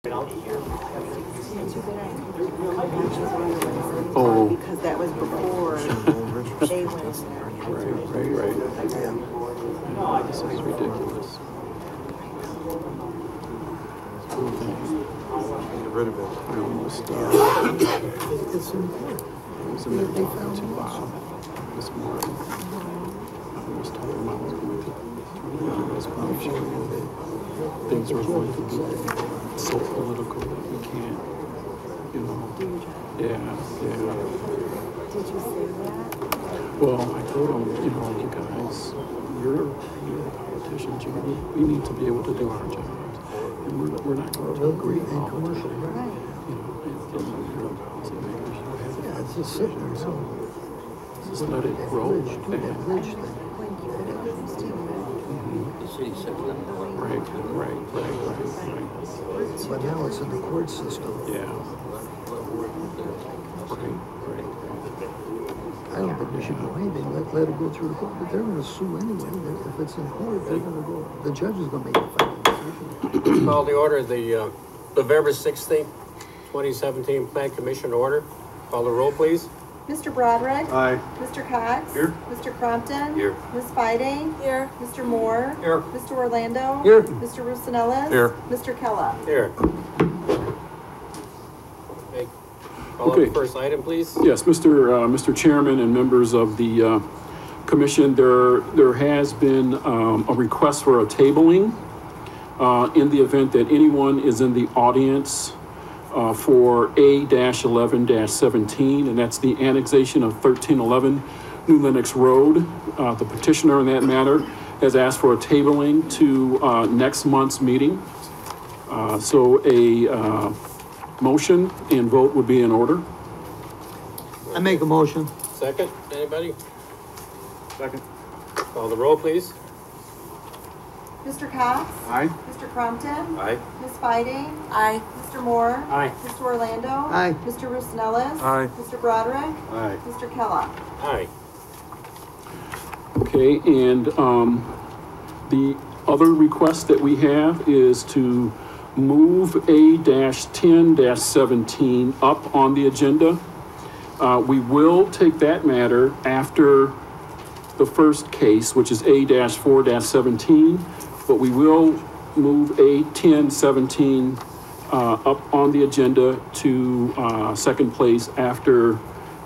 Oh. Because that was before they went there. Right. Yeah. This is ridiculous. Get rid of it. It's in there to Bob this morning. I was talking about things are going to be so political that we can't, Yeah. Did you say that? Well, I told them, you guys, you're politicians. We need to be able to do our jobs. And we're not going to agree all the time. Right. It's just sitting there, so just let it roll. The city sets them. Right. But now it's in the court system. Yeah. Right. I don't think we should do anything. Let it go through the court. But they're going to sue anyway. If it's in court, they're going to go. The judge is going to make a final decision. Call the order, the November 16th, 2017 Plan Commission order. Call the roll, please. Mr. Broderick? Aye. Mr. Cox? Here. Mr. Crompton? Here. Ms. Fiding? Here. Mr. Moore? Here. Mr. Orlando? Here. Mr. Roussanellis? Here. Mr. Kella? Here. Okay. Call up the first item, please. Yes, Mr. Chairman and members of the commission, there has been a request for a tabling in the event that anyone is in the audience for A-11-17, and that's the annexation of 1311 New Lenox Road. The petitioner in that matter has asked for a tabling to next month's meeting. So a motion and vote would be in order. I make a motion. Second, anybody? Second. Call the roll, please. Mr. Cox? Aye. Mr. Crompton? Aye. Ms. Fiding? Aye. Mr. Moore? Aye. Mr. Orlando? Aye. Mr. Roussanellis? Aye. Mr. Broderick? Aye. Mr. Kella? Aye. Okay, and the other request that we have is to move A-10-17 up on the agenda. We will take that matter after the first case, which is A-4-17, but we will move A-10-17 up on the agenda to second place after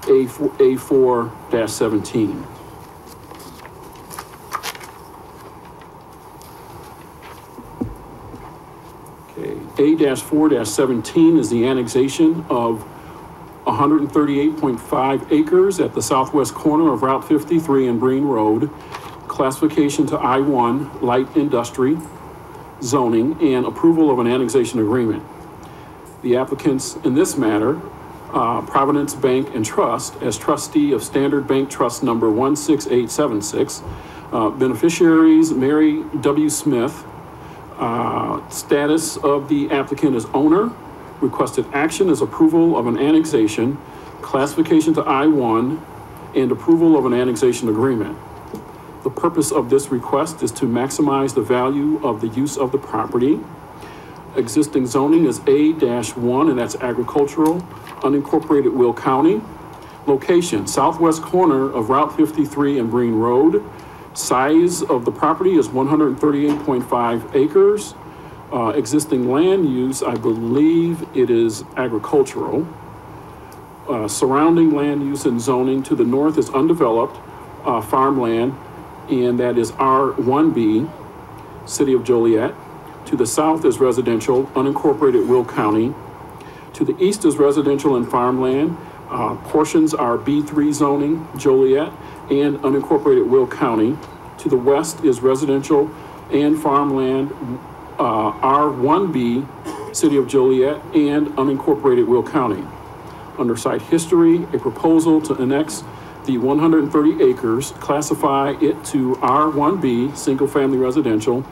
A-4-17. Okay, A-4-17 is the annexation of 138.5 acres at the southwest corner of Route 53 and Breen Road, classification to I-1 light industry zoning, and approval of an annexation agreement. The applicants in this matter, Providence Bank and Trust, as trustee of Standard Bank Trust number 16876, beneficiaries Mary W. Smith, status of the applicant as owner. Requested action is approval of an annexation, classification to I-1, and approval of an annexation agreement. The purpose of this request is to maximize the value of the use of the property. Existing zoning is A-1, and that's agricultural, unincorporated Will County. Location, southwest corner of Route 53 and Breen Road. Size of the property is 138.5 acres. Existing land use, I believe it is agricultural. Surrounding land use and zoning to the north is undeveloped farmland, and that is R1B, City of Joliet. To the south is residential, unincorporated Will County. To the east is residential and farmland. Portions are B3 zoning, Joliet, and unincorporated Will County. To the west is residential and farmland, R1B, City of Joliet, and unincorporated Will County. Under site history, a proposal to annex the 130 acres, classify it to R1B, single-family residential,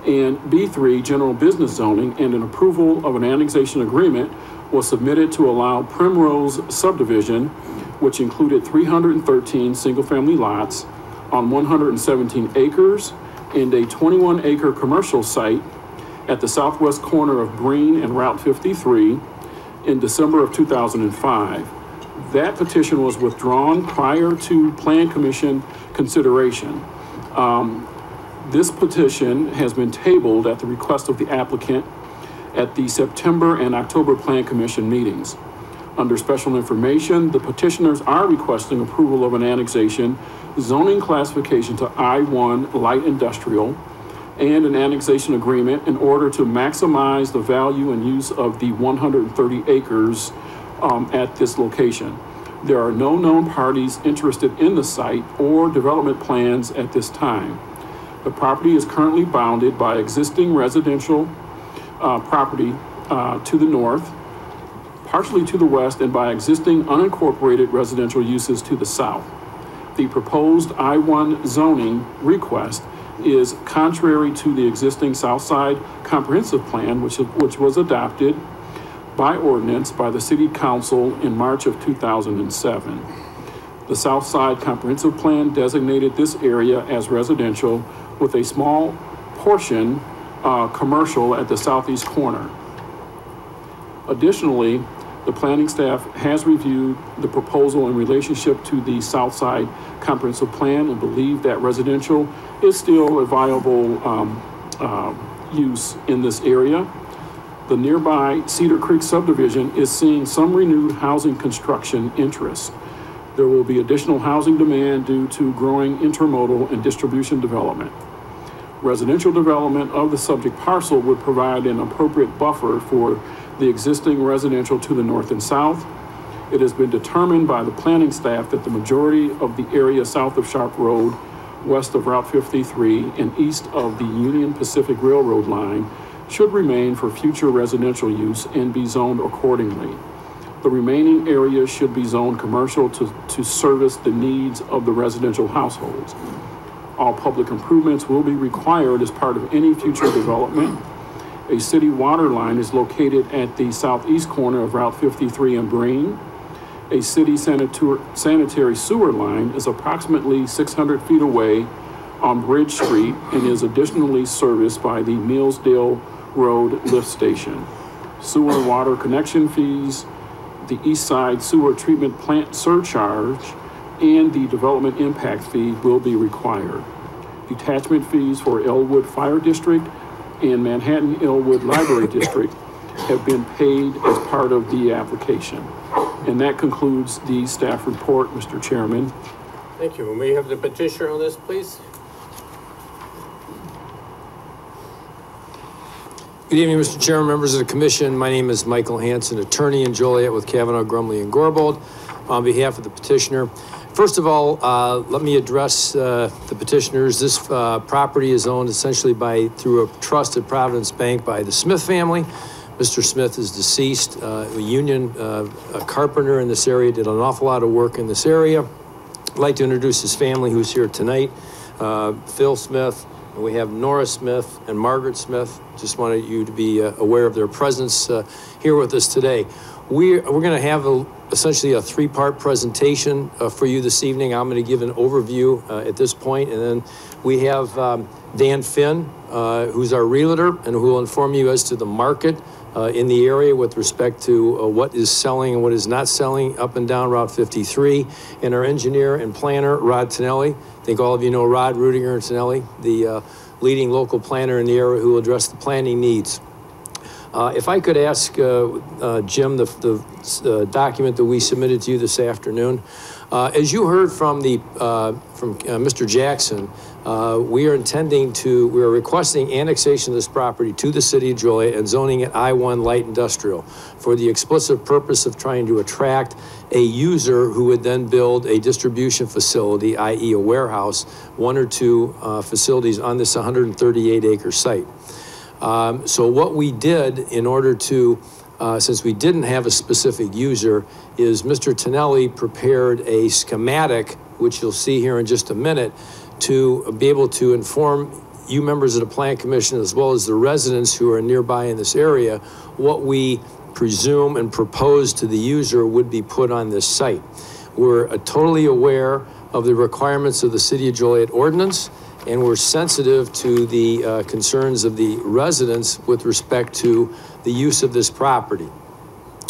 and B3, general business zoning, and an approval of an annexation agreement was submitted to allow Primrose Subdivision, which included 313 single-family lots on 117 acres and a 21-acre commercial site at the southwest corner of Green and Route 53 in December of 2005. That petition was withdrawn prior to Plan Commission consideration. This petition has been tabled at the request of the applicant at the September and October Plan Commission meetings. Under special information, the petitioners are requesting approval of an annexation zoning classification to I-1 light industrial and an annexation agreement in order to maximize the value and use of the 130 acres at this location. There are no known parties interested in the site or development plans at this time. The property is currently bounded by existing residential property to the north, partially to the west, and by existing unincorporated residential uses to the south. The proposed I-1 zoning request is contrary to the existing Southside Comprehensive Plan, which was adopted by ordinance by the City Council in March of 2007. The Southside Comprehensive Plan designated this area as residential with a small portion commercial at the southeast corner. Additionally, the planning staff has reviewed the proposal in relationship to the Southside Comprehensive Plan and believe that residential is still a viable use in this area. The nearby Cedar Creek subdivision is seeing some renewed housing construction interest. There will be additional housing demand due to growing intermodal and distribution development. Residential development of the subject parcel would provide an appropriate buffer for the existing residential to the north and south. It has been determined by the planning staff that the majority of the area south of Sharp Road, west of Route 53, and east of the Union Pacific Railroad line should remain for future residential use and be zoned accordingly. The remaining areas should be zoned commercial to service the needs of the residential households. All public improvements will be required as part of any future development. A city water line is located at the southeast corner of Route 53 and Green. A city sanitary sewer line is approximately 600 feet away on Bridge Street and is additionally serviced by the Millsdale Road lift station. Sewer and water connection fees, the East Side Sewer Treatment Plant surcharge, and the development impact fee will be required. Detachment fees for Elwood Fire District and Manhattan Elwood Library District have been paid as part of the application. And that concludes the staff report, Mr. Chairman. Thank you. And we have the petitioner on this, please. Good evening, Mr. Chairman, members of the commission. My name is Michael Hanson, attorney in Joliet with Kavanaugh, Grumley, and Gorbold. On behalf of the petitioner, first of all, let me address the petitioners. This property is owned essentially through a trust at Providence Bank by the Smith family. Mr. Smith is deceased, a union carpenter in this area, did an awful lot of work in this area. I'd like to introduce his family who's here tonight. Phil Smith, and we have Nora Smith and Margaret Smith. Just wanted you to be aware of their presence here with us today. We're going to have essentially a three-part presentation for you this evening. I'm going to give an overview at this point, and then we have Dan Finn, who's our realtor, and who will inform you as to the market in the area with respect to what is selling and what is not selling up and down Route 53, and our engineer and planner, Rod Tonelli. I think all of you know Rod Rudiger and Tonelli, the leading local planner in the area who will address the planning needs. If I could ask Jim, the document that we submitted to you this afternoon, as you heard from Mr. Jackson, we are requesting annexation of this property to the city of Joliet and zoning it I-1 light industrial for the explicit purpose of trying to attract a user who would then build a distribution facility, i.e. a warehouse, one or two facilities on this 138-acre site. So what we did in order to, since we didn't have a specific user, is Mr. Tonelli prepared a schematic, which you'll see here in just a minute, to be able to inform you members of the Plan Commission as well as the residents who are nearby in this area what we presume and propose to the user would be put on this site. We're totally aware of the requirements of the City of Joliet Ordinance and we're sensitive to the concerns of the residents with respect to the use of this property.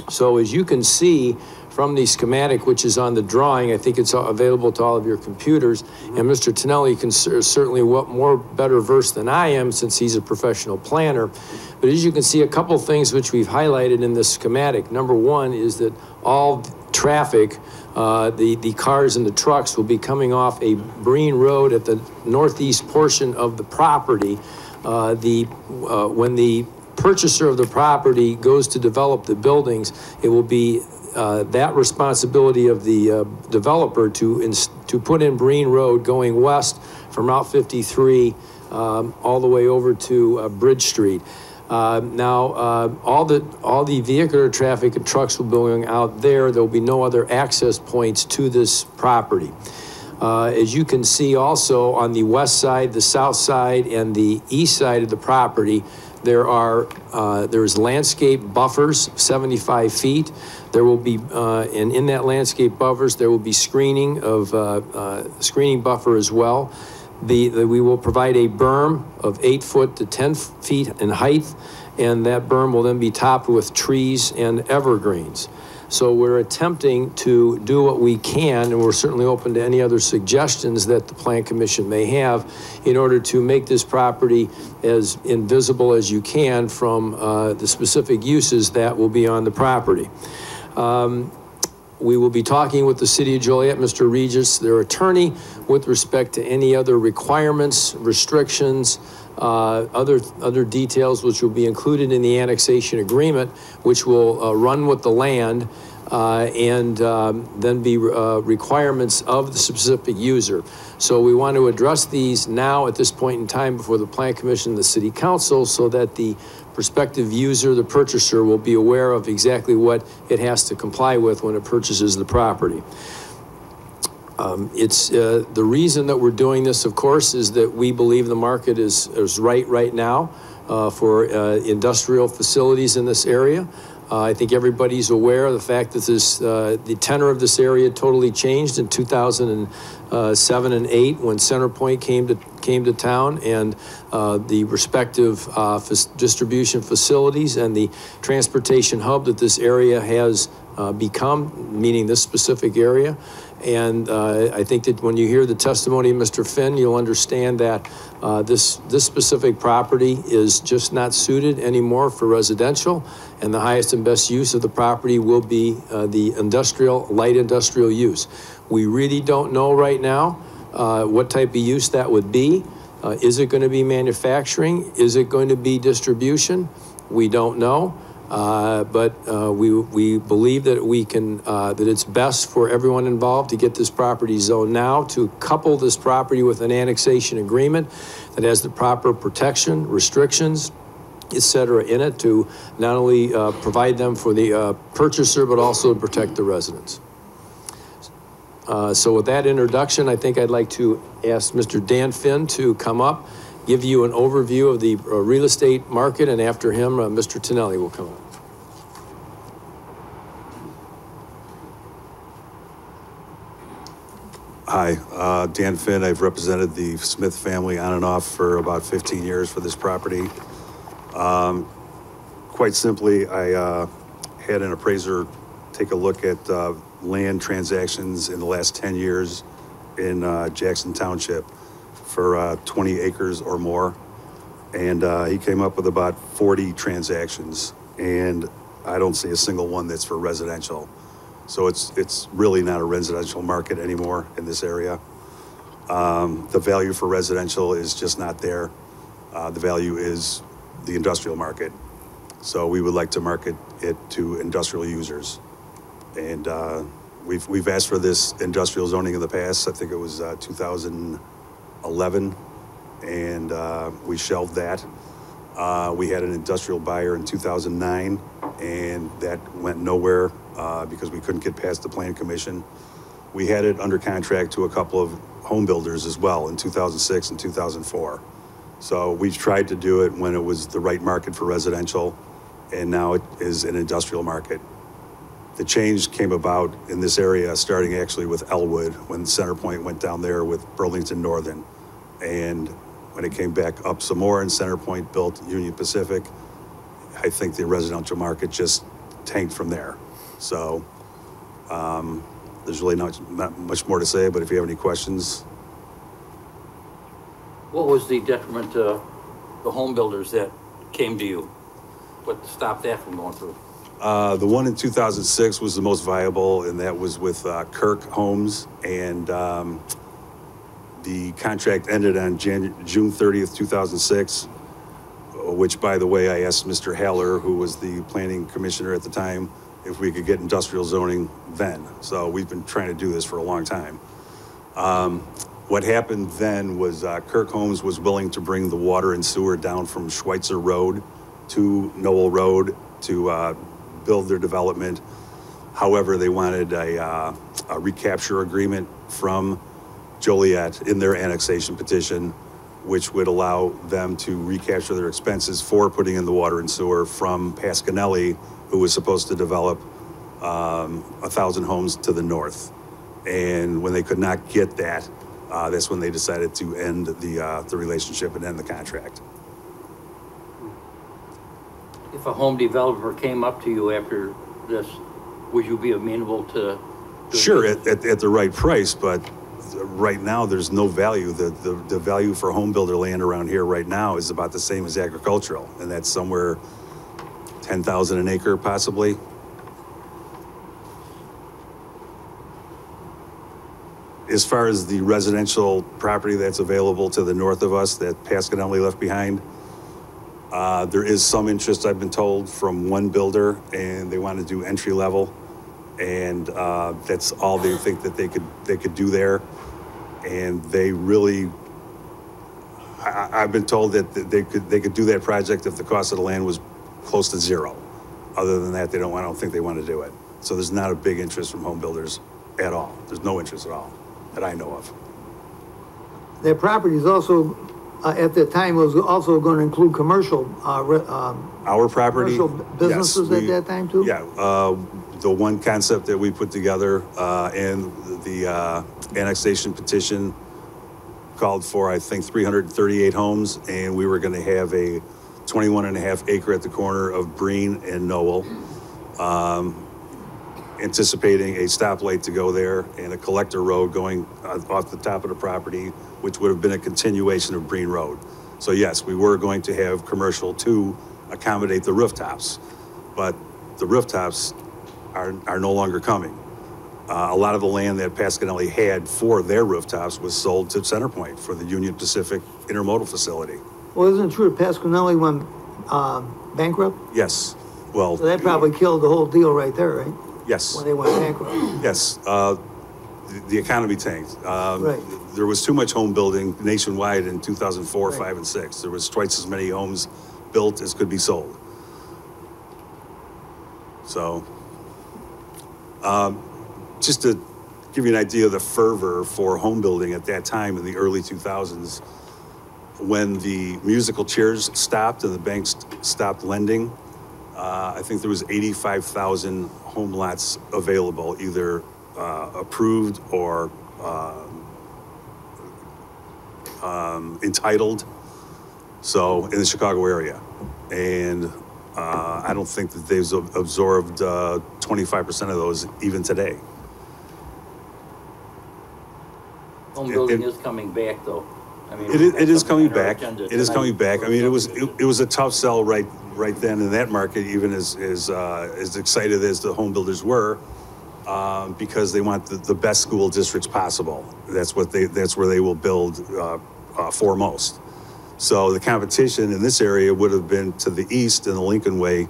So as you can see from the schematic, which is on the drawing, I think it's available to all of your computers, and Mr. Tonelli can certainly more better versed than I am since he's a professional planner. But as you can see, a couple things which we've highlighted in this schematic. Number one is that all traffic, the cars and the trucks will be coming off a Breen Road at the northeast portion of the property. When the purchaser of the property goes to develop the buildings, it will be that responsibility of the developer to put in Breen Road going west from Route 53 all the way over to Bridge Street. Now, all the vehicular traffic and trucks will be going out there. There will be no other access points to this property. As you can see also on the west side, the south side, and the east side of the property, there's landscape buffers, 75 feet. There will be, and in that landscape buffers, there will be screening buffer as well. We will provide a berm of 8 foot to 10 feet in height, and that berm will then be topped with trees and evergreens. So we're attempting to do what we can, and we're certainly open to any other suggestions that the Plan Commission may have in order to make this property as invisible as you can from the specific uses that will be on the property. We will be talking with the City of Joliet, Mr. Regis, their attorney, with respect to any other requirements, restrictions, other details which will be included in the annexation agreement, which will run with the land and then be requirements of the specific user. So we want to address these now at this point in time before the Plan Commission and the City Council so that the prospective user, the purchaser, will be aware of exactly what it has to comply with when it purchases the property. The reason that we're doing this, of course, is that we believe the market is right now for industrial facilities in this area. I think everybody's aware of the fact that the tenor of this area totally changed in 2007 and 8 when Centrepointe came to town, and the respective distribution facilities and the transportation hub that this area has become, meaning this specific area. And I think that when you hear the testimony of Mr. Finn, you'll understand that this specific property is just not suited anymore for residential, and the highest and best use of the property will be the light industrial use. We really don't know right now what type of use that would be. Is it going to be manufacturing? Is it going to be distribution? We don't know. But we believe that we can, that it's best for everyone involved to get this property zoned now, to couple this property with an annexation agreement that has the proper protection, restrictions, et cetera, in it to not only provide them for the purchaser, but also to protect the residents. So with that introduction, I think I'd like to ask Mr. Dan Finn to come up, give you an overview of the real estate market, and after him, Mr. Tonelli will come up. Hi, Dan Finn. I've represented the Smith family on and off for about 15 years for this property. Quite simply, I had an appraiser take a look at land transactions in the last 10 years in Jackson Township for 20 acres or more. And he came up with about 40 transactions, and I don't see a single one that's for residential. So it's really not a residential market anymore in this area. The value for residential is just not there. The value is the industrial market. So we would like to market it to industrial users. And we've asked for this industrial zoning in the past. I think it was 2011, and we shelved that. We had an industrial buyer in 2009, and that went nowhere because we couldn't get past the Plan Commission. We had it under contract to a couple of home builders as well in 2006 and 2004. So we've tried to do it when it was the right market for residential, and now it is an industrial market. The change came about in this area starting actually with Elwood when Centrepointe went down there with Burlington Northern. And when it came back up some more and Centrepointe built Union Pacific, I think the residential market just tanked from there. So there's really not much more to say, but if you have any questions. What was the detriment to the home builders that came to you? What stopped that from going through? The one in 2006 was the most viable, and that was with Kirk Homes, and the contract ended on June 30th, 2006, which, by the way, I asked Mr. Haller, who was the planning commissioner at the time, if we could get industrial zoning then. So we've been trying to do this for a long time. What happened then was Kirk Homes was willing to bring the water and sewer down from Schweitzer Road to Noel Road to build their development. However, they wanted a recapture agreement from Joliet in their annexation petition, which would allow them to recapture their expenses for putting in the water and sewer from Pasquinelli, who was supposed to develop 1,000 homes to the north. And when they could not get that, that's when they decided to end the relationship and end the contract. If a home developer came up to you after this, would you be amenable to? Sure, at the right price, but right now there's no value. The value for home builder land around here right now is about the same as agricultural, and that's somewhere 10,000 an acre possibly. As far as the residential property that's available to the north of us that Pasquinelli left behind, there is some interest, I've been told, from one builder, and they want to do entry level, and that's all they think that they could do there. And they really, I've been told that they could do that project if the cost of the land was close to zero. Other than that, I don't think they want to do it. So there's not a big interest from home builders at all. There's no interest at all that I know of. Their property is also, at the time, was also going to include commercial, Our property, commercial businesses yes, at that time too? Yeah, the one concept that we put together and the annexation petition called for, I think, 338 homes, and we were going to have a 21.5 acre at the corner of Breen and Noel, anticipating a stoplight to go there and a collector road going off the top of the property, which would have been a continuation of Breen Road. So yes, we were going to have commercial to accommodate the rooftops, but the rooftops are no longer coming. A lot of the land that Pasquinelli had for their rooftops was sold to Centrepointe for the Union Pacific Intermodal Facility. Well, isn't it true that Pasquinelli went bankrupt? Yes, well. So that probably killed the whole deal right there, right? Yes. When they went bankrupt. Yes, the economy tanked. Right. There was too much home building nationwide in 2004, 5, and 6. There was twice as many homes built as could be sold. So, just to give you an idea of the fervor for home building at that time in the early 2000s, when the musical chairs stopped and the banks stopped lending, I think there was 85,000 home lots available, either approved or entitled, so in the Chicago area. And I don't think that they've absorbed 25% of those even today. Home building is coming back, though. I mean, It is coming back. It It is coming back. I mean, it was a tough sell right then in that market, even as excited as the home builders were, because they want the best school districts possible. That's where they will build foremost. So the competition in this area would have been to the east in the Lincoln Way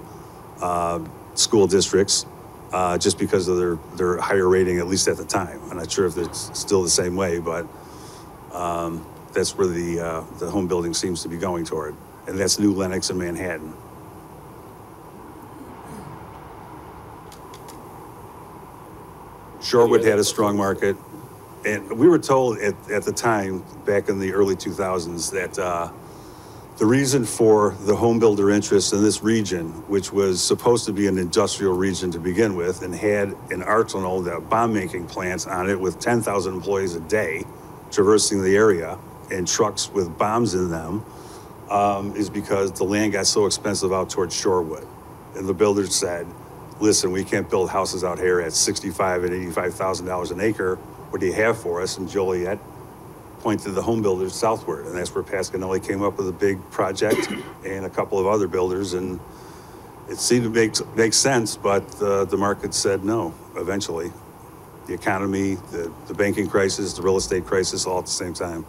school districts, just because of their higher rating, at least at the time. I'm not sure if it's still the same way, but that's where the home building seems to be going toward, and that's New Lenox and Manhattan. Shorewood had a strong market, and we were told at the time, back in the early 2000s, that the reason for the home builder interest in this region, which was supposed to be an industrial region to begin with, and had an arsenal, the bomb-making plants on it with 10,000 employees a day traversing the area and trucks with bombs in them, is because the land got so expensive out towards Shorewood. And the builders said, listen, we can't build houses out here at $65,000 and $85,000 an acre. What do you have for us? And Joliet pointed to the home builders southward, and that's where Pasquinelli came up with a big project and a couple of other builders, and it seemed to make sense, but the market said no eventually. The economy, the banking crisis, the real estate crisis, all at the same time.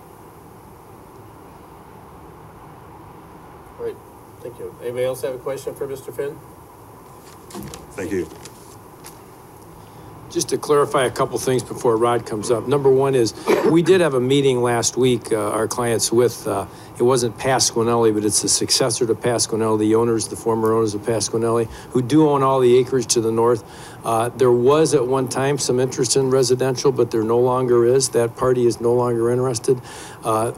Great, thank you. Anybody else have a question for Mr. Finn? Thank you. Just to clarify a couple things before Rod comes up. Number one is, we did have a meeting last week, our clients with, it wasn't Pasquinelli, but it's the successor to Pasquinelli, the owners, the former owners of Pasquinelli, who do own all the acreage to the north. There was at one time some interest in residential, but there no longer is. That party is no longer interested.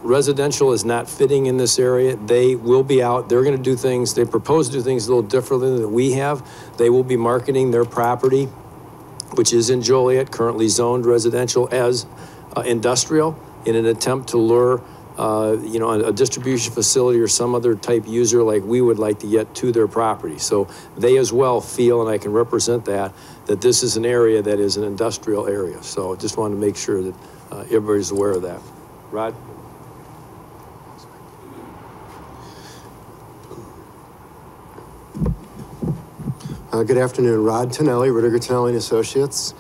Residential is not fitting in this area. They will be out. They're going to do things. They propose to do things a little differently than we have. They will be marketing their property, which is in Joliet, currently zoned residential, as industrial, in an attempt to lure, a distribution facility or some other type user like we would like to get to their property. So they as well feel, and I can represent that this is an area that is an industrial area. So I just wanted to make sure that everybody's aware of that. Rod? Good afternoon, Rod Tonelli, Rittiger Tonelli and Associates.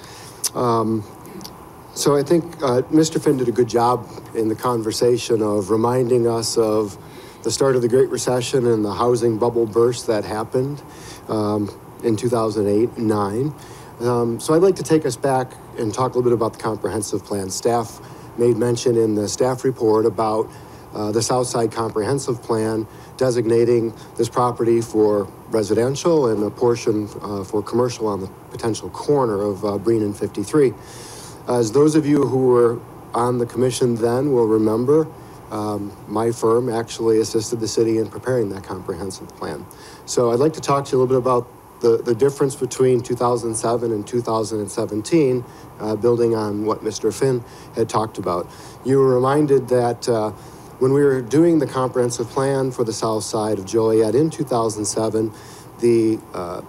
So I think Mr. Finn did a good job in the conversation of reminding us of the start of the Great Recession and the housing bubble burst that happened in 2008 and 9. So I'd like to take us back and talk a little bit about the comprehensive plan. Staff made mention in the staff report about the Southside Comprehensive Plan designating this property for residential and a portion for commercial on the potential corner of Breen and 53. As those of you who were on the commission then will remember, my firm actually assisted the city in preparing that comprehensive plan. So I'd like to talk to you a little bit about the difference between 2007 and 2017, building on what Mr. Finn had talked about. You were reminded that when we were doing the comprehensive plan for the south side of Joliet in 2007, the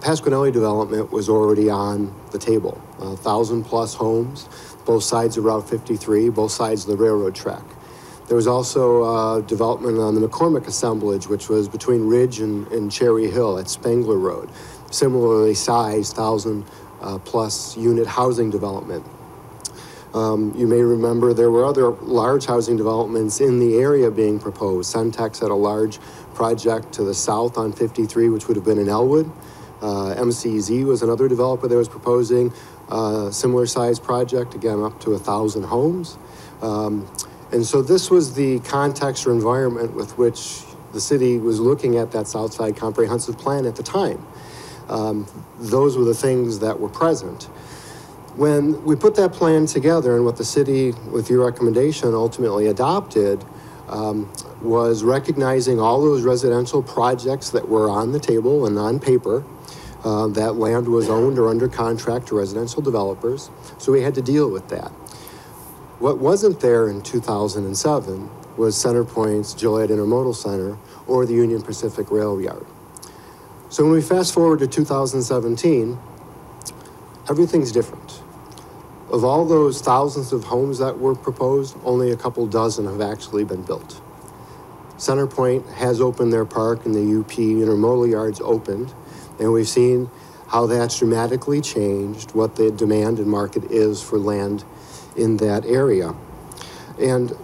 Pasquinelli development was already on the table. 1,000+ homes, both sides of Route 53, both sides of the railroad track. There was also development on the McCormick assemblage, which was between Ridge and Cherry Hill at Spangler Road. Similarly sized 1,000+ unit housing development. You may remember there were other large housing developments in the area being proposed. Centex had a large project to the south on 53, which would have been in Elwood. MCZ was another developer that was proposing a similar size project, again up to 1,000 homes. And so this was the context or environment with which the city was looking at that Southside Comprehensive Plan at the time. Those were the things that were present. When we put that plan together and what the city, with your recommendation, ultimately adopted, was recognizing all those residential projects that were on the table and on paper. That land was owned or under contract to residential developers, so we had to deal with that. What wasn't there in 2007 was Centrepointe's Joliet Intermodal Center or the Union Pacific Rail Yard. So when we fast forward to 2017, everything's different. Of all those thousands of homes that were proposed, only a couple dozen have actually been built. Centrepointe has opened their park and the UP intermodal yards opened, and we've seen how that's dramatically changed what the demand and market is for land in that area. And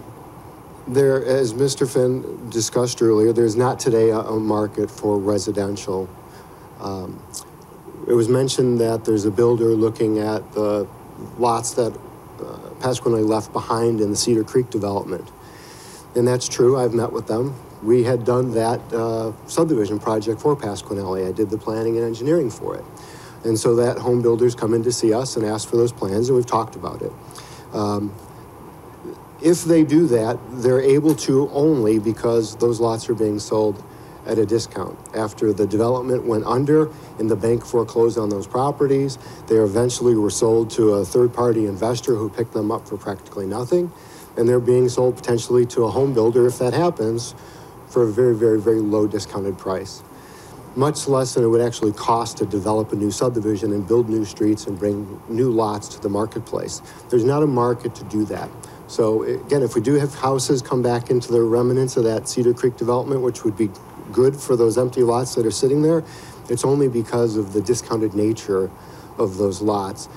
there, as Mr. Finn discussed earlier, there's not today a market for residential. It was mentioned that there's a builder looking at the lots that Pasquinelli left behind in the Cedar Creek development. And that's true, I've met with them. We had done that subdivision project for Pasquinelli. I did the planning and engineering for it. And so that home builders come in to see us and ask for those plans, and we've talked about it. If they do that, they're able to only because those lots are being sold at a discount. After the development went under and the bank foreclosed on those properties, they eventually were sold to a third-party investor who picked them up for practically nothing. and they're being sold potentially to a home builder, if that happens, for a very, very, very low discounted price. Much less than it would actually cost to develop a new subdivision and build new streets and bring new lots to the marketplace. There's not a market to do that. So again, if we do have houses come back into the remnants of that Cedar Creek development, which would be good for those empty lots that are sitting there, it's only because of the discounted nature of those lots,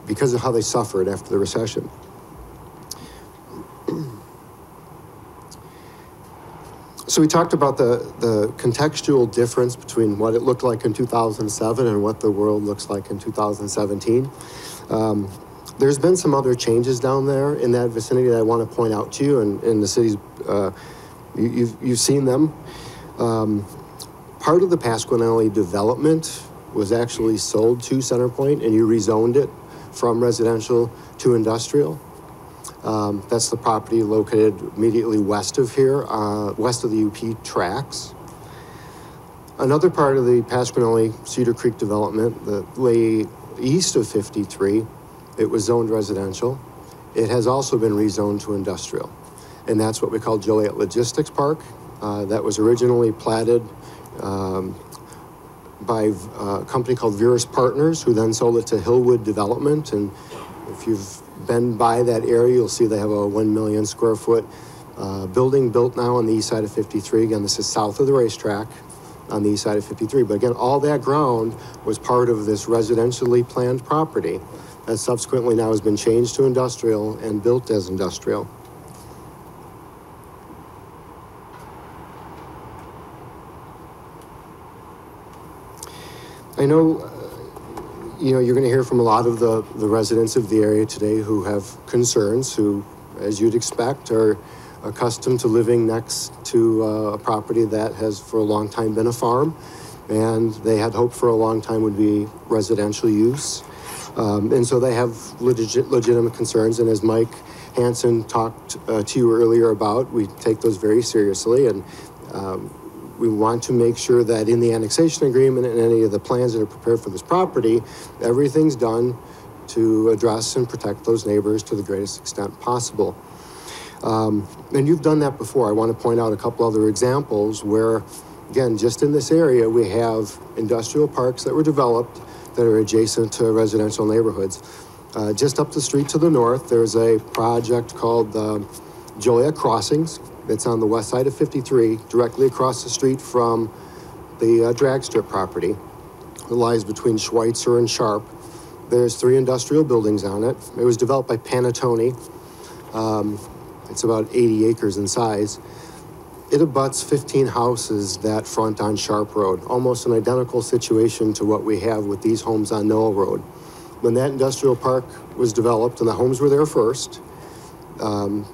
because of how they suffered after the recession. So we talked about the contextual difference between what it looked like in 2007 and what the world looks like in 2017. There's been some other changes down there in that vicinity that I want to point out to you, and in the cities, you've seen them. Part of the Pasquinelli development was actually sold to Centrepointe, and you rezoned it from residential to industrial. That's the property located immediately west of here, west of the UP tracks. Another part of the Pasquinelli Cedar Creek development that lay east of 53, it was zoned residential. It has also been rezoned to industrial. And that's what we call Joliet Logistics Park. That was originally platted by a company called Verus Partners, who then sold it to Hillwood Development. And if you've been by that area, you'll see they have a 1 million square foot building built now on the east side of 53. Again, this is south of the racetrack on the east side of 53. But again, all that ground was part of this residentially planned property that subsequently now has been changed to industrial and built as industrial. I know, you're going to hear from a lot of the residents of the area today who have concerns, who, as you'd expect, are accustomed to living next to a property that has for a long time been a farm, and they had hoped for a long time would be residential use. And so they have legitimate concerns, and as Mike Hansen talked to you earlier about, we take those very seriously, and we want to make sure that in the annexation agreement and any of the plans that are prepared for this property, everything's done to address and protect those neighbors to the greatest extent possible. And you've done that before. I want to point out a couple other examples where, again, just in this area, we have industrial parks that were developed that are adjacent to residential neighborhoods. Just up the street to the north, there's a project called Joliet Crossings. It's on the west side of 53, directly across the street from the drag strip property. It lies between Schweitzer and Sharp. There's 3 industrial buildings on it. It was developed by Monotony. It's about 80 acres in size. It abuts 15 houses that front on Sharp Road, almost an identical situation to what we have with these homes on Noel Road. When that industrial park was developed and the homes were there first,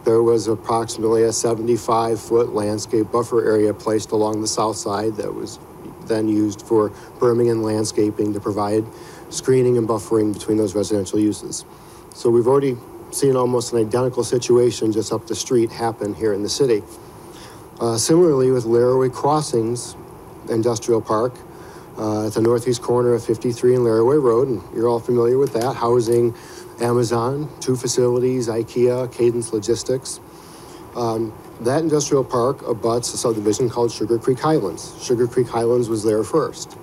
there was approximately a 75-foot landscape buffer area placed along the south side that was then used for berming and landscaping to provide screening and buffering between those residential uses. So we've already seen almost an identical situation just up the street happen here in the city. Similarly with Laraway Crossings Industrial Park at the northeast corner of 53 and Laraway Road, and you're all familiar with that, housing Amazon, 2 facilities, IKEA, Cadence Logistics. That industrial park abuts a subdivision called Sugar Creek Highlands. Sugar Creek Highlands was there first.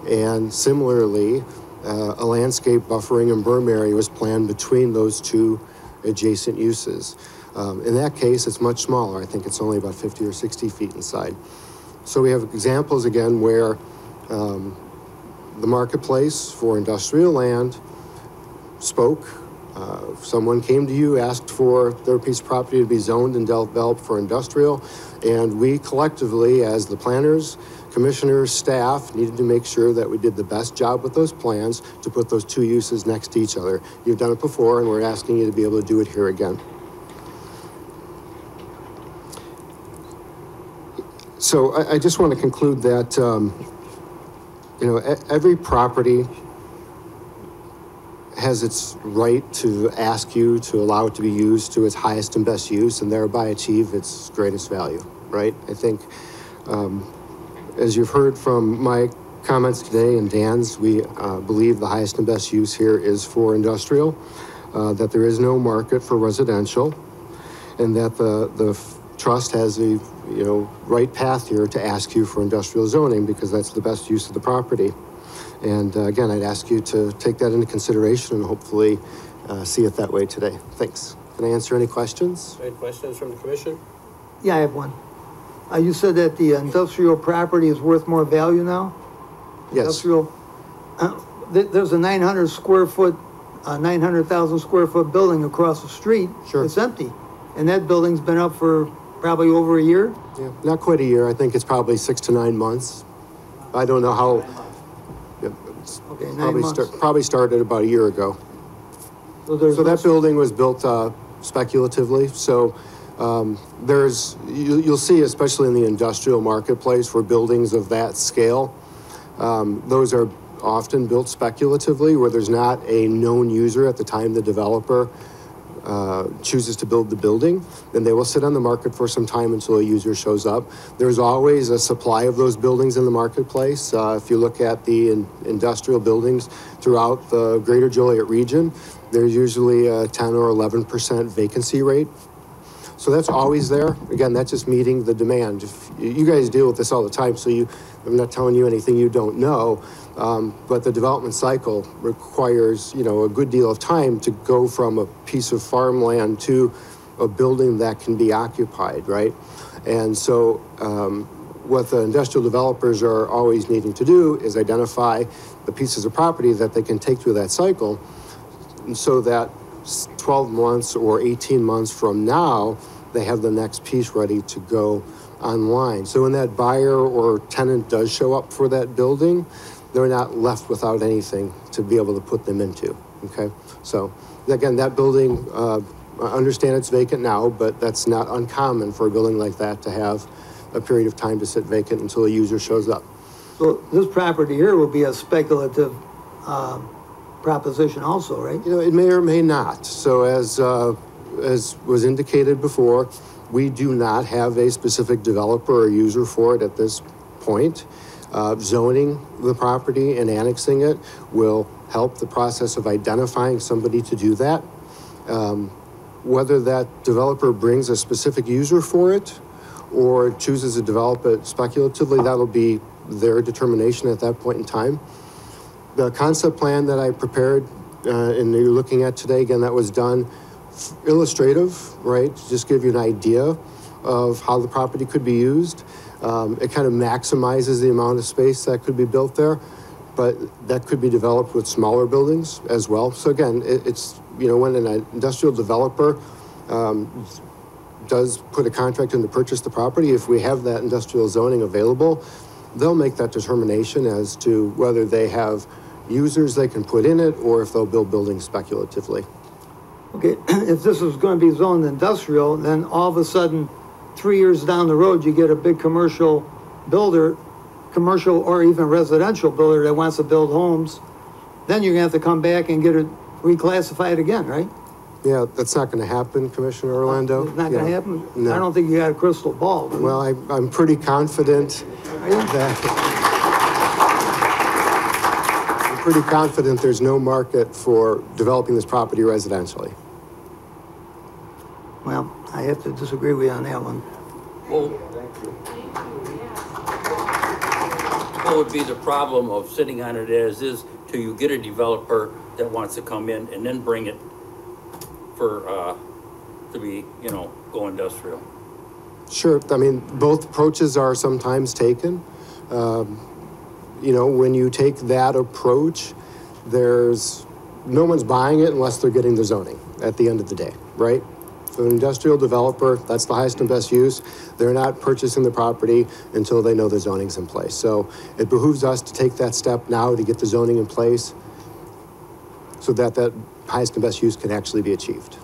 And similarly, a landscape buffering and berm area was planned between those 2 adjacent uses. In that case, it's much smaller. I think it's only about 50 or 60 feet inside. So we have examples again where the marketplace for industrial land spoke. Someone came to you, asked for their piece of property to be zoned and developed for industrial, and we collectively, as the planners, commissioners, staff, needed to make sure that we did the best job with those plans to put those 2 uses next to each other. You've done it before, and we're asking you to be able to do it here again. So I just want to conclude that, every property has its right to ask you to allow it to be used to its highest and best use and thereby achieve its greatest value, right? I think, as you've heard from my comments today and Dan's, we believe the highest and best use here is for industrial, that there is no market for residential. and that the trust has a, right path here to ask you for industrial zoning because that's the best use of the property. And again, I'd ask you to take that into consideration and hopefully see it that way today. Thanks. Can I answer any questions? Any questions from the commission? Yeah, I have one. You said that the industrial property is worth more value now? Yes. Industrial, there's a 900,000 square foot building across the street. Sure. It's empty. And that building's been up for probably over a year? Yeah, not quite a year. I think it's probably 6 to 9 months. I don't know how. It's Okay, 9 months. Probably started about a year ago. So That building was built speculatively. So you'll see, especially in the industrial marketplace, for buildings of that scale, those are often built speculatively, where there's not a known user at the time the developer chooses to build the building. Then they will sit on the market for some time until a user shows up. There's always a supply of those buildings in the marketplace. If you look at the industrial buildings throughout the greater Joliet region, there's usually a 10 or 11% vacancy rate. So that's always there. Again, that's just meeting the demand. You guys deal with this all the time, so I'm not telling you anything you don't know, but the development cycle requires, a good deal of time to go from a piece of farmland to a building that can be occupied, right? And so what the industrial developers are always needing to do is identify the pieces of property that they can take through that cycle, and so that 12 months or 18 months from now, they have the next piece ready to go online. So when that buyer or tenant does show up for that building, they're not left without anything to be able to put them into, okay? So again, that building, I understand it's vacant now, but that's not uncommon for a building like that to have a period of time to sit vacant until a user shows up. So this property here will be a speculative proposition also, right? It may or may not. So as was indicated before, we do not have a specific developer or user for it at this point. Zoning the property and annexing it will help the process of identifying somebody to do that. Whether that developer brings a specific user for it or chooses to develop it speculatively, that'll be their determination at that point in time. The concept plan that I prepared and you're looking at today, again, that was done illustrative, right? To just give you an idea of how the property could be used. It kind of maximizes the amount of space that could be built there, but that could be developed with smaller buildings as well. So again, it's, when an industrial developer does put a contract in to purchase the property, if we have that industrial zoning available, they'll make that determination as to whether they have users they can put in it or if they'll build buildings speculatively. Okay, if this is going to be zoned industrial, then all of a sudden, 3 years down the road, you get a big commercial builder, commercial or even residential builder that wants to build homes, then you're going to have to come back and get it reclassified again, right? Yeah, that's not going to happen, Commissioner Orlando. It's not going to happen? No. I don't think you got a crystal ball. Do you? Well, I'm pretty confident that there's no market for developing this property residentially. Well, I have to disagree with you on that one. Well, what would be the problem of sitting on it as is till you get a developer that wants to come in and then bring it for, to be, go industrial? Sure. I mean, both approaches are sometimes taken. When you take that approach, no one's buying it unless they're getting the zoning at the end of the day, right? For an industrial developer, that's the highest and best use. They're not purchasing the property until they know the zoning's in place. So it behooves us to take that step now to get the zoning in place so that that highest and best use can actually be achieved.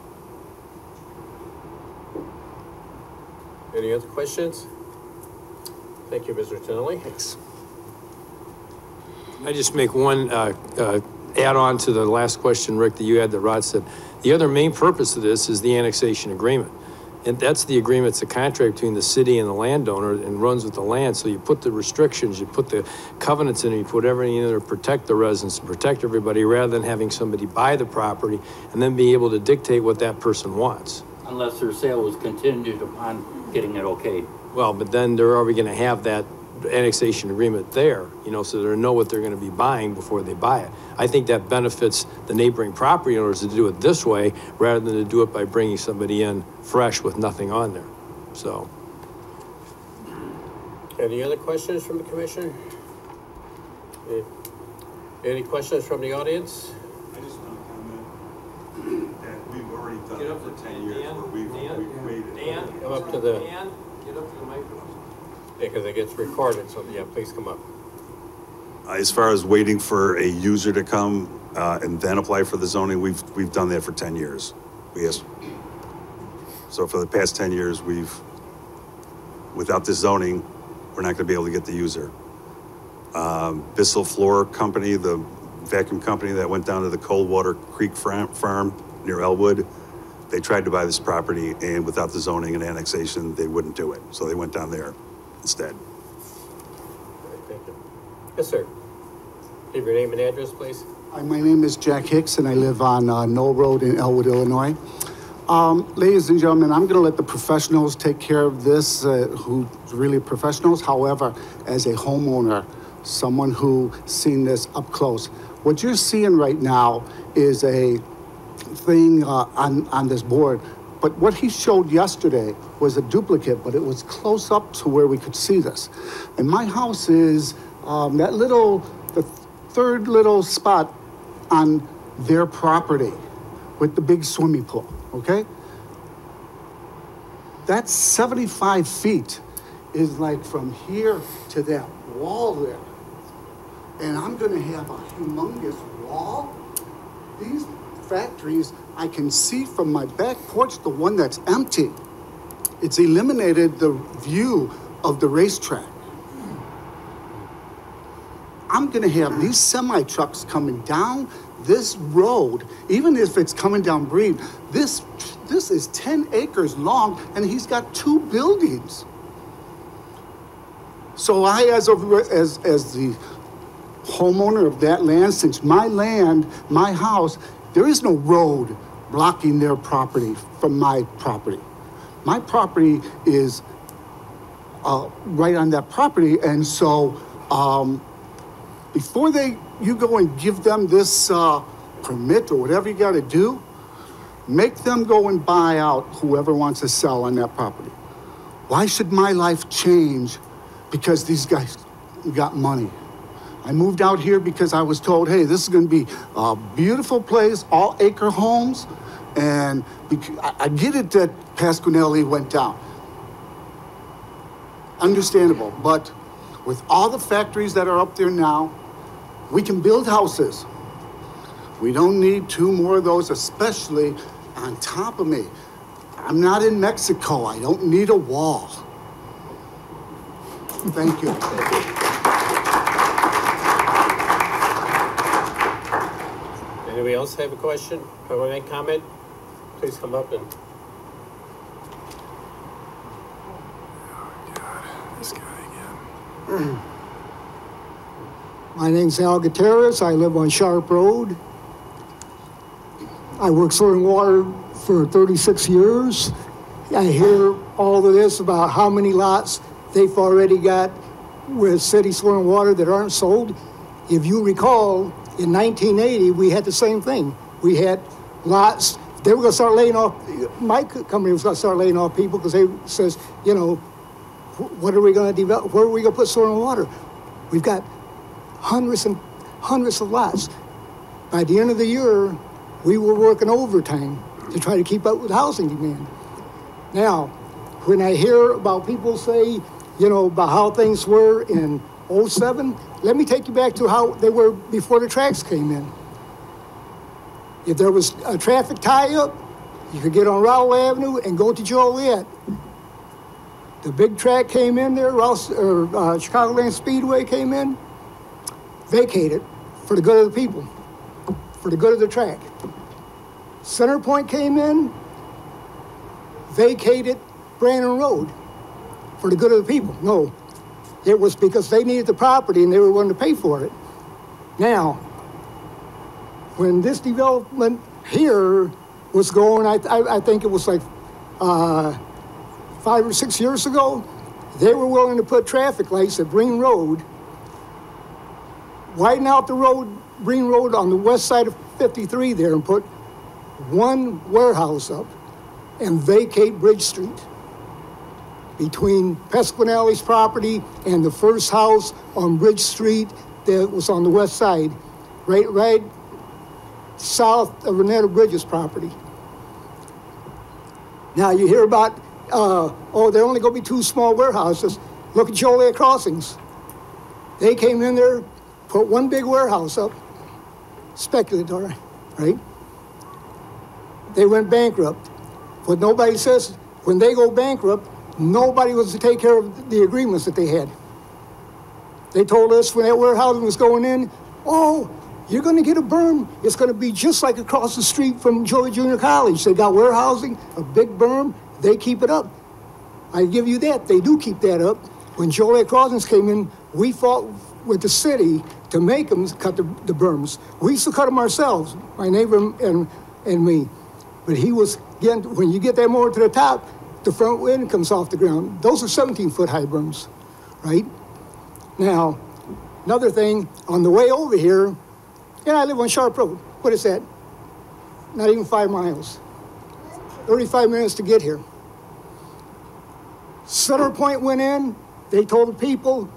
Any other questions? Thank you, Mr. Tonelli. Thanks. I just make one add-on to the last question, Rick, that you had that Rod said. The other main purpose of this is the annexation agreement. And that's the agreement, it's a contract between the city and the landowner and runs with the land. So you put the restrictions, you put the covenants in, you put everything in there to protect the residents, to protect everybody, rather than having somebody buy the property and then be able to dictate what that person wants. unless their sale was contingent upon getting it okayed. Well, but then they're already gonna have that annexation agreement there, you know, so they know what they're gonna be buying before they buy it. I think that benefits the neighboring property owners to do it this way, rather than to do it by bringing somebody in fresh with nothing on there, so. Any other questions from the commission? Any questions from the audience? I just want to comment that we've already done it for 10 years, where we've waited. Come up to the, Get up to the microphone. yeah, because it gets recorded, so yeah, please come up. As far as waiting for a user to come and then apply for the zoning, we've done that for 10 years. So for the past 10 years, without this zoning, we're not going to be able to get the user. Bissell Floor Company, the vacuum company that went down to the Coldwater Creek farm near Elwood, they tried to buy this property, and without the zoning and annexation, they wouldn't do it. So they went down there instead. Thank you. Yes, sir. Give your name and address, please. Hi, my name is Jack Hicks, and I live on Knoll Road in Elwood, Illinois. Ladies and gentlemen, I'm going to let the professionals take care of this, who's really professionals. However, as a homeowner, someone who's seen this up close, what you're seeing right now is a thing on this board. But what he showed yesterday was a duplicate, but it was close up to where we could see this. And my house is the third little spot on their property with the big swimming pool, okay? That's 75 feet is like from here to that wall there. And I'm gonna have a humongous wall. These factories, I can see from my back porch, the one that's empty. It's eliminated the view of the racetrack. I'm gonna have these semi trucks coming down this road, even if it's coming down Breed. This is 10 acres long, and he's got 2 buildings. So I, as the homeowner of that land, since my land, my house, there is no road blocking their property from my property. My property is right on that property, and so before you go and give them this permit or whatever you got to do, make them go and buy out whoever wants to sell on that property. Why should my life change because these guys got money? I moved out here because I was told, hey, this is going to be a beautiful place, all acre homes, and I get it that Pasquinelli went down. Understandable, but with all the factories that are up there now, we can build houses. We don't need 2 more of those, especially on top of me. I'm not in Mexico. I don't need a wall. Thank you. Anybody else have a question or any comment? Please come up and. This guy again. My name's Al Gutierrez. I live on Sharp Road. I worked soil and water for 36 years. I hear all of this about how many lots they've already got with city soil and water that aren't sold. If you recall, in 1980, we had the same thing. We had lots. They were going to start laying off. My company was going to start laying off people because they says, you know, what are we going to develop? Where are we going to put soil and water? We've got hundreds and hundreds of lots. By the end of the year, we were working overtime to try to keep up with housing demand. Now, when I hear about people say, you know, about how things were in 07, let me take you back to how they were before the tracks came in. If there was a traffic tie-up, you could get on Rowell Avenue and go to Joliet. The big track came in there, Chicagoland Speedway came in, vacated for the good of the people, for the good of the track. Centrepointe came in, vacated Brandon Road for the good of the people. No, it was because they needed the property and they were willing to pay for it. Now, when this development here was going, I think it was like 5 or 6 years ago, they were willing to put traffic lights at Breen Road, widen out the road, Breen Road on the west side of 53 there, and put one warehouse up and vacate Bridge Street between Pesquinelli's property and the first house on Bridge Street that was on the west side, right south of Renetta Bridges' property. Now you hear about, there only going to be 2 small warehouses. Look at Joliet Crossings. They came in there, put one big warehouse up, speculatory, right? They went bankrupt. What nobody says, when they go bankrupt, nobody was to take care of the agreements that they had. They told us when that warehousing was going in, oh, you're going to get a berm. It's going to be just like across the street from Joliet Junior College. They got warehousing, a big berm. They keep it up. I give you that. They do keep that up. When Joliet Crossings came in, we fought with the city to make them cut the berms. We used to cut them ourselves, my neighbor and me. But he was, again, when you get that mower to the top, the front end comes off the ground. Those are 17-foot high berms, right? Now, another thing, on the way over here, I live on Sharp Road. What is that? Not even 5 miles. 35 minutes to get here. Centrepointe went in. They told the people,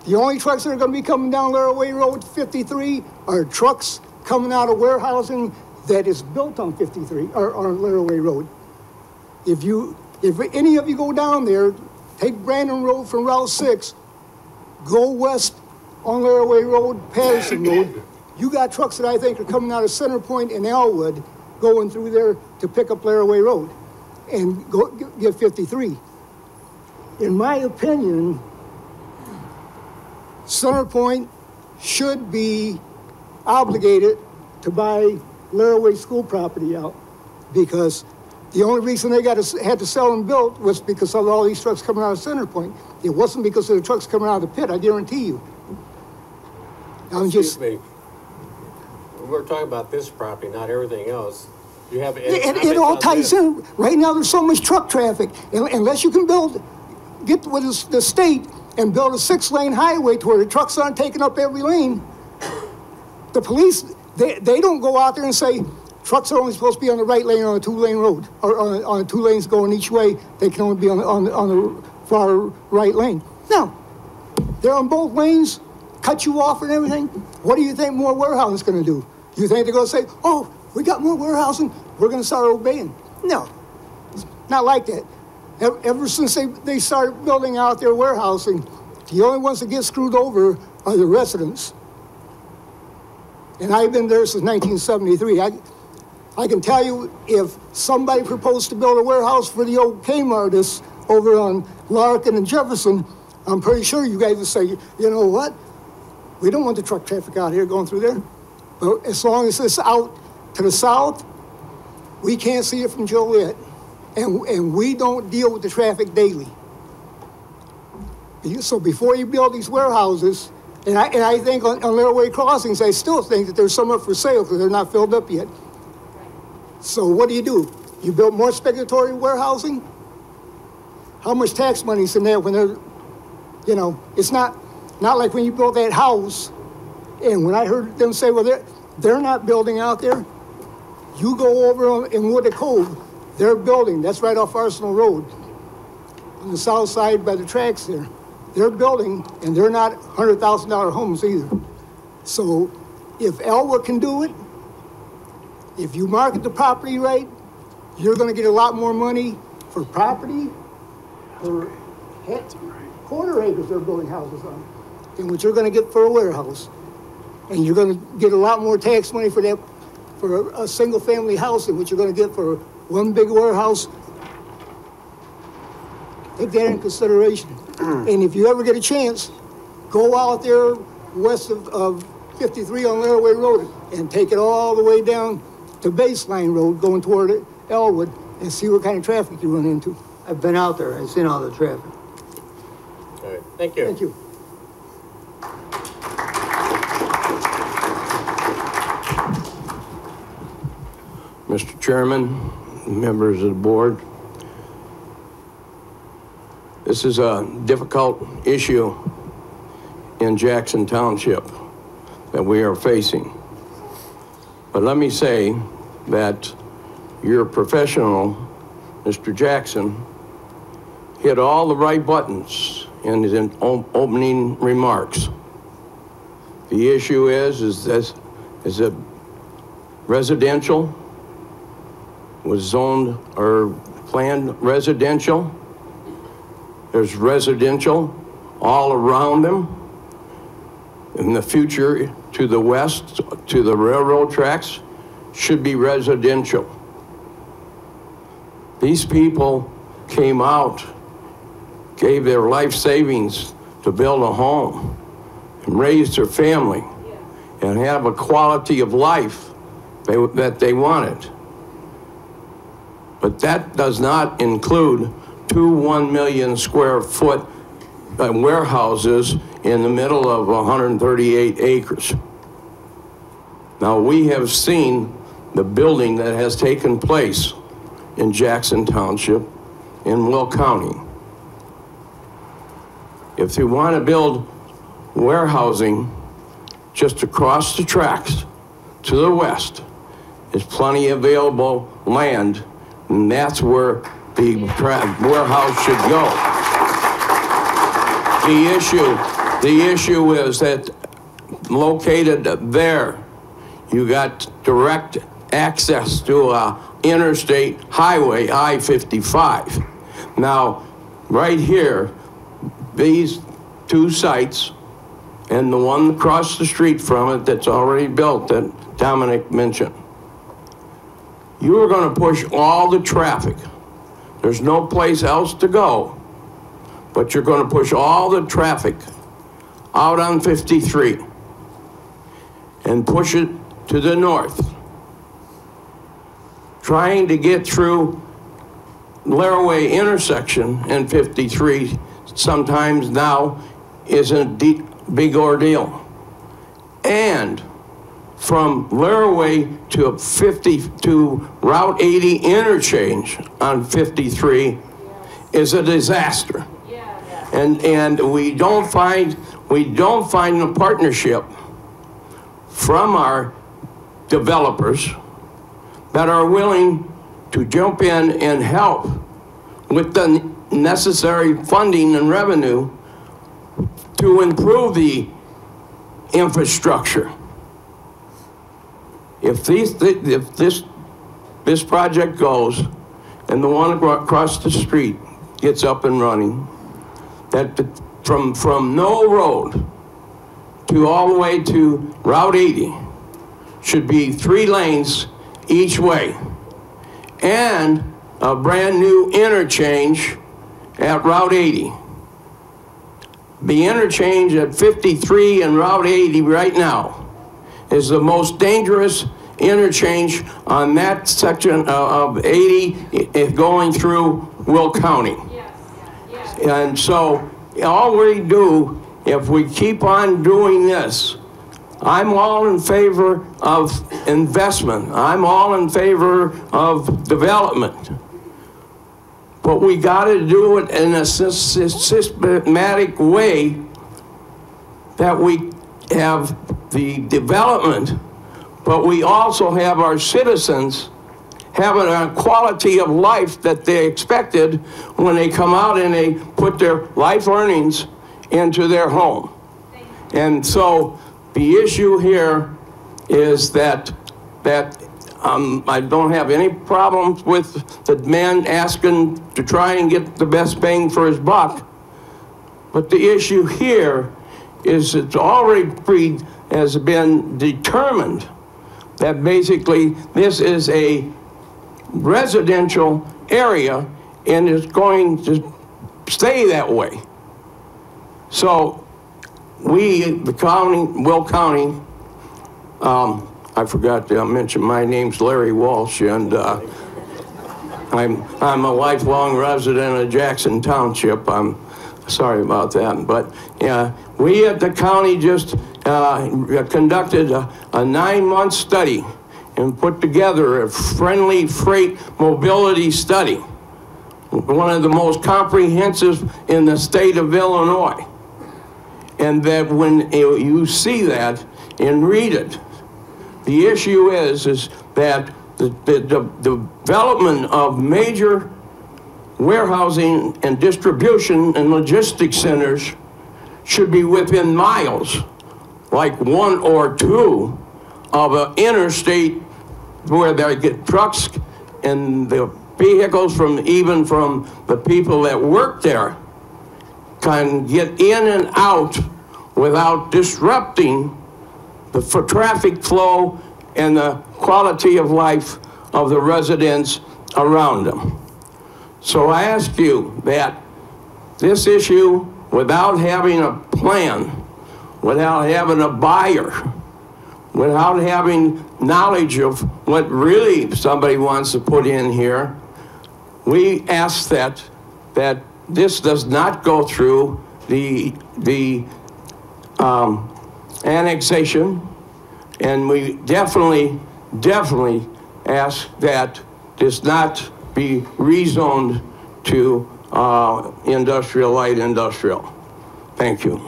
the only trucks that are going to be coming down Laraway Road 53 are trucks coming out of warehousing that is built on 53, or on Laraway Road. If any of you go down there, take Brandon Road from Route 6, go west on Laraway Road, Patterson Road, you got trucks that I think are coming out of Centrepointe and Elwood going through there to pick up Laraway Road and go get 53. In my opinion, Centrepointe should be obligated to buy Laraway school property out, because the only reason they had to sell and build was because of all these trucks coming out of Centrepointe. It wasn't because of the trucks coming out of the pit, I guarantee you. Excuse me. We're talking about this property, not everything else. You have it all ties in. Right now, there's so much truck traffic. Unless you can get with the state and build a 6-lane highway to where the trucks aren't taking up every lane, the police, they don't go out there and say, trucks are only supposed to be on the right lane on a 2-lane road, or on 2 lanes going each way. They can only be on the far right lane. No, they're on both lanes, cut you off and everything. What do you think more warehousing is going to do? You think they're going to say, oh, we got more warehousing, we're going to start obeying? No, it's not like that. Ever since they started building out their warehousing, the only ones that get screwed over are the residents. And I've been there since 1973. I can tell you, if somebody proposed to build a warehouse for the old Kmartists over on Larkin and Jefferson, I'm pretty sure you guys would say, you know what? We don't want the truck traffic out here going through there. But as long as it's out to the south, we can't see it from Joliet. And we don't deal with the traffic daily. So before you build these warehouses, and I think on Laraway Crossings, I still think that there's some up for sale because they're not filled up yet. So what do? You build more speculatory warehousing? How much tax money is in there when they're, it's not like when you build that house, and when I heard them say, well, they're not building out there. You go over in Wooded Cove, they're building. That's right off Arsenal Road, on the south side by the tracks there. They're building, and they're not $100,000 homes either. So if Elwood can do it, if you market the property right, you're going to get a lot more money for property, for quarter acres they're building houses on, than what you're going to get for a warehouse. And you're going to get a lot more tax money for a single-family house than what you're going to get for one big warehouse. Take that into consideration. And if you ever get a chance, go out there west of 53 on Laraway Road and take it all the way down to Baseline Road going toward Elwood and see what kind of traffic you run into. I've been out there, I've seen all the traffic. All right, thank you. Thank you. Mr. Chairman, members of the board, This is a difficult issue in Jackson Township that we are facing. But let me say that your professional, Mr. Jackson, hit all the right buttons in his opening remarks. The issue is that residential was zoned or planned residential. There's residential all around them. In the future, to the west, to the railroad tracks, should be residential. These people came out, gave their life savings to build a home and raise their family and have a quality of life that they wanted. But that does not include 1 million square foot warehouses in the middle of 138 acres. Now, we have seen the building that has taken place in Jackson Township in Will County. If you want to build warehousing just across the tracks to the west, there's plenty of available land, and that's where the warehouse should go. The issue is that located there, you got direct access to a interstate highway, I-55. Now, right here, these two sites, and the one across the street from it that's already built that Dominic mentioned, you are going to push all the traffic. There's no place else to go, but you're going to push all the traffic out on 53 and push it to the north. Trying to get through Laraway intersection and 53 sometimes now is a big ordeal. And from Laraway to Route 80 interchange on 53 is a disaster. And we don't find a partnership from our developers that are willing to jump in and help with the necessary funding and revenue to improve the infrastructure. If this project goes and the one across the street gets up and running, that from Knoll Road to all the way to Route 80 should be 3 lanes each way, and a brand new interchange at Route 80. The interchange at 53 and Route 80 right now is the most dangerous interchange on that section of 80 going through Will County. And so all we do, if we keep on doing this, I'm all in favor of investment. I'm all in favor of development. But we got to do it in a systematic way that we have the development, but we also have our citizens having a quality of life that they expected when they come out and they put their life earnings into their home. And so the issue here is that I don't have any problems with the man asking to try and get the best bang for his buck. But the issue here is it's already has been determined that basically this is a residential area and is going to stay that way. So we, the county, Will County, I forgot to mention my name's Larry Walsh, and I'm a lifelong resident of Jackson Township. I'm sorry about that, but yeah, we at the county just conducted a 9-month study and put together a friendly freight mobility study one of the most comprehensive in the state of Illinois. And that when you see that and read it, the issue is that the development of major warehousing and distribution and logistics centers should be within miles, like 1 or 2 of an interstate where they get trucks and the vehicles from the people that work there can get in and out without disrupting the traffic flow and the quality of life of the residents around them. So I ask you that this issue, without having a plan, without having a buyer, without having knowledge of what really somebody wants to put in here, we ask that this does not go through the annexation, and we definitely ask that this not be rezoned to light industrial. Thank you.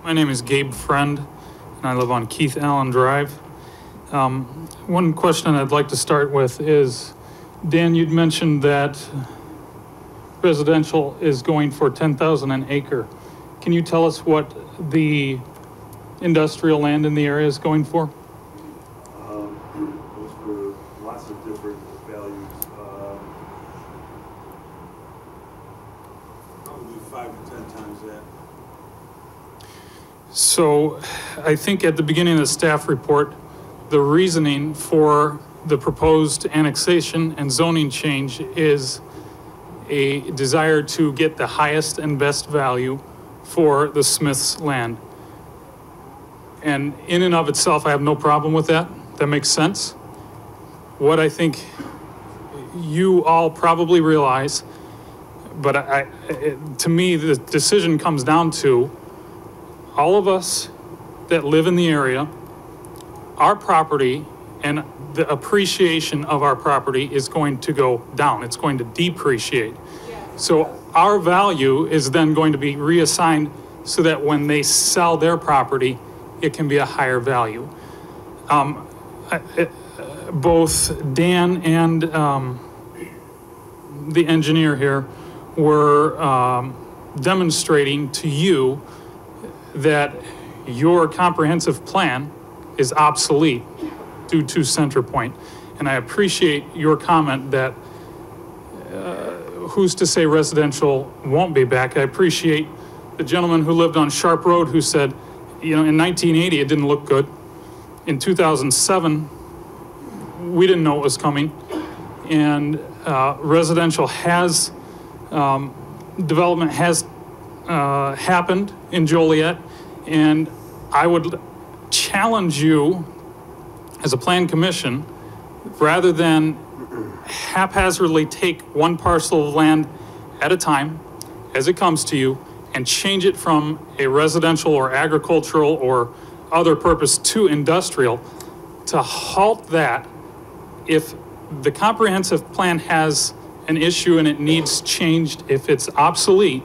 My name is Gabe Friend, and I live on Keith Allen Drive. One question I'd like to start with is, Dan, you'd mentioned that residential is going for $10,000 an acre. Can you tell us what the industrial land in the area is going for? Goes for lots of different values. Probably 5 to 10 times that. So I think at the beginning of the staff report, the reasoning for the proposed annexation and zoning change is a desire to get the highest and best value for the Smiths' land. And in and of itself, I have no problem with that. That makes sense. What I think you all probably realize, but to me, the decision comes down to all of us that live in the area, our property and the appreciation of our property is going to go down. It's going to depreciate. So our value is then going to be reassigned so that when they sell their property, it can be a higher value. Both Dan and the engineer here were demonstrating to you that your comprehensive plan is obsolete due to Centrepointe. And I appreciate your comment that who's to say residential won't be back. I appreciate the gentleman who lived on Sharp Road who said, you know, in 1980 it didn't look good. In 2007, we didn't know it was coming. And residential has, development has happened in Joliet. And I would challenge you as a plan commission, rather than haphazardly take one parcel of land at a time as it comes to you and change it from a residential or agricultural or other purpose to industrial, to halt that. If the comprehensive plan has an issue and it needs changed, if it's obsolete,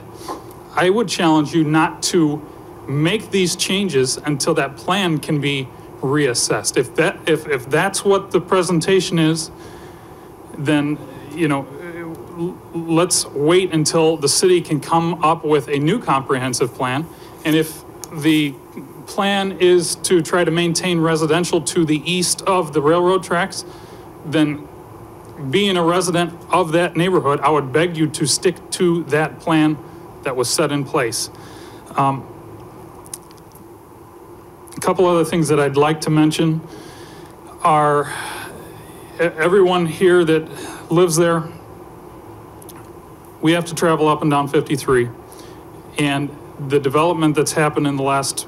I would challenge you not to make these changes until that plan can be reassessed. If that's what the presentation is, then, you know, let's wait until the city can come up with a new comprehensive plan. And if the plan is to try to maintain residential to the east of the railroad tracks, then being a resident of that neighborhood, I would beg you to stick to that plan that was set in place. A couple other things that I'd like to mention are everyone here that lives there, we have to travel up and down 53. And the development that's happened in the last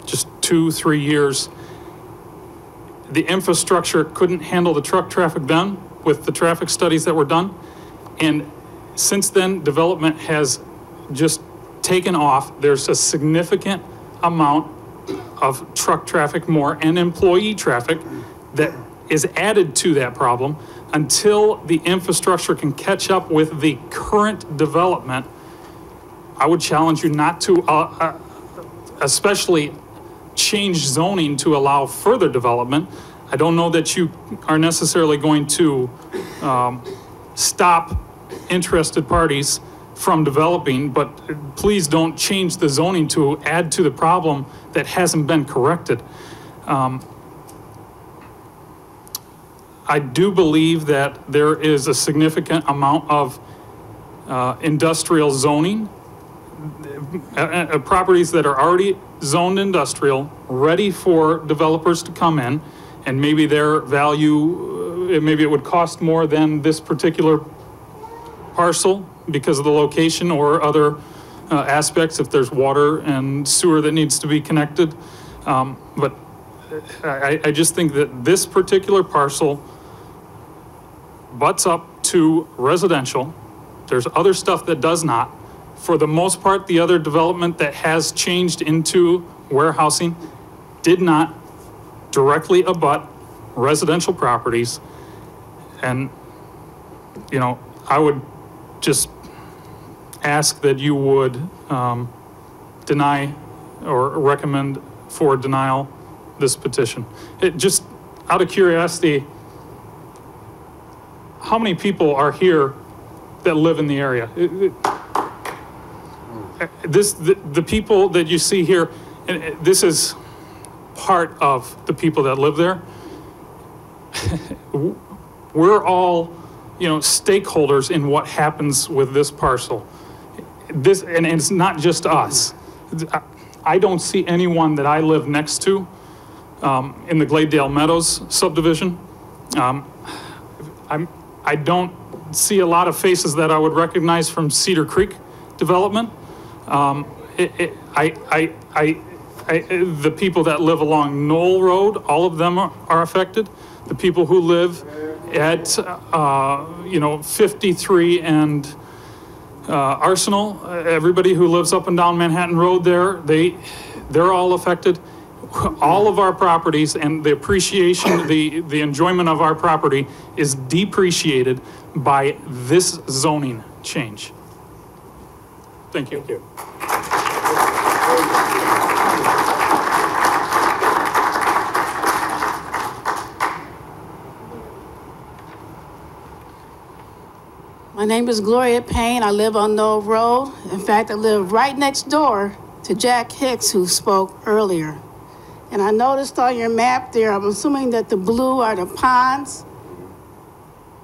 just 2-3 years, the infrastructure couldn't handle the truck traffic then with the traffic studies that were done. And since then, development has just taken off. There's a significant amount of truck traffic more and employee traffic that is added to that problem until the infrastructure can catch up with the current development. I would challenge you not to, especially change zoning to allow further development. I don't know that you are necessarily going to stop interested parties from developing, but please don't change the zoning to add to the problem that hasn't been corrected. I do believe that there is a significant amount of industrial zoning, properties that are already zoned industrial, ready for developers to come in, and maybe their value, maybe it would cost more than this particular parcel because of the location or other aspects, if there's water and sewer that needs to be connected. But I just think that this particular parcel butts up to residential. There's other stuff that does not. For the most part, the other development that has changed into warehousing did not directly abut residential properties. And, you know, I would just ask that you would deny or recommend for denial this petition. It just, out of curiosity, how many people are here that live in the area? The people that you see here, and this is part of the people that live there. We're all, you know, stakeholders in what happens with this parcel. This, and it's not just us. I don't see anyone that I live next to in the Gladedale Meadows subdivision. I don't see a lot of faces that I would recognize from Cedar Creek development. The people that live along Knoll Road, all of them are affected. The people who live at, 53 and Arsenal, everybody who lives up and down Manhattan Road there, they're all affected. All of our properties and the appreciation, the enjoyment of our property is depreciated by this zoning change. Thank you. Thank you. My name is Gloria Payne. I live on Knoll Road. In fact, I live right next door to Jack Hicks, who spoke earlier. And I noticed on your map there, I'm assuming that the blue are the ponds.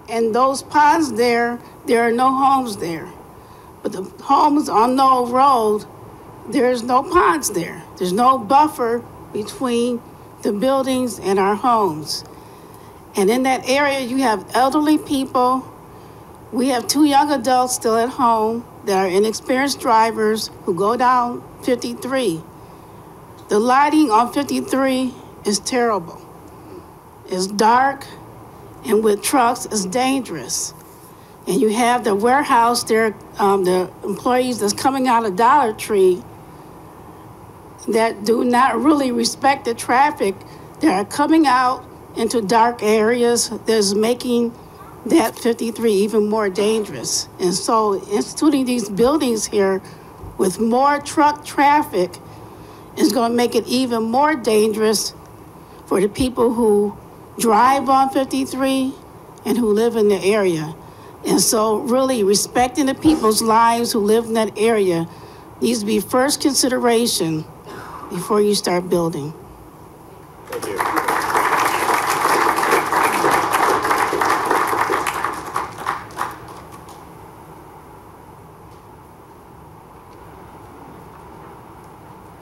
And those ponds there are no homes there. But the homes on Knoll Road, there's no ponds there. There's no buffer between the buildings and our homes. And in that area, you have elderly people. We have 2 young adults still at home that are inexperienced drivers who go down 53. The lighting on 53 is terrible. It's dark, and with trucks, it's dangerous. And you have the warehouse there, the employees that's coming out of Dollar Tree that do not really respect the traffic. They are coming out into dark areas that's making that 53 even more dangerous. And so instituting these buildings here with more truck traffic is going to make it even more dangerous for the people who drive on 53 and who live in the area. And so really respecting the people's lives who live in that area needs to be first consideration before you start building. Thank you.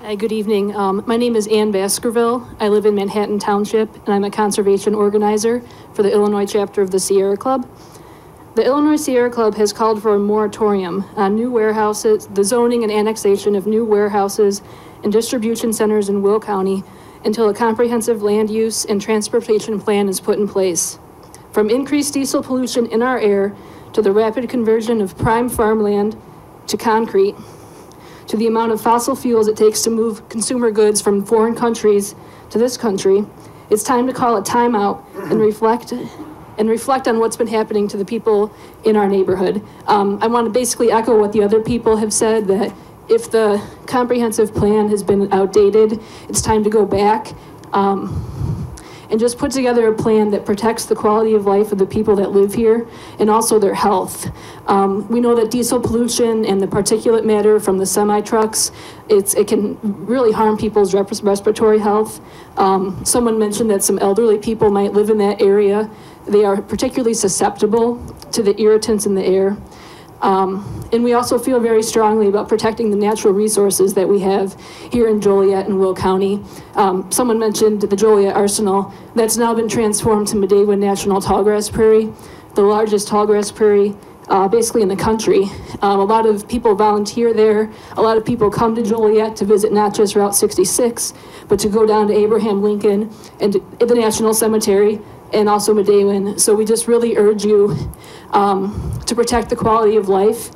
Hi, good evening. My name is Ann Baskerville. I live in Manhattan Township, and I'm a conservation organizer for the Illinois chapter of the Sierra Club. The Illinois Sierra Club has called for a moratorium on new warehouses, the zoning and annexation of new warehouses and distribution centers in Will County until a comprehensive land use and transportation plan is put in place. From increased diesel pollution in our air to the rapid conversion of prime farmland to concrete, to the amount of fossil fuels it takes to move consumer goods from foreign countries to this country, it's time to call a timeout and reflect on what's been happening to the people in our neighborhood. I want to basically echo what the other people have said, that if the comprehensive plan has been outdated, it's time to go back and just put together a plan that protects the quality of life of the people that live here and also their health. We know that diesel pollution and the particulate matter from the semi-trucks, it can really harm people's respiratory health. Someone mentioned that some elderly people might live in that area. They are particularly susceptible to the irritants in the air. And we also feel very strongly about protecting the natural resources that we have here in Joliet and Will County. Someone mentioned the Joliet Arsenal. That's now been transformed to Medaywood National Tallgrass Prairie, the largest tallgrass prairie basically in the country. A lot of people volunteer there. A lot of people come to Joliet to visit not just Route 66, but to go down to Abraham Lincoln and the National Cemetery and also Medaywood. So we just really urge you to protect the quality of life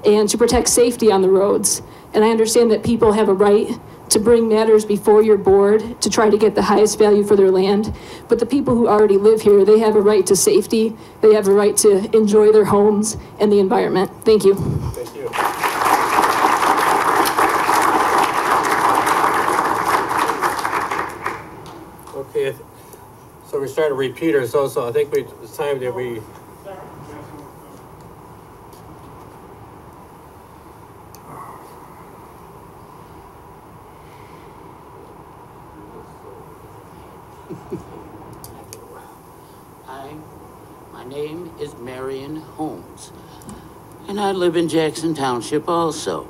and to protect safety on the roads. And I understand that people have a right to bring matters before your board to try to get the highest value for their land. But the people who already live here, they have a right to safety. They have a right to enjoy their homes and the environment. Thank you. Thank you. Okay, so we're starting to repeat ourselves, so I think it's time that we... Hi, my name is Marion Holmes, and I live in Jackson Township also.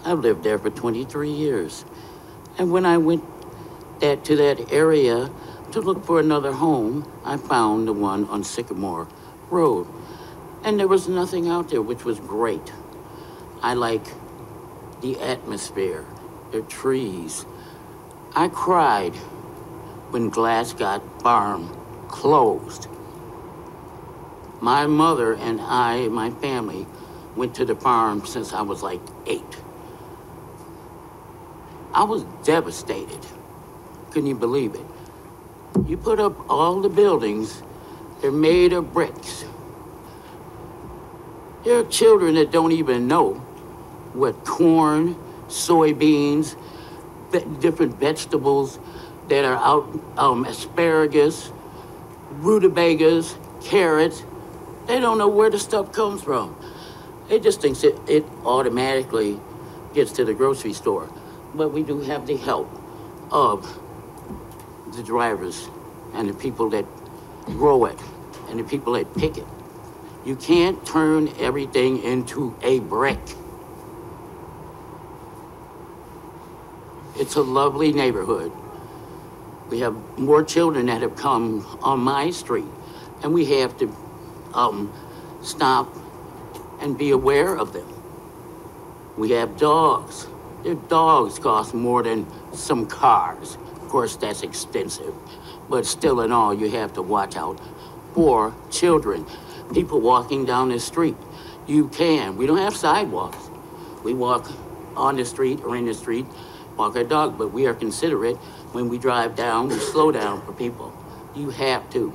I've lived there for 23 years. And when I went to that area to look for another home, I found the one on Sycamore Road. And there was nothing out there, which was great. I like the atmosphere, the trees. I cried when Glasgow Farm closed. My mother and I, my family, went to the farm since I was like 8. I was devastated. Couldn't you believe it? You put up all the buildings, they're made of bricks. There are children that don't even know what corn, soybeans, different vegetables that are out, asparagus, rutabagas, carrots. They don't know where the stuff comes from. They just think it automatically gets to the grocery store. But we do have the help of the drivers and the people that grow it and the people that pick it. You can't turn everything into a brick. It's a lovely neighborhood. We have more children that have come on my street, and we have to stop and be aware of them. We have dogs. Their dogs cost more than some cars. Of course, that's expensive, but still in all, you have to watch out for children. People walking down the street. We don't have sidewalks. We walk on the street or in the street, walk our dog, but we are considerate when we drive down, we slow down for people. You have to.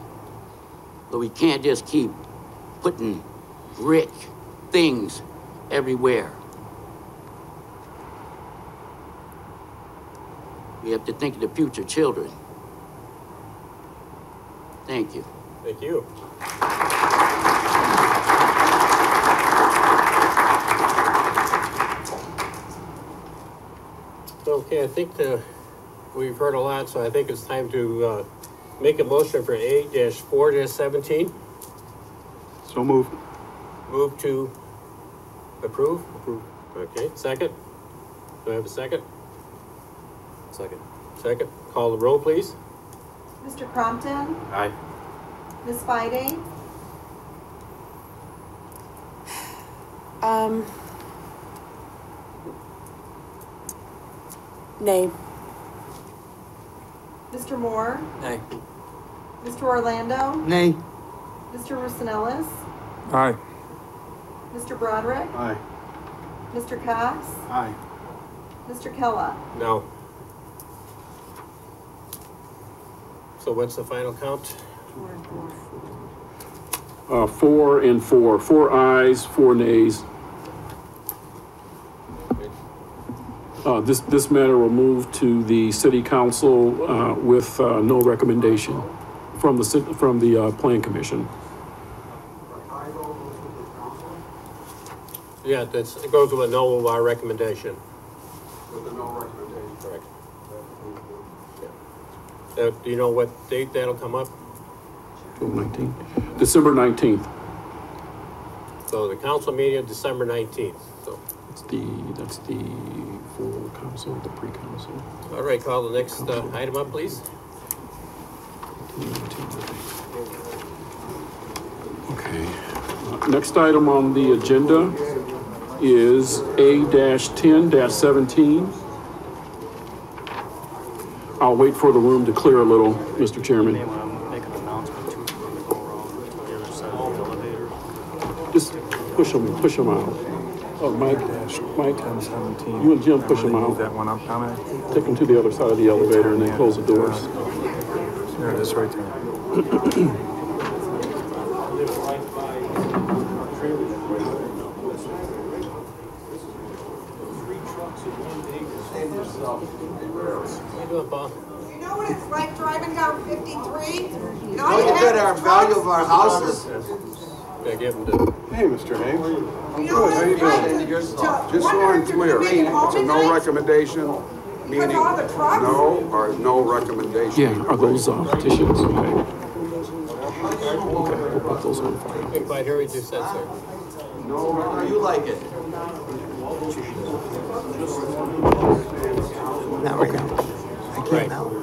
But we can't just keep putting brick things everywhere. We have to think of the future children. Thank you. Thank you. Okay, I think we've heard a lot, so I think it's time to make a motion for 8-4-17. So moved. Move to approve? Approve. Okay, second? Do I have a second? Second. Second. Call the roll, please. Mr. Crompton? Aye. Ms. Fidey? Nay. Mr. Moore? Nay. Mr. Orlando? Nay. Mr. Roussenelis? Aye. Mr. Broderick? Aye. Mr. Cox? Aye. Mr. Kella? No. So what's the final count? 4 and 4. 4 and 4. 4 ayes, 4 nays. This matter will move to the city council with no recommendation from the plan commission. Yeah, it goes with a no recommendation. With a no recommendation. Correct. Yeah. Do you know what date that'll come up? 19th. December 19th. So the council meeting of December 19th. So. That's the full council, the pre-council. All right, call the next item up, please. Okay. Next item on the agenda is A-10-17. I'll wait for the room to clear a little, Mr. Chairman. Just push them out. Oh, Mike, 10-17. You and Jim push them out. That one up, comment? Take them to the other side of the elevator and then close the doors. There it is, right there. You know what it's like driving down 53? You know, Look at our value of our houses. Hey, Mr. Hayes. I'm You know good. How you what doing? it's like Just so I'm clear, it's a no recommendation, meaning all the trucks. no or no recommendation. Yeah, are those petitions? Okay. Okay, we'll put those on file. I didn't quite hear what you just said, sir. No, how you like it? Not right now. I can't now. Okay.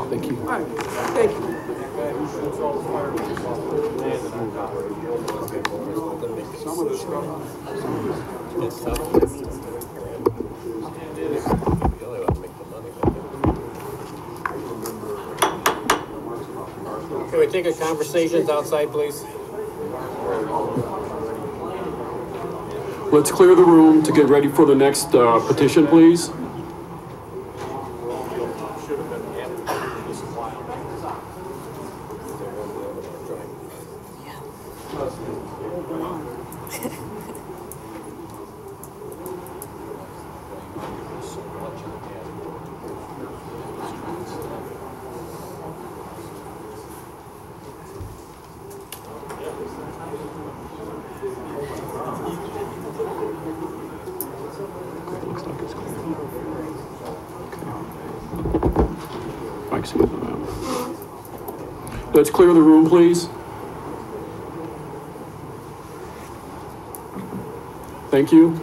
Thank you. Thank you. Some of the stuff. Can we take a conversations outside, please? Let's clear the room to get ready for the next petition, please. Let's clear the room, please. Thank you.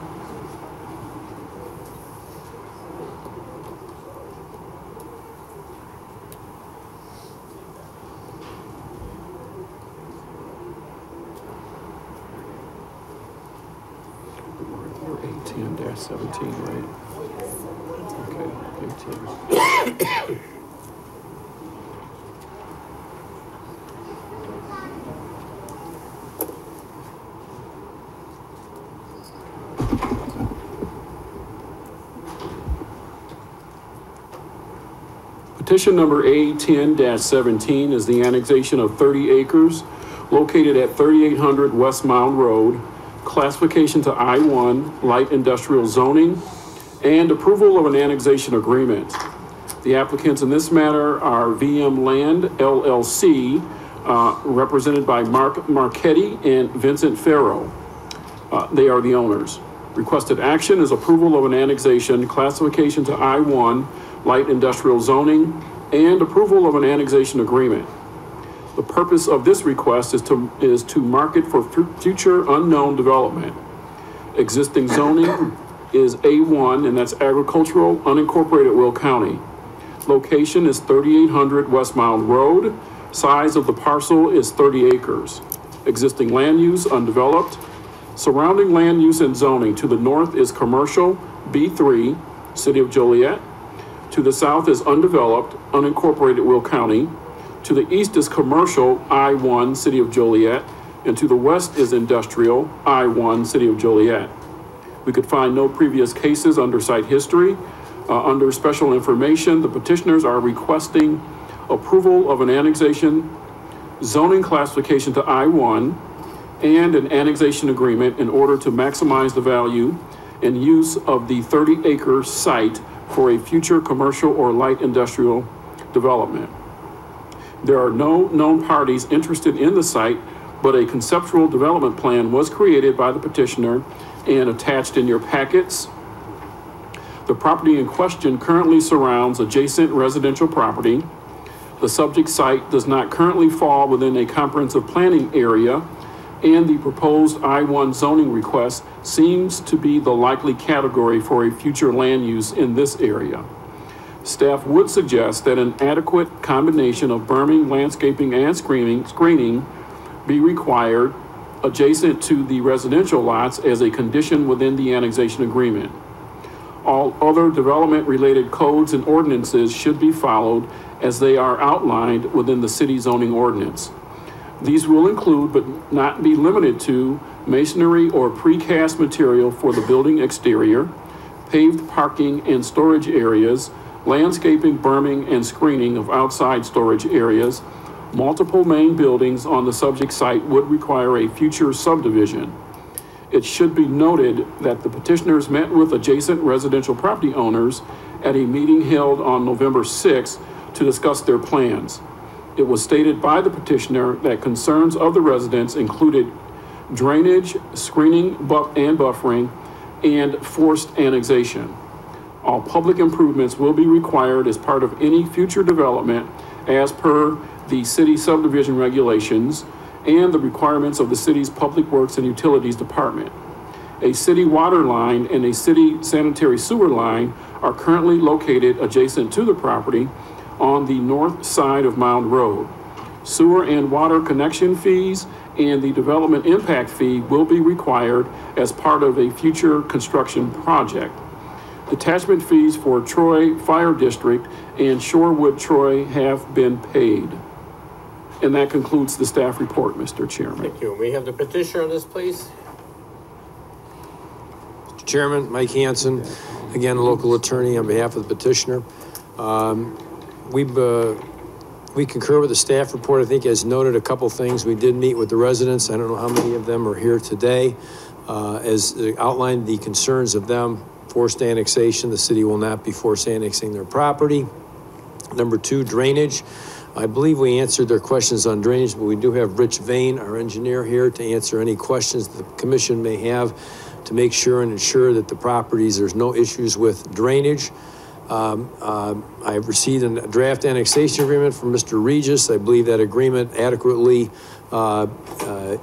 We're 18-17, right? Okay, 18. Petition number A-10-17 is the annexation of 30 acres located at 3800 West Mound Road, classification to I-1, light industrial zoning, and approval of an annexation agreement. The applicants in this matter are VM Land LLC, represented by Mark Marchetti and Vincent Farrow. They are the owners. Requested action is approval of an annexation, classification to I-1, light industrial zoning, and approval of an annexation agreement. The purpose of this request is to market for future unknown development. Existing zoning is A1, and that's agricultural, unincorporated Will County. Location is 3800 West Mound Road. Size of the parcel is 30 acres. Existing land use undeveloped. Surrounding land use and zoning: to the north is commercial, B3, City of Joliet. To the south is undeveloped, unincorporated Will County. To the east is commercial, I-1, City of Joliet. And to the west is industrial, I-1, City of Joliet. We could find no previous cases under site history. Under special information, the petitioners are requesting approval of an annexation zoning classification to I-1 and an annexation agreement in order to maximize the value and use of the 30-acre site for a future commercial or light industrial development. There are no known parties interested in the site, but a conceptual development plan was created by the petitioner and attached in your packets. The property in question currently surrounds adjacent residential property. The subject site does not currently fall within a comprehensive planning area, and the proposed I-1 zoning request seems to be the likely category for a future land use in this area. Staff would suggest that an adequate combination of berming, landscaping, and screening be required adjacent to the residential lots as a condition within the annexation agreement. All other development-related codes and ordinances should be followed as they are outlined within the city zoning ordinance. These will include, but not be limited to, masonry or precast material for the building exterior, paved parking and storage areas, landscaping, berming, and screening of outside storage areas. Multiple main buildings on the subject site would require a future subdivision. It should be noted that the petitioners met with adjacent residential property owners at a meeting held on November 6th to discuss their plans. It was stated by the petitioner that concerns of the residents included drainage, screening, and buffering, and forced annexation. All public improvements will be required as part of any future development as per the city subdivision regulations and the requirements of the city's Public Works and Utilities Department. A city water line and a city sanitary sewer line are currently located adjacent to the property on the north side of Mound Road. Sewer and water connection fees and the development impact fee will be required as part of a future construction project. Detachment fees for Troy Fire District and Shorewood Troy have been paid. And that concludes the staff report, Mr. Chairman. Thank you. We have the petitioner on this, please. Mr. Chairman, Mike Hansen, again, local attorney on behalf of the petitioner. We concur with the staff report. I think as noted a couple things. We did meet with the residents. I don't know how many of them are here today. As outlined the concerns of them, forced annexation, the city will not be forced annexing their property. Number two, drainage. I believe we answered their questions on drainage, but we do have Rich Vane, our engineer, here to answer any questions the commission may have to make sure and ensure that the properties, there's no issues with drainage. I have received a draft annexation agreement from Mr. Regis. I believe that agreement adequately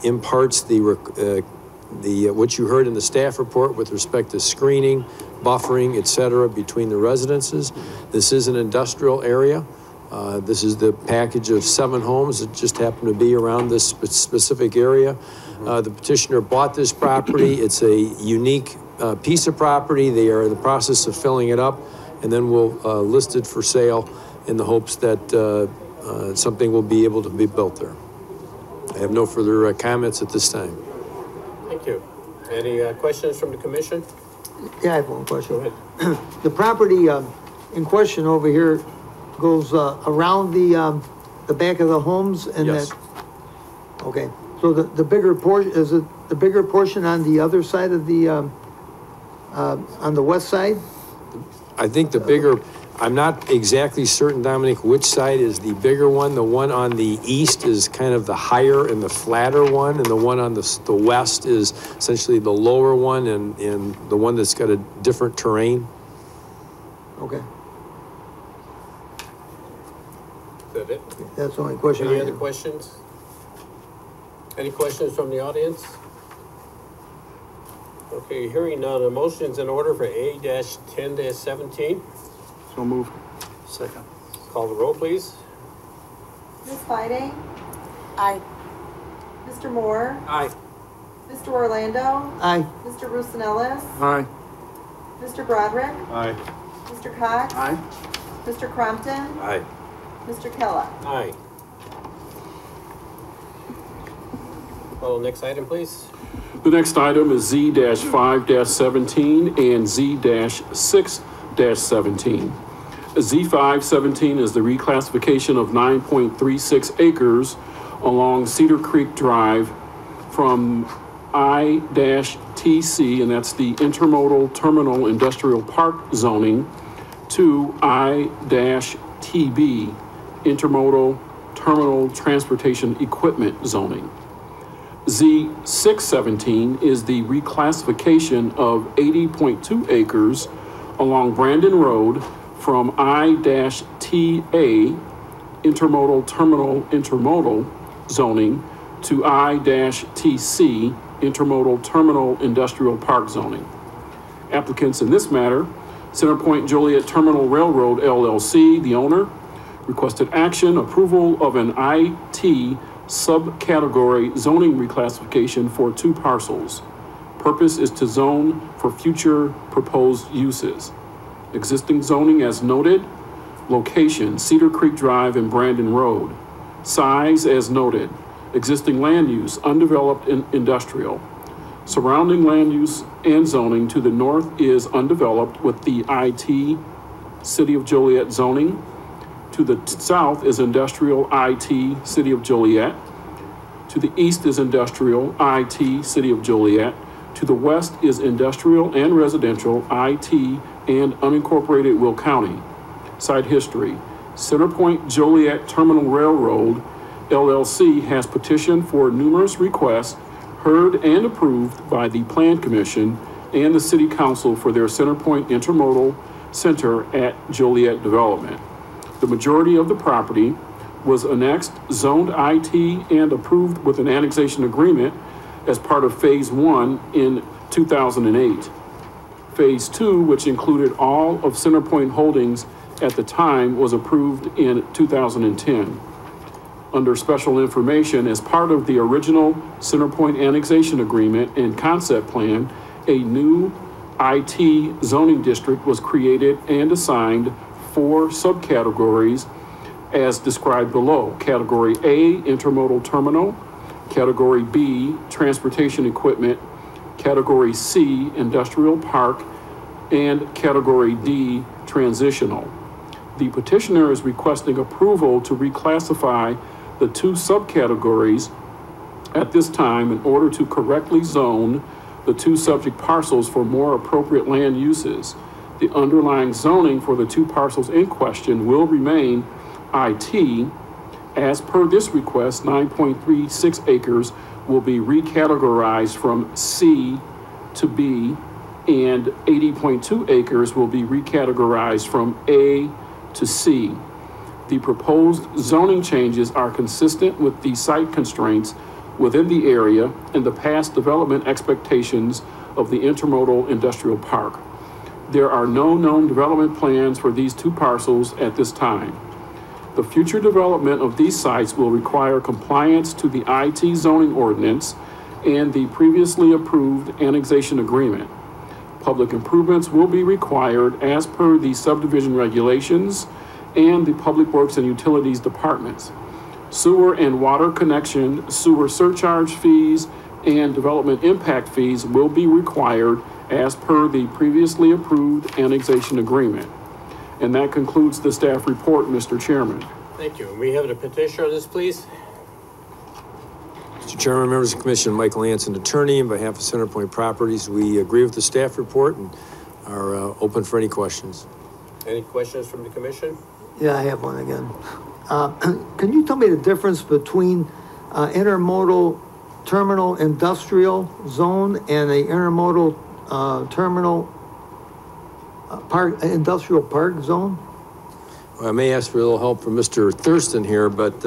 imparts what you heard in the staff report with respect to screening, buffering, et cetera, between the residences. This is an industrial area. This is the package of 7 homes that just happen to be around this specific area. The petitioner bought this property. It's a unique piece of property. They are in the process of filling it up, and then we'll list it for sale in the hopes that something will be able to be built there. I have no further comments at this time. Thank you. Any questions from the commission? Yeah, I have one question. Go ahead. The property in question over here goes around the back of the homes and yes. that. Okay, so the bigger portion, is it the bigger portion on the other side of the on the west side? I think the bigger, I'm not exactly certain, Dominic, which side is the bigger one. The one on the east is kind of the higher and the flatter one, and the one on the west is essentially the lower one and the one that's got a different terrain. Okay. Is that it? That's the only question. Any other questions? Any questions from the audience? Okay, hearing none, a motion is in order for A-10-17. So moved. Second. Call the roll, please. Ms. Fiding? Aye. Mr. Moore? Aye. Mr. Orlando? Aye. Mr. Roosevelt? Aye. Mr. Broderick? Aye. Mr. Cox? Aye. Mr. Crompton? Aye. Mr. Kella? Aye. Well, next item, please. The next item is Z-5-17 and Z-6-17. Z-5-17 is the reclassification of 9.36 acres along Cedar Creek Drive from I-TC, and that's the Intermodal Terminal Industrial Park zoning, to I-TB, Intermodal Terminal Transportation Equipment zoning. Z-6-17 is the reclassification of 80.2 acres along Brandon Road from I-TA, Intermodal Terminal Intermodal zoning, to I-TC, Intermodal Terminal Industrial Park zoning. Applicants in this matter: Centrepointe Joliet Terminal Railroad LLC, the owner, requested action, approval of an IT subcategory zoning reclassification for 2 parcels. Purpose is to zone for future proposed uses. Existing zoning as noted. Location: Cedar Creek Drive and Brandon Road. Size as noted. Existing land use: undeveloped and industrial. Surrounding land use and zoning: to the north is undeveloped with the IT City of Joliet zoning. To the south is industrial IT City of Joliet. To the east is industrial IT City of Joliet. To the west is industrial and residential IT and unincorporated Will County. Site history: Centrepointe Joliet Terminal Railroad LLC has petitioned for numerous requests heard and approved by the Plan Commission and the City Council for their Centrepointe Intermodal Center at Joliet development. The majority of the property was annexed, zoned IT, and approved with an annexation agreement as part of Phase 1 in 2008. Phase 2, which included all of Centrepointe Holdings at the time, was approved in 2010. Under special information, as part of the original Centrepointe annexation agreement and concept plan, a new IT zoning district was created and assigned 4 subcategories as described below. Category A, intermodal terminal. Category B, transportation equipment. Category C, industrial park. And Category D, transitional. The petitioner is requesting approval to reclassify the 2 subcategories at this time in order to correctly zone the 2 subject parcels for more appropriate land uses. The underlying zoning for the 2 parcels in question will remain IT. As per this request, 9.36 acres will be recategorized from C to B, and 80.2 acres will be recategorized from A to C. The proposed zoning changes are consistent with the site constraints within the area and the past development expectations of the intermodal industrial park. There are no known development plans for these 2 parcels at this time. The future development of these sites will require compliance to the IT zoning ordinance and the previously approved annexation agreement. Public improvements will be required as per the subdivision regulations and the Public Works and Utilities departments. Sewer and water connection, sewer surcharge fees, and development impact fees will be required as per the previously approved annexation agreement. And that concludes the staff report, Mr. Chairman. Thank you. We have the petitioner on this, please. Mr. Chairman, members of the commission, Michael Hansen, attorney, on behalf of Centrepointe Properties. We agree with the staff report and are open for any questions. Any questions from the commission? Yeah, I have one again. Can you tell me the difference between intermodal terminal industrial zone and a intermodal terminal park industrial park zone? Well, I may ask for a little help from Mr. Thurston here, but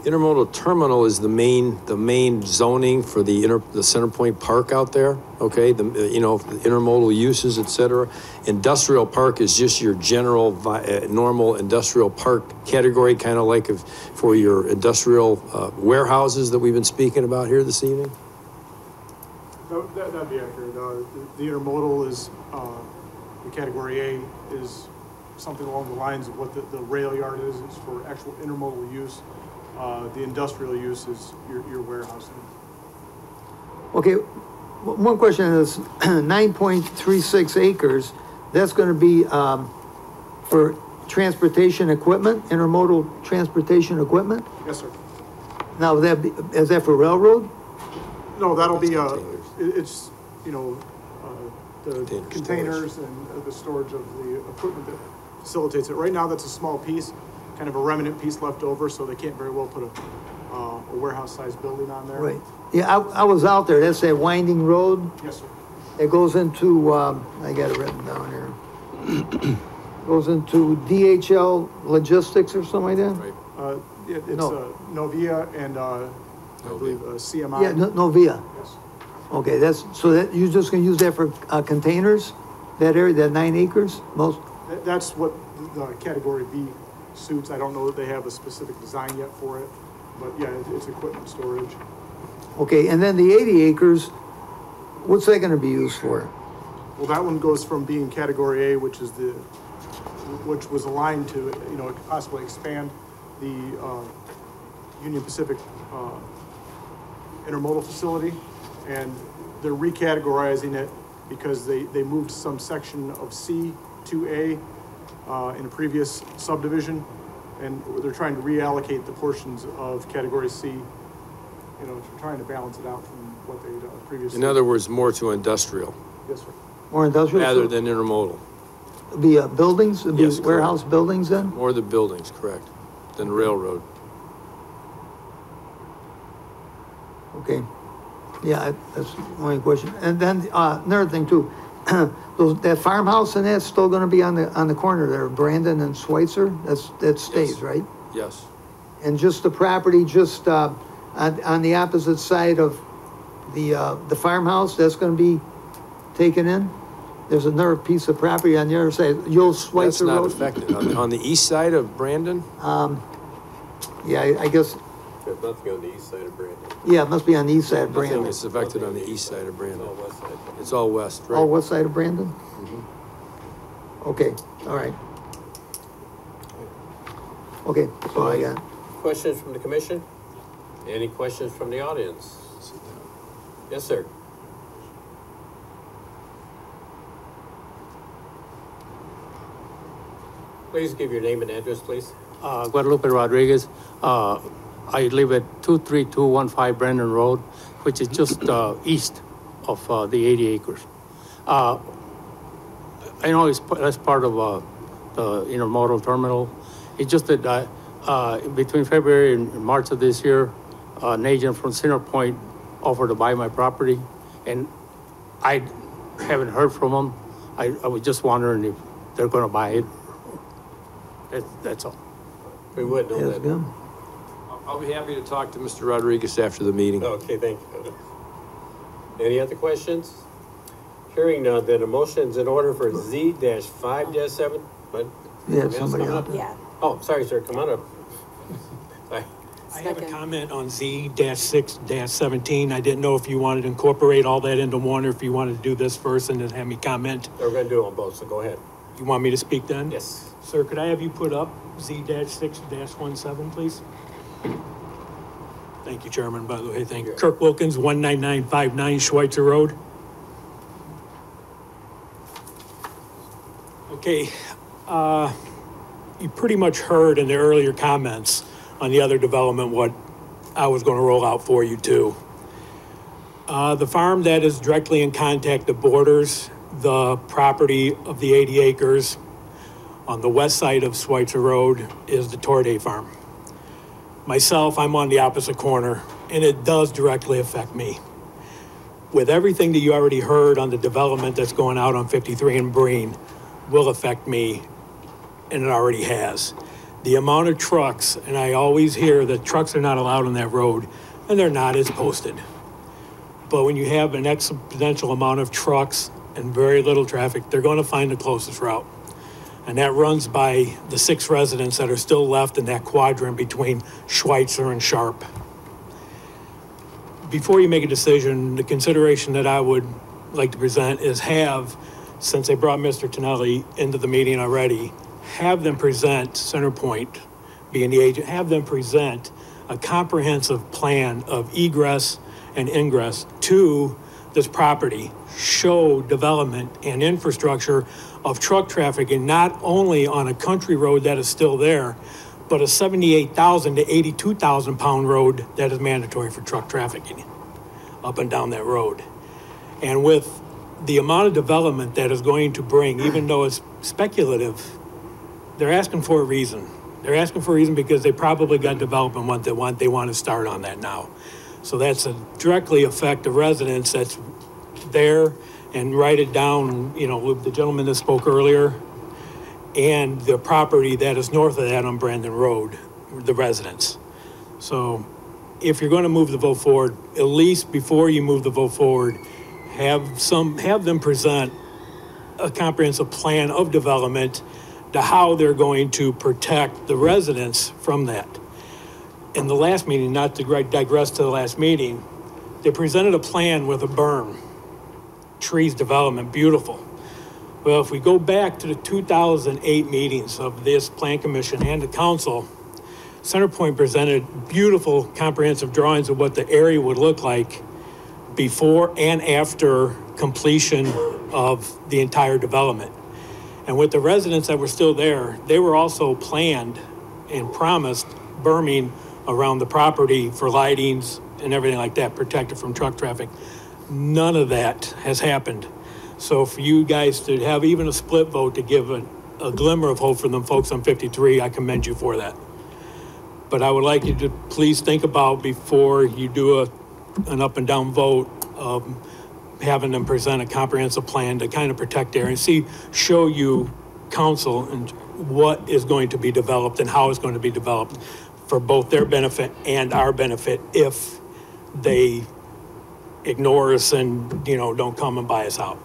intermodal terminal is the main zoning for the Centrepointe Park out there. Okay, the intermodal uses, etc. Industrial park is just your general normal industrial park category, kind of like for your industrial warehouses that we've been speaking about here this evening. That'd be accurate. The intermodal is the category A is something along the lines of what the rail yard is for actual intermodal use. The industrial use is your warehousing. Okay, one question is 9.36 acres, that's gonna be, for transportation equipment, intermodal transportation equipment? Yes, sir. Now, is that for railroad? No, that'll be, it's, you know, the containers and the storage of the equipment that facilitates it. Right now, that's a small piece, kind of a remnant piece left over, so they can't very well put a warehouse-sized building on there. Right. Yeah, I was out there, that's that winding road. Yes, sir. It goes into, I got it written down here. Goes into DHL Logistics or something like that? Right. It's No. Novia and, I believe, CMI. Yeah, Novia. Yes. Okay, so that, you're just gonna use that for, containers? That area, that 9 acres, most? That's what the category B suits. I don't know that they have a specific design yet for it, but yeah, it's equipment storage. Okay, and then the 80 acres, what's that gonna be used for? Well, that one goes from being category A, which was aligned to, you know, possibly expand the Union Pacific intermodal facility, and they're recategorizing it because they moved some section of C to A in a previous subdivision, and they're trying to reallocate the portions of category C, you know, trying to balance it out from what they previously. In other words, more to industrial. Yes, sir. More industrial? Rather than intermodal. Be buildings, be Yes, warehouse correct. buildings then? More the buildings, correct, than railroad. Okay. Yeah, that's the only question. And then, another thing too, that farmhouse and that's still gonna be on the corner there, Brandon and Schweitzer, that stays, Yes. right? Yes. And just the property, just, on the opposite side of the farmhouse, that's gonna be taken in? There's another piece of property on the other side, Yule That's Schweitzer not Road? affected. On the east side of Brandon? Yeah, I guess, There's nothing on the east side of Brandon. yeah, it must be on the east side of Nothing Brandon. is affected on the east side of Brandon. No, west side. It's all west, right? Oh, west side of Brandon? Okay, all right. Okay, that's all I got. Questions from the commission? Any questions from the audience? Yes, sir. Please give your name and address, please. Guadalupe Rodriguez. I live at 23215 Brandon Road, which is just east of the 80 acres. I know that's part of the intermodal terminal. It's just that between February and March of this year, an agent from Centrepointe offered to buy my property, and I haven't heard from them. I was just wondering if they're going to buy it. That's all. We would know Yes, that. good. I'll be happy to talk to Mr. Rodriguez after the meeting. Okay, thank you. Any other questions? Hearing none, then a motion's in order for Z-5-7. What? Yeah, Else somebody coming out up? there. Oh, sorry, sir, come on up. Sorry. I have a comment on Z-6-17. I didn't know if you wanted to incorporate all that into one, or if you wanted to do this first and then have me comment. We're gonna do it on both, so go ahead. You want me to speak then? Yes. Sir, could I have you put up Z-6-17, please? Thank you, Chairman, by the way, thank you. Kirk Wilkins, 19959 Schweitzer Road. Okay, you pretty much heard in the earlier comments on the other development what I was going to roll out for you too. The farm that is directly in contact that borders the property of the 80 acres on the west side of Schweitzer Road is the Torday farm. Myself, I'm on the opposite corner, and it does directly affect me. With everything that you already heard on the development that's going out on 53 and Breen will affect me, and it already has. The amount of trucks, and I always hear that trucks are not allowed on that road, and they're not, it's posted. But when you have an exponential amount of trucks and very little traffic, they're going to find the closest route. And that runs by the 6 residents that are still left in that quadrant between Schweitzer and Sharp. Before you make a decision, the consideration that I would like to present is have, since I brought Mr. Tonelli into the meeting already, have them present, Centrepointe being the agent, have them present a comprehensive plan of egress and ingress to this property show development and infrastructure of truck traffic, and not only on a country road that is still there, but a 78,000 to 82,000 pound road that is mandatory for truck trafficking up and down that road. And with the amount of development that is going to bring, even though it's speculative, they're asking for a reason. They're asking for a reason because they probably got development they want to start on that now. So that's a directly affect the residents that's there, and write it down, you know, the gentleman that spoke earlier, and the property that is north of that on Brandon Road, the residents. So if you're going to move the vote forward, at least before you move the vote forward, have them present a comprehensive plan of development to how they're going to protect the residents from that. In the last meeting, not to digress to the last meeting, they presented a plan with a berm, trees development, beautiful. Well, if we go back to the 2008 meetings of this Plan Commission and the council, Centrepointe presented beautiful comprehensive drawings of what the area would look like before and after completion of the entire development. And with the residents that were still there, they were also planned and promised berming around the property for lightings and everything like that, protected from truck traffic. None of that has happened. So for you guys to have even a split vote to give a glimmer of hope for them folks on 53, I commend you for that. But I would like you to please think about, before you do an up and down vote, of having them present a comprehensive plan to kind of protect there and show you council and what is going to be developed and how it's going to be developed for both their benefit and our benefit if they ignore us and, you know, don't come and buy us out.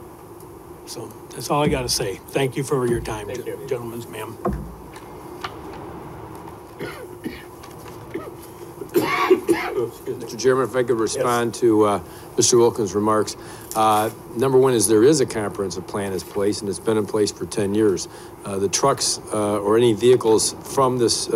So that's all I got to say. Thank you for your time, gentlemen, ma'am. Mr. Chairman, if I could respond to Mr. Wilkins' remarks. Number one is there is a comprehensive plan in place, and it's been in place for 10 years. The trucks or any vehicles from this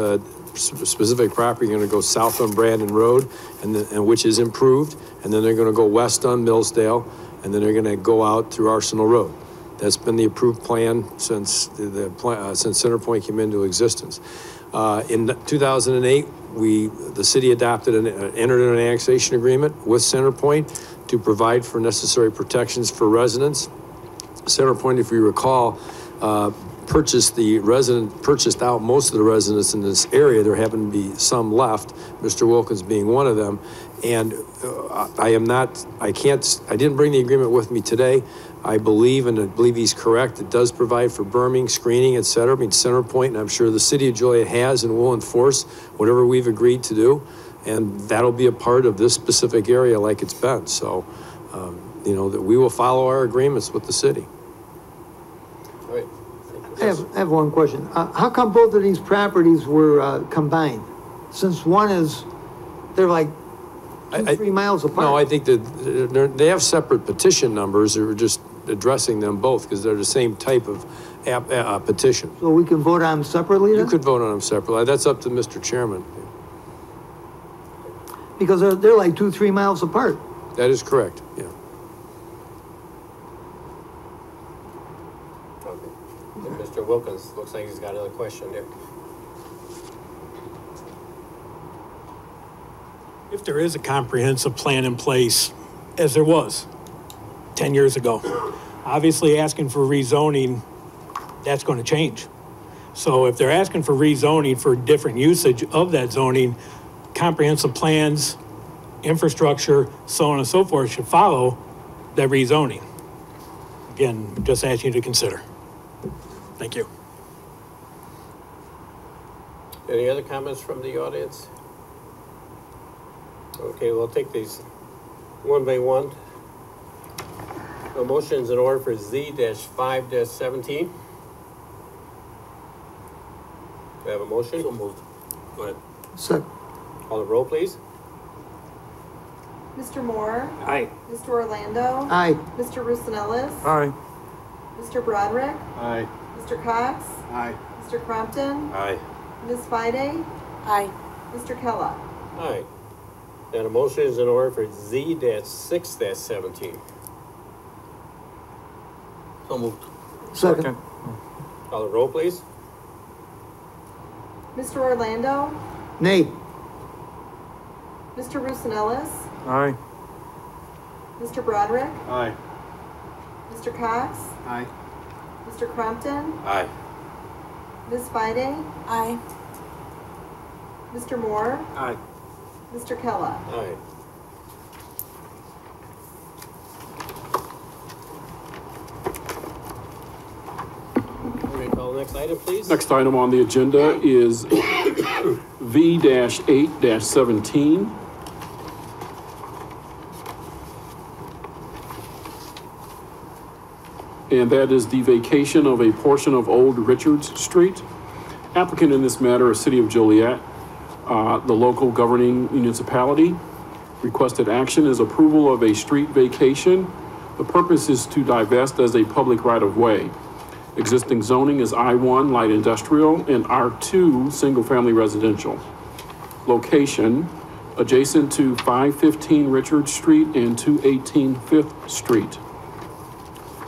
specific property are going to go south on Brandon Road, and which is improved, and then they're going to go west on Millsdale, and then they're going to go out through Arsenal Road. That's been the approved plan since since Centrepointe came into existence. In 2008, the city adopted entered an annexation agreement with Centrepointe to provide for necessary protections for residents. Centrepointe, if you recall, purchased out most of the residents in this area. There happen to be some left, Mr. Wilkins being one of them. And I didn't bring the agreement with me today. I believe he's correct. It does provide for berming, screening, et cetera. I mean, Centrepointe, and I'm sure the city of Joliet has and will enforce whatever we've agreed to do. And that'll be a part of this specific area like it's been. So, you know, that we will follow our agreements with the city. All right. I have one question. How come both of these properties were combined? Since one is, they're like 3 miles apart. No, I think that they have separate petition numbers. We're just addressing them both because they're the same type of petition. So we can vote on them separately then? You could vote on them separately. That's up to Mr. Chairman. Because they're like 2-3 miles apart. That is correct, yeah. Okay. And Mr. Wilkins, looks like he's got another question there. If there is a comprehensive plan in place, as there was 10 years ago, obviously asking for rezoning, that's going to change. So if they're asking for rezoning for different usage of that zoning, comprehensive plans, infrastructure, so on and so forth should follow that rezoning. Again, just asking you to consider. Thank you. Any other comments from the audience? Okay, we'll take these one by one. A motion is in order for Z-5-17. Do I have a motion? So moved. Go ahead. Second. Call the roll, please. Mr. Moore? Aye. Mr. Orlando? Aye. Mr. Roussenelis? Aye. Mr. Broderick? Aye. Mr. Cox? Aye. Mr. Crompton? Aye. Ms. Fide? Aye. Mr. Kellogg? Aye. And a motion is in order for Z-6-17. So moved. Second. Call the roll, please. Mr. Orlando? Nay. Mr. Roosevelt? Aye. Mr. Broderick? Aye. Mr. Cox? Aye. Mr. Crumpton? Aye. Ms. Fiding? Aye. Mr. Moore? Aye. Mr. Kella? Aye. Okay, call the next item, please. Next item on the agenda is V-8-17. And that is the vacation of a portion of Old Richards Street. Applicant in this matter is City of Joliet. The local governing municipality. Requested action is approval of a street vacation. The purpose is to divest as a public right-of-way. Existing zoning is I-1 light industrial and R2 single-family residential. Location adjacent to 515 Richards Street and 218 5th Street.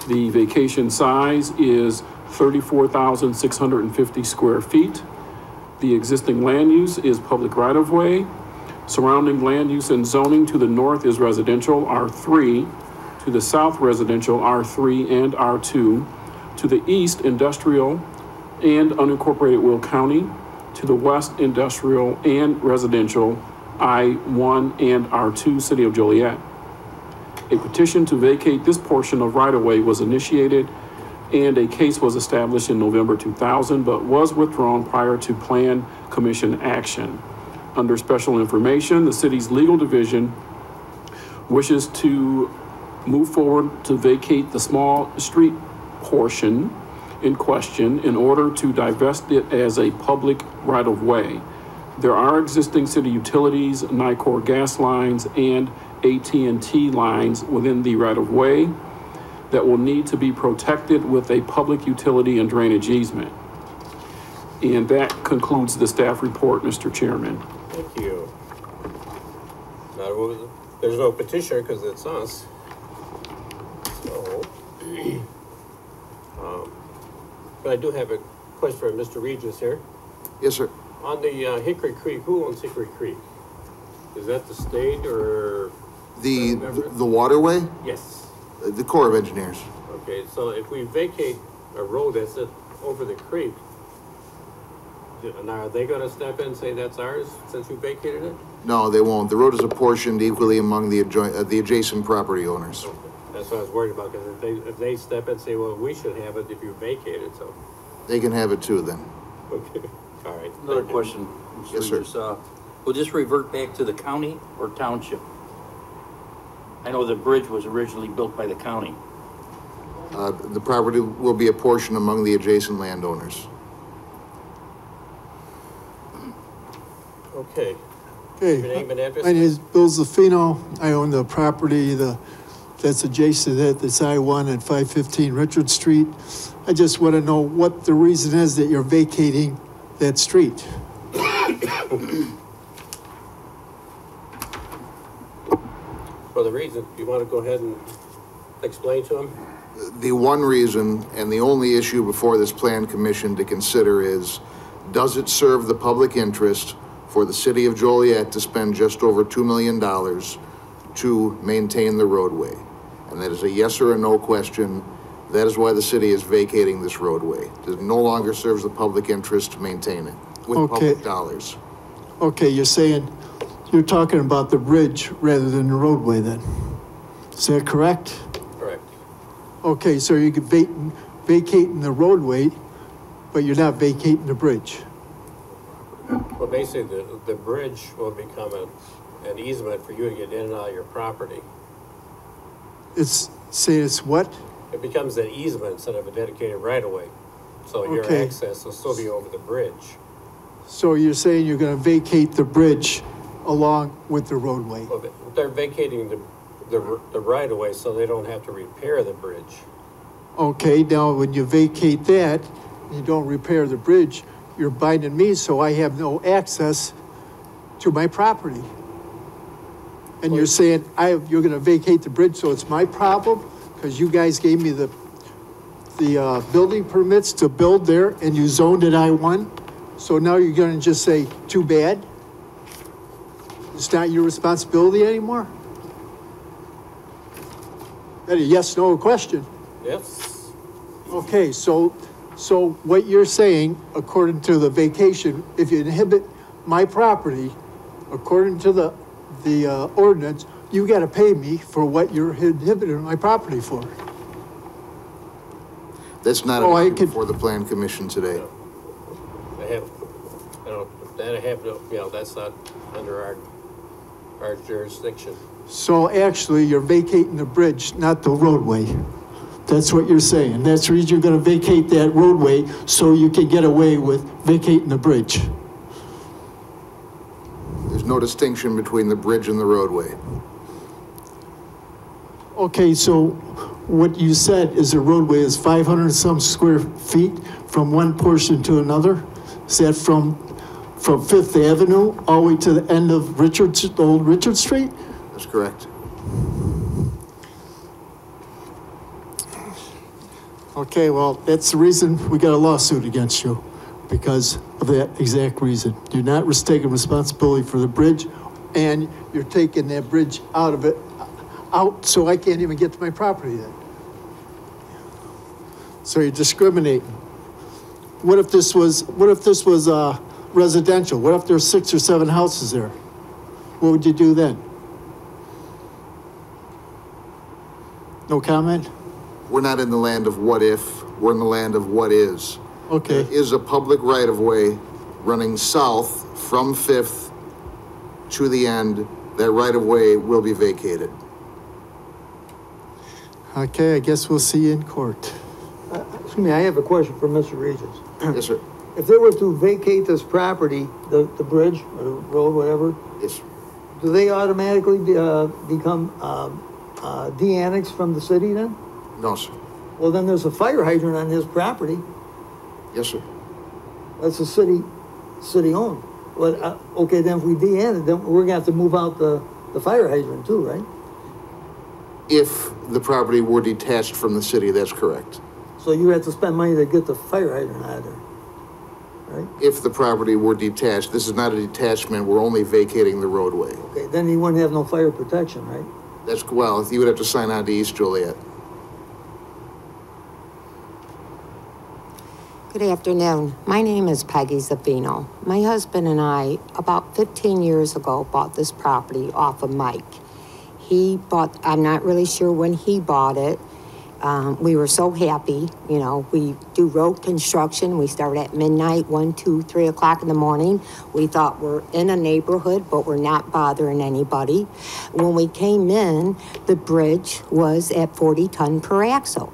The vacation size is 34,650 square feet. The existing land use is public right-of-way. Surrounding land use and zoning to the north is residential R3, to the south residential R3 and R2, to the east industrial and unincorporated Will County, to the west industrial and residential I-1 and R2 City of Joliet. A petition to vacate this portion of right-of-way was initiated and a case was established in November 2000, but was withdrawn prior to Plan Commission action. Under special information, the city's legal division wishes to move forward to vacate the small street portion in question in order to divest it as a public right-of-way. There are existing city utilities, Nicor gas lines, and AT&T lines within the right-of-way that will need to be protected with a public utility and drainage easement. And that concludes the staff report, Mr. Chairman. Thank you. There's no petitioner because it's us. So, but I do have a question for Mr. Regis here. Yes, sir. On the Hickory Creek, who owns Hickory Creek? Is that the state or? The waterway? Yes. The Corps of Engineers. Okay, so if we vacate a road that's over the creek, now are they gonna step in and say that's ours since we vacated it? No, they won't. The road is apportioned equally among the adjacent property owners. Okay. That's what I was worried about, because if they step in and say, well, we should have it if you vacate it, so. They can have it too then. Okay, all right. Another question. Mr. Yes, sir. Regis. Will this revert back to the county or township? I know the bridge was originally built by the county. The property will be apportioned among the adjacent landowners. Okay. Okay. Your name and address? My name is Bill Zaffino. I own the property that's adjacent to that, that's I-1 at 515 Richard Street. I just want to know what the reason is that you're vacating that street. For the reason, you want to go ahead and explain to them? The one reason and the only issue before this plan commission to consider is, does it serve the public interest for the city of Joliet to spend just over $2 million to maintain the roadway? And that is a yes or a no question. That is why the city is vacating this roadway. It no longer serves the public interest to maintain it with public dollars. Okay, you're talking about the bridge rather than the roadway then. Is that correct? Correct. Okay, so you're vacating the roadway, but you're not vacating the bridge. Well, basically, the bridge will become an easement for you to get in and out of your property. It's what? It becomes an easement instead of a dedicated right-of-way. So your Okay. access will still be over the bridge. So you're saying you're gonna vacate the bridge along with the roadway? Well, they're vacating the right-of-way so they don't have to repair the bridge. Okay, now when you vacate that, you don't repair the bridge, you're binding me so I have no access to my property. And you're saying you're gonna vacate the bridge so it's my problem? Because you guys gave me the the building permits to build there and you zoned it I-1. So now you're gonna just say, too bad? It's not your responsibility anymore? That a yes, no question? Yes. Okay, so what you're saying, according to the vacation, if you inhibit my property, according to the ordinance, you gotta pay me for what you're inhibiting my property for. That's not an issue for the plan commission today. That's not under our jurisdiction. So actually, you're vacating the bridge, not the roadway. That's what you're saying. That's the reason you're gonna vacate that roadway, so you can get away with vacating the bridge. There's no distinction between the bridge and the roadway. Okay, so what you said is the roadway is 500 and some square feet from one portion to another? Is that from Fifth Avenue all the way to the end of old Richard Street? That's correct. Okay, well, that's the reason we got a lawsuit against you, because of that exact reason. You're not taking responsibility for the bridge, and you're taking that bridge out, so I can't even get to my property then. So you're discriminating. What if this was residential? What if there's 6 or 7 houses there? What would you do then? No comment? We're not in the land of what if, we're in the land of what is. Okay. There is a public right-of-way running south from 5th to the end. That right-of-way will be vacated. Okay, I guess we'll see you in court. Excuse me, I have a question for Mr. Regis. Yes, sir. If they were to vacate this property, the bridge or the road, whatever, yes, do they automatically become de-annexed from the city then? No, sir. Well, then there's a fire hydrant on his property. Yes, sir. That's a city owned. Well, okay, then if we de-annex, then we're gonna have to move out the fire hydrant too, right? If the property were detached from the city, that's correct. So you have to spend money to get the fire hydrant out of there, right? If the property were detached, this is not a detachment, we're only vacating the roadway. Okay, then you wouldn't have no fire protection, right? That's, well, you would have to sign on to East Joliet. Good afternoon. My name is Peggy Zaffino. My husband and I, about 15 years ago, bought this property off of Mike. I'm not really sure when he bought it. We were so happy, you know, we do road construction. We start at midnight, 1, 2, 3 o'clock in the morning. We thought we're in a neighborhood, but we're not bothering anybody. When we came in, the bridge was at 40 ton per axle.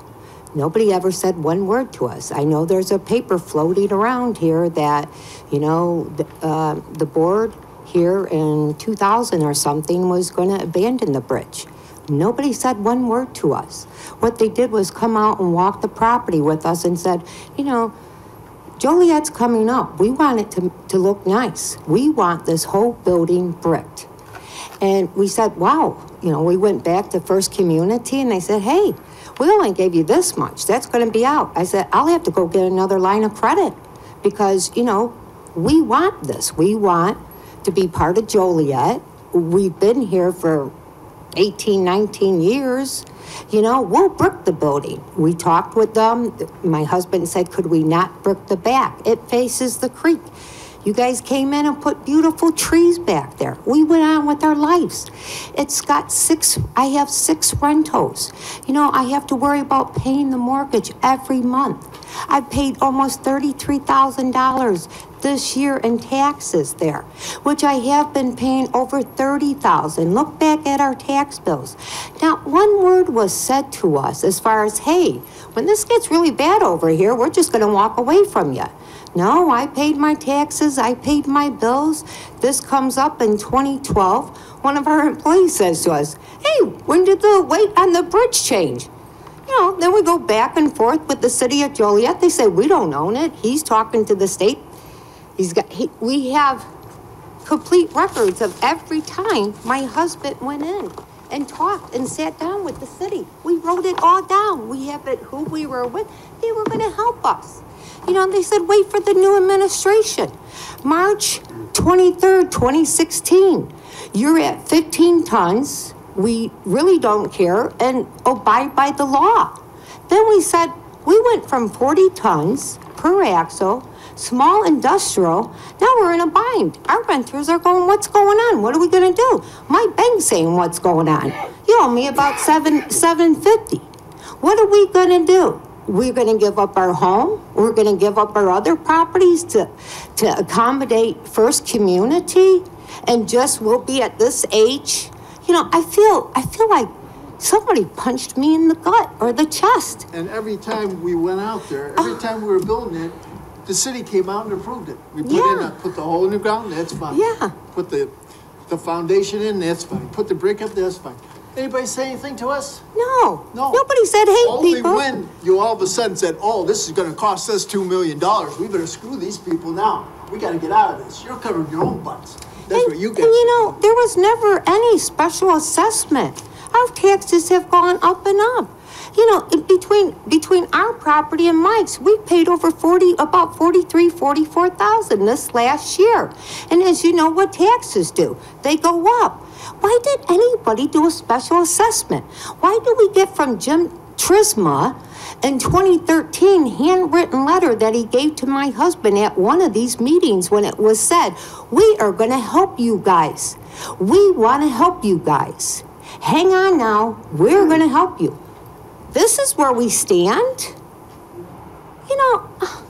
Nobody ever said one word to us. I know there's a paper floating around here that, you know, the board here in 2000 or something was going to abandon the bridge. Nobody said one word to us. What they did was come out and walk the property with us and said, you know, Joliet's coming up. We want it to look nice. We want this whole building bricked. And we said, wow, you know, we went back to First Community and they said, hey, we only gave you this much. That's going to be out. I said, I'll have to go get another line of credit because, you know, we want this. We want to be part of Joliet. We've been here for 18, 19 years. You know, we'll brick the building. We talked with them. My husband said, could we not brick the back? It faces the creek. You guys came in and put beautiful trees back there. We went on with our lives. It's got I have 6 rentals. You know, I have to worry about paying the mortgage every month. I paid almost $33,000 this year in taxes there, which I have been paying over $30,000. Look back at our tax bills. Not one word was said to us as far as, hey, when this gets really bad over here, we're just going to walk away from you. No, I paid my taxes, I paid my bills. This comes up in 2012. One of our employees says to us, hey, when did the weight on the bridge change? You know, then we go back and forth with the city of Joliet. They say, we don't own it. He's talking to the state. We have complete records of every time my husband went in. and talked and sat down with the city. We wrote it all down. We have it, who we were with. They were gonna help us. You know, they said, wait for the new administration. March 23rd, 2016. You're at 15 tons. We really don't care and abide by the law. Then we said, we went from 40 tons per axle, small industrial. Now we're in a bind. Our renters are going, what's going on? What are we gonna do? My bank's saying, what's going on? You owe me about $750. What are we gonna do? We're gonna give up our home. We're gonna give up our other properties to accommodate First Community, and just we'll be at this age. You know, I feel like somebody punched me in the gut or the chest. And every time we went out there, every time we were building it, the city came out and approved it. We put the hole in the ground, that's fine. Yeah. Put the foundation in, that's fine. Put the brick up, that's fine. Anybody say anything to us? No. No. Nobody said, hey, Only people. when you all of a sudden said, oh, this is gonna cost us $2 million. We better screw these people now. We gotta get out of this. You're covering your own butts. That's what you guys. And you know, there was never any special assessment. Our taxes have gone up and up. You know, between our property and Mike's, we paid over about $44,000 this last year. And as you know what taxes do, they go up. Why did anybody do a special assessment? Why do we get from Jim Trisma in 2013 handwritten letter that he gave to my husband at one of these meetings when it was said, we are going to help you guys. We want to help you guys. Hang on now, we're going to help you. This is where we stand. You know, I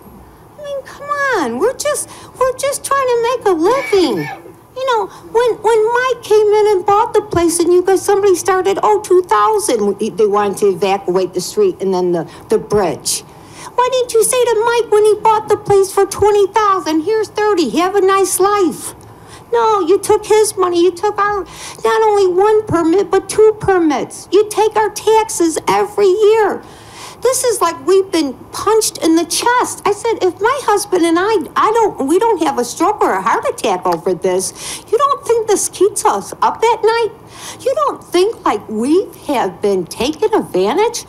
mean, come on, we're just trying to make a living. You know, when Mike came in and bought the place and you guys, somebody started, 2000, they wanted to evacuate the street and then the bridge. Why didn't you say to Mike when he bought the place for 20,000, here's 30, have a nice life? No, you took his money. You took our, not only one permit, but 2 permits. You take our taxes every year. This is like we've been punched in the chest. I said, if my husband and we don't have a stroke or a heart attack over this, you don't think this keeps us up at night? You don't think like we have been taken advantage?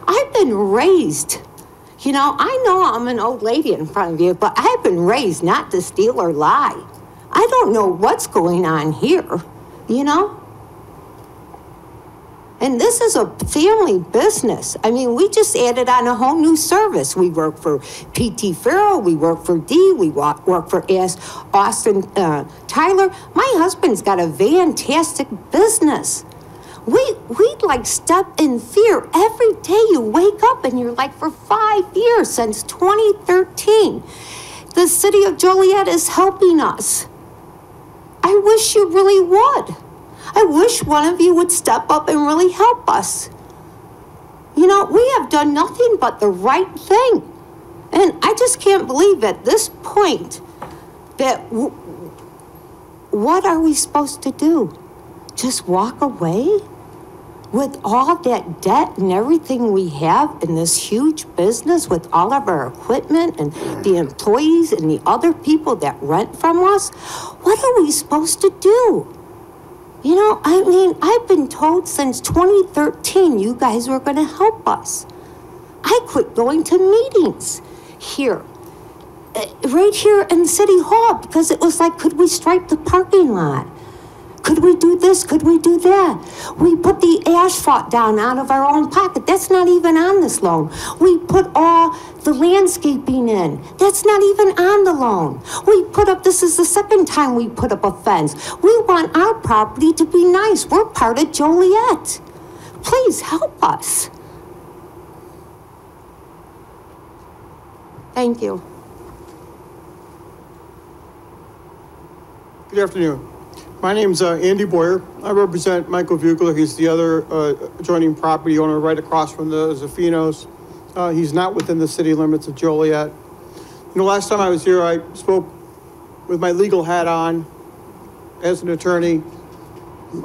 I've been raised. You know I'm an old lady in front of you, but I've been raised not to steal or lie. I don't know what's going on here, you know? And this is a family business. I mean, we just added on a whole new service. We work for P.T. Farrell, we work for D, we work for Austin Tyler. My husband's got a fantastic business. We like step in fear. Every day you wake up and you're like, for 5 years, since 2013, the city of Joliet is helping us. I wish you really would. I wish one of you would step up and really help us. You know, we have done nothing but the right thing. And I just can't believe at this point that what are we supposed to do? Just walk away? With all that debt and everything we have in this huge business with all of our equipment and the employees and the other people that rent from us, what are we supposed to do? You know, I mean, I've been told since 2013 you guys were going to help us. I quit going to meetings here, right here in City Hall, because it was like, could we stripe the parking lot? Could we do this? Could we do that? We put the asphalt down out of our own pocket. That's not even on this loan. We put all the landscaping in. That's not even on the loan. We put up, this is the second time we put up a fence. We want our property to be nice. We're part of Joliet. Please help us. Thank you. Good afternoon. My name's Andy Boyer. I represent Michael Vugler. He's the other adjoining property owner right across from the Zaffinos. He's not within the city limits of Joliet. You know, last time I was here, I spoke with my legal hat on as an attorney.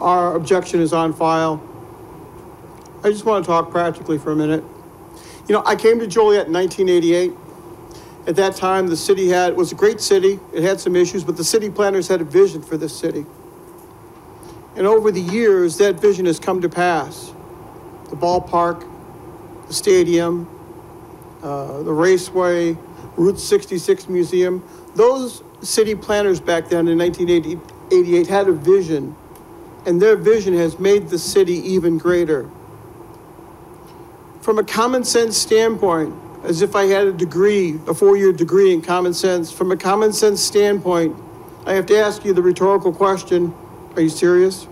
Our objection is on file. I just want to talk practically for a minute. You know, I came to Joliet in 1988. At that time, the city was a great city. It had some issues, but the city planners had a vision for this city. And over the years, that vision has come to pass. The ballpark, the stadium, the raceway, Route 66 Museum. Those city planners back then in 1988 had a vision, and their vision has made the city even greater. From a common sense standpoint, as if I had a degree, a 4-year degree in common sense, from a common sense standpoint, I have to ask you the rhetorical question, are you serious?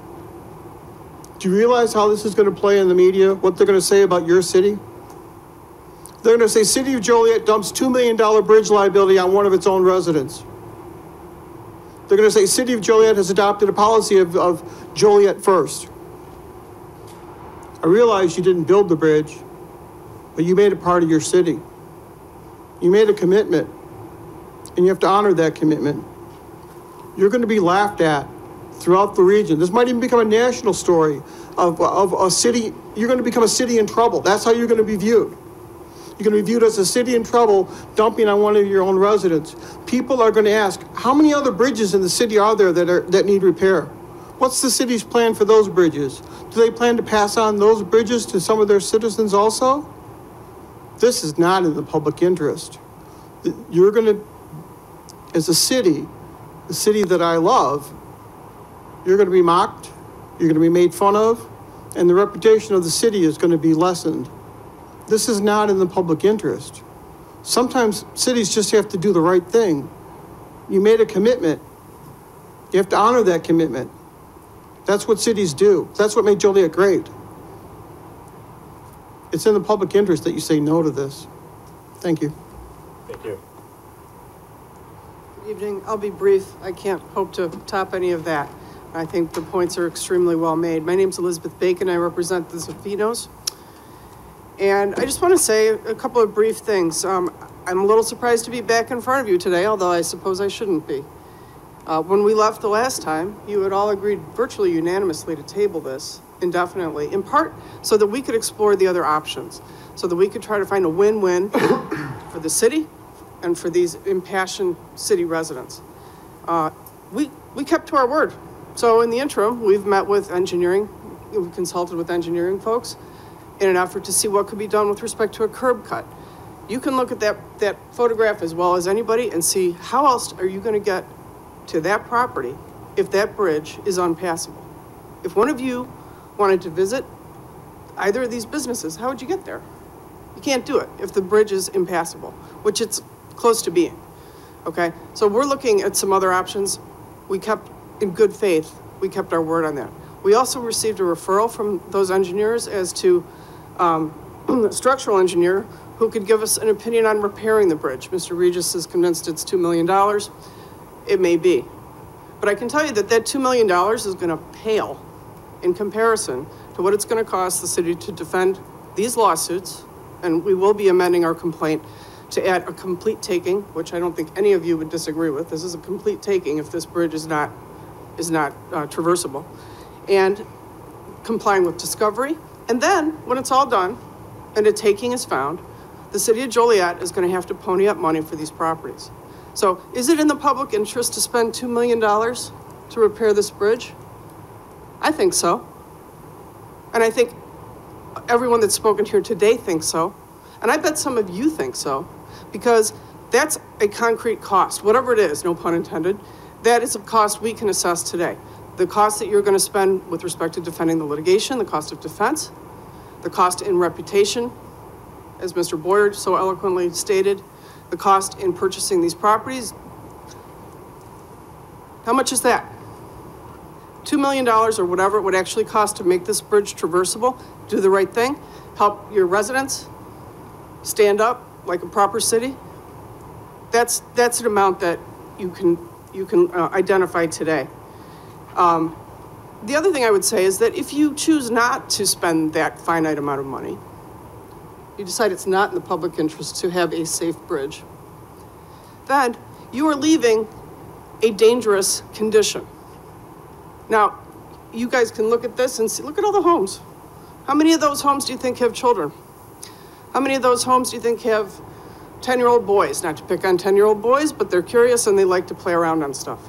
Do you realize how this is going to play in the media, what they're going to say about your city? They're going to say, City of Joliet dumps $2 million bridge liability on one of its own residents. They're going to say, City of Joliet has adopted a policy of Joliet first. I realize you didn't build the bridge, but you made it part of your city. You made a commitment, and you have to honor that commitment. You're going to be laughed at throughout the region. This might even become a national story of a city. You're going to become a city in trouble. That's how you're going to be viewed. You're going to be viewed as a city in trouble, dumping on one of your own residents. People are going to ask, how many other bridges in the city are there that need repair? What's the city's plan for those bridges? Do they plan to pass on those bridges to some of their citizens also? This is not in the public interest. You're going to, as a city, the city that I love, you're going to be mocked, you're going to be made fun of, and the reputation of the city is going to be lessened. This is not in the public interest. Sometimes cities just have to do the right thing. You made a commitment. You have to honor that commitment. That's what cities do. That's what made Joliet great. It's in the public interest that you say no to this. Thank you. Thank you. Good evening. I'll be brief. I can't hope to top any of that. I think the points are extremely well made. My name's Elizabeth Bacon. I represent the Zafinos. And I just want to say a couple of brief things. I'm a little surprised to be back in front of you today, although I suppose I shouldn't be. When we left the last time, you had all agreed virtually unanimously to table this indefinitely, in part so that we could explore the other options, so that we could try to find a win-win for the city and for these impassioned city residents. We kept to our word. So in the interim, we've met with engineering, we've consulted with engineering folks in an effort to see what could be done with respect to a curb cut. You can look at that photograph as well as anybody and see how else are you going to get to that property if that bridge is unpassable. If one of you wanted to visit either of these businesses, how would you get there? You can't do it if the bridge is impassable, which it's close to being, okay? So we're looking at some other options. We kept, in good faith, we kept our word on that. We also received a referral from those engineers as to a structural engineer who could give us an opinion on repairing the bridge. Mr. Regis is convinced it's $2 million. It may be. But I can tell you that that $2 million is going to pale in comparison to what it's going to cost the city to defend these lawsuits, and we will be amending our complaint to add a complete taking, which I don't think any of you would disagree with. This is a complete taking if this bridge is not traversable, and complying with discovery. And then, when it's all done and a taking is found, the city of Joliet is going to have to pony up money for these properties. So is it in the public interest to spend $2 million to repair this bridge? I think so. And I think everyone that's spoken here today thinks so. And I bet some of you think so, because that's a concrete cost, whatever it is, no pun intended. That is a cost we can assess today. The cost that you're going to spend with respect to defending the litigation, the cost of defense, the cost in reputation, as Mr. Boyer so eloquently stated, the cost in purchasing these properties. How much is that? $2 million or whatever it would actually cost to make this bridge traversable, do the right thing, help your residents stand up like a proper city. That's an amount that you can identify today. The other thing I would say is that if you choose not to spend that finite amount of money, you decide it's not in the public interest to have a safe bridge, then you are leaving a dangerous condition. Now, you guys can look at this and see, look at all the homes. How many of those homes do you think have children? How many of those homes do you think have 10-year-old boys? Not to pick on 10-year-old boys, but they're curious and they like to play around on stuff.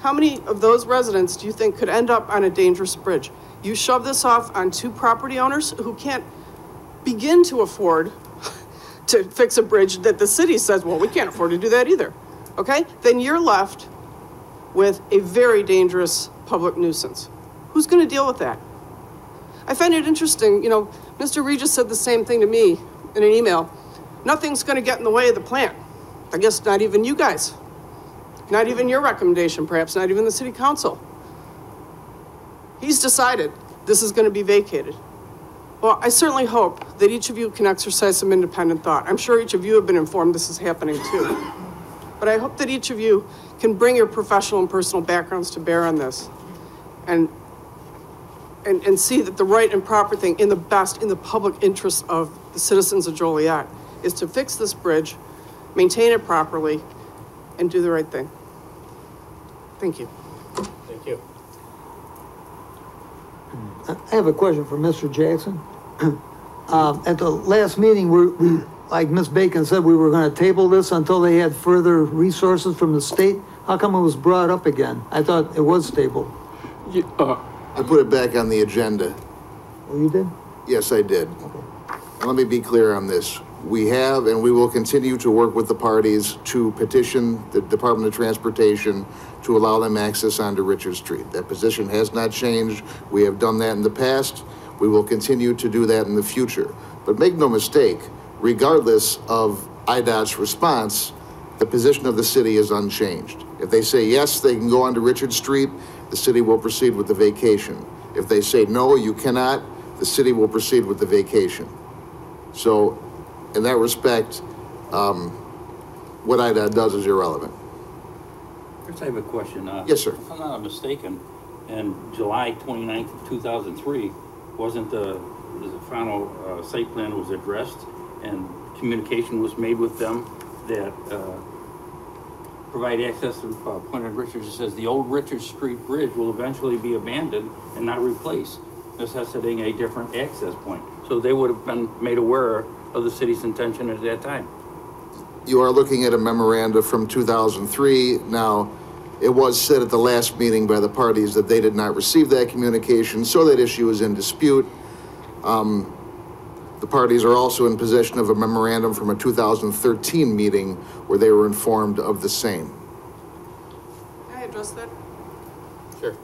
How many of those residents do you think could end up on a dangerous bridge? You shove this off on two property owners who can't begin to afford to fix a bridge that the city says, well, we can't afford to do that either, okay? Then you're left with a very dangerous public nuisance. Who's gonna deal with that? I find it interesting, you know, Mr. Regis said the same thing to me in an email. Nothing's gonna get in the way of the plan. I guess not even you guys. Not even your recommendation, perhaps, not even the city council. He's decided this is gonna be vacated. Well, I certainly hope that each of you can exercise some independent thought. I'm sure each of you have been informed this is happening too. But I hope that each of you can bring your professional and personal backgrounds to bear on this and see that the right and proper thing in the public interest of the citizens of Joliet is to fix this bridge, maintain it properly, and do the right thing. Thank you. Thank you. I have a question for Mr. Jackson. At the last meeting, we, like Ms. Bacon said, we were gonna table this until they had further resources from the state. How come it was brought up again? I thought it was tabled. I put it back on the agenda. Oh, you did? Yes, I did. And let me be clear on this. We have and we will continue to work with the parties to petition the Department of Transportation to allow them access onto Richard Street. That position has not changed. We have done that in the past. We will continue to do that in the future. But make no mistake, regardless of IDOT's response, the position of the city is unchanged. If they say yes, they can go onto Richard Street, the city will proceed with the vacation. If they say no, you cannot, the city will proceed with the vacation. So, in that respect, what IDOT does is irrelevant. I have a question. Yes, sir. If I'm not mistaken, in July 29th of 2003, wasn't the final site plan was addressed and communication was made with them that provide access to Point of Richards. It says the old Richard Street Bridge will eventually be abandoned and not replaced, necessitating a different access point. So they would have been made aware of the city's intention at that time. You are looking at a memoranda from 2003. Now, it was said at the last meeting by the parties that they did not receive that communication, so that issue is in dispute. The parties are also in possession of a memorandum from a 2013 meeting where they were informed of the same. Can I address that? Sure.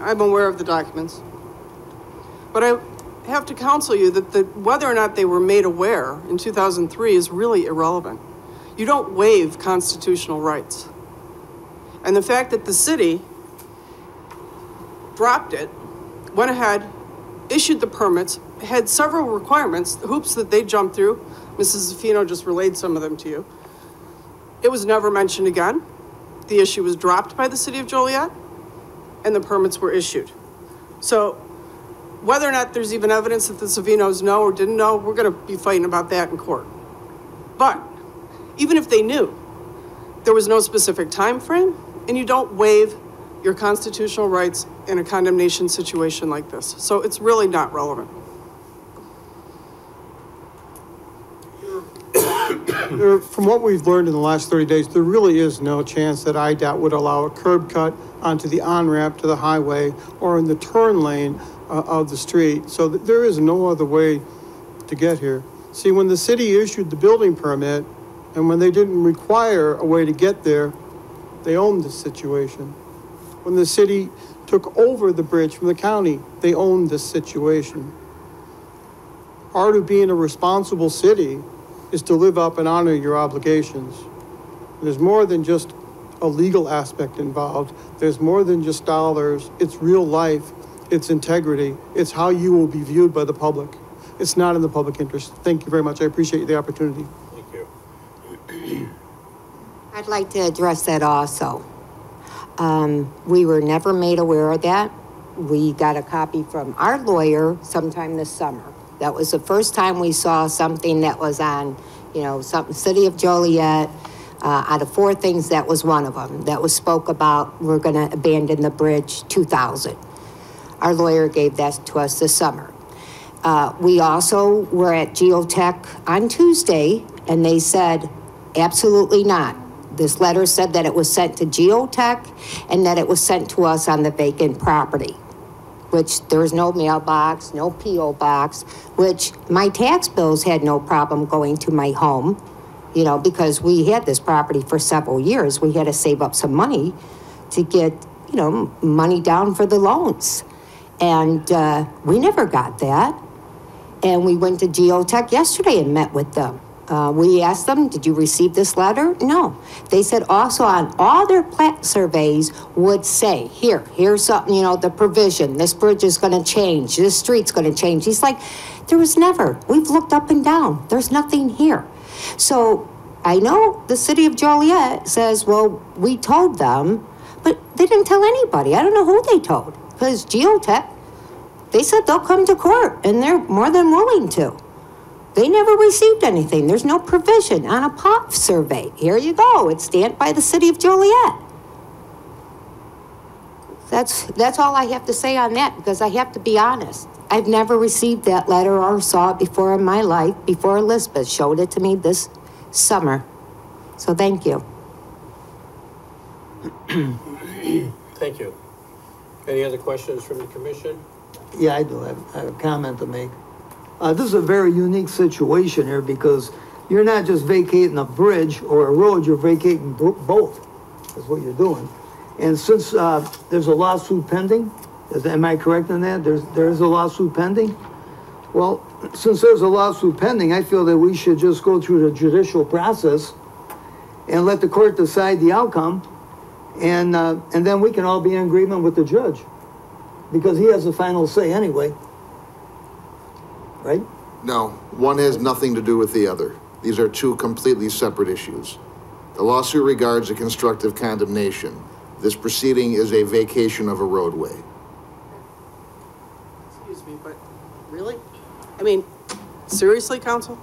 I'm aware of the documents. But I have to counsel you that whether or not they were made aware in 2003 is really irrelevant. You don't waive constitutional rights. And the fact that the city dropped it, went ahead, issued the permits, had several requirements, hoops that they jumped through. Mrs. Zaffino just relayed some of them to you. It was never mentioned again. The issue was dropped by the city of Joliet, and the permits were issued. So whether or not there's even evidence that the Zafinos know or didn't know, we're gonna be fighting about that in court. But even if they knew, there was no specific time frame, and you don't waive your constitutional rights in a condemnation situation like this. So it's really not relevant. From what we've learned in the last 30 days, there really is no chance that IDOT would allow a curb cut onto the on-ramp to the highway or in the turn lane of the street. So there is no other way to get here. See, when the city issued the building permit and when they didn't require a way to get there, they owned the situation. When the city took over the bridge from the county, they owned this situation. Part of being a responsible city is to live up and honor your obligations. There's more than just a legal aspect involved. There's more than just dollars. It's real life. It's integrity. It's how you will be viewed by the public. It's not in the public interest. Thank you very much. I appreciate the opportunity. Thank you. I'd like to address that also. We were never made aware of that. We got a copy from our lawyer sometime this summer. That was the first time we saw something that was on, you know, something City of Joliet. Out of 4 things, that was one of them. That was spoke about, we're gonna abandon the bridge 2000. Our lawyer gave that to us this summer. We also were at Geotech on Tuesday, and they said, absolutely not. This letter said that it was sent to Geotech and that it was sent to us on the vacant property, which there was no mailbox, no P.O. box, which my tax bills had no problem going to my home, you know, because we had this property for several years. We had to save up some money to get, you know, money down for the loans. And we never got that. And we went to Geotech yesterday and met with them. We asked them, did you receive this letter? No. They said also on all their plat surveys would say, here's something, you know, the provision, this bridge is gonna change, this street's gonna change. He's like, there was never. We've looked up and down. There's nothing here. So I know the city of Joliet says, well, we told them, but they didn't tell anybody. I don't know who they told, because Geotech, they said they'll come to court, and they're more than willing to. They never received anything. There's no provision on a POP survey. Here you go. It's stamped by the city of Joliet. That's all I have to say on that, because I have to be honest. I've never received that letter or saw it before in my life, before Elizabeth showed it to me this summer. So thank you. Thank you. Any other questions from the commission? Yeah, I do. I have a comment to make. This is a very unique situation here because you're not just vacating a bridge or a road, you're vacating both. That's what you're doing. And since there's a lawsuit pending, am I correct in that? There's a lawsuit pending? Well, since there's a lawsuit pending, I feel that we should just go through the judicial process and let the court decide the outcome, and then we can all be in agreement with the judge, because he has the final say anyway. Right? No, one has nothing to do with the other. These are two completely separate issues. The lawsuit regards a constructive condemnation. This proceeding is a vacation of a roadway. Excuse me, but really? I mean, seriously, counsel?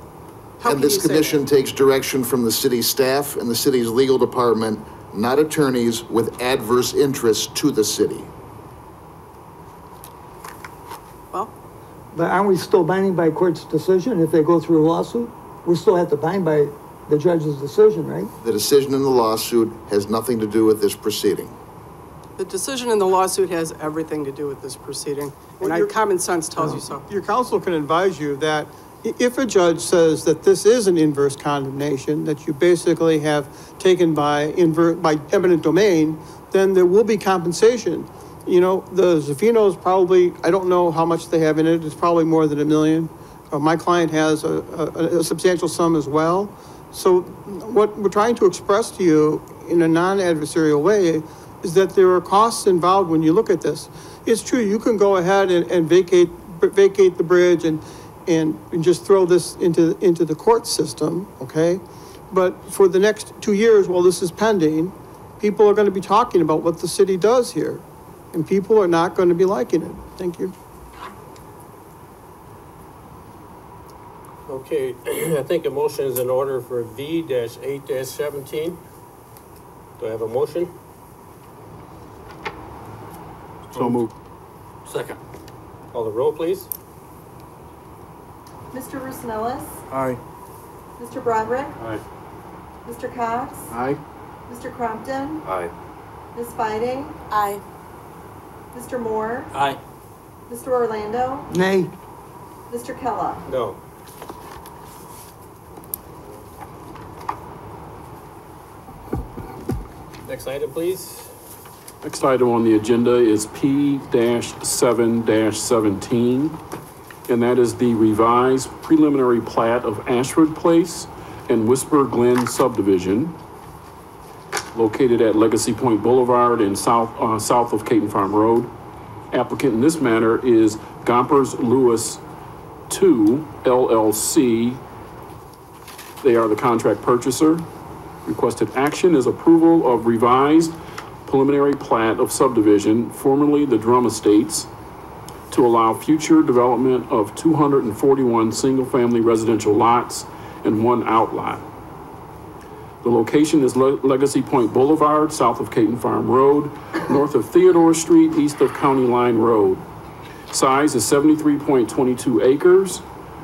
How And can this you say commission that? takes direction from the city staff and the city's legal department, not attorneys with adverse interests to the city. But aren't we still binding by court's decision if they go through a lawsuit? We still have to bind by the judge's decision, right? The decision in the lawsuit has nothing to do with this proceeding. The decision in the lawsuit has everything to do with this proceeding, and common sense tells you so. Your counsel can advise you that if a judge says that this is an inverse condemnation, that you basically have taken by eminent domain, then there will be compensation. You know, the Zaffinos probably, I don't know how much they have in it, it's probably more than $1 million. My client has a substantial sum as well. So what we're trying to express to you in a non-adversarial way is that there are costs involved when you look at this. It's true, you can go ahead and vacate the bridge and just throw this into the court system, okay? But for the next 2 years, while this is pending, people are going to be talking about what the city does here. And people are not going to be liking it. Thank you. Okay, I think a motion is in order for V-8-17. Do I have a motion? So moved. Second. Call the roll, please. Mr. Rusnellis? Aye. Mr. Broderick? Aye. Mr. Cox? Aye. Mr. Crompton? Aye. Ms. Fiding? Aye. Mr. Moore? Aye. Mr. Orlando? Nay. Mr. Kellogg? No. Next item, please. Next item on the agenda is P-7-17, and that is the revised preliminary plat of Ashford Place and Whisper Glen Subdivision, located at Legacy Point Boulevard and south of Caton Farm Road. Applicant in this matter is Gompers Lewis II LLC. They are the contract purchaser. Requested action is approval of revised preliminary plat of subdivision, formerly the Drum Estates, to allow future development of 241 single-family residential lots and one outlot. The location is Legacy Point Boulevard, south of Caton Farm Road, north of Theodore Street, east of County Line Road. Size is 73.22 acres.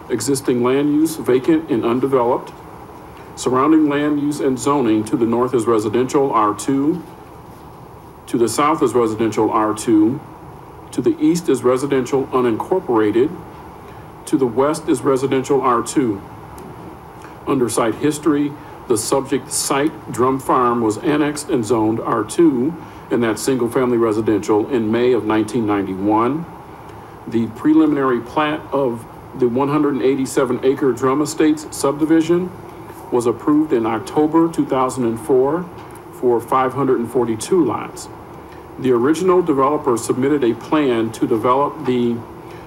Existing land use vacant and undeveloped. Surrounding land use and zoning: to the north is residential R2, to the south is residential R2, to the east is residential unincorporated, to the west is residential R2. Under site history, the subject site, Drum Farm, was annexed and zoned R2, and that's single-family residential, in May of 1991. The preliminary plat of the 187-acre Drum Estates subdivision was approved in October 2004 for 542 lots. The original developer submitted a plan to develop the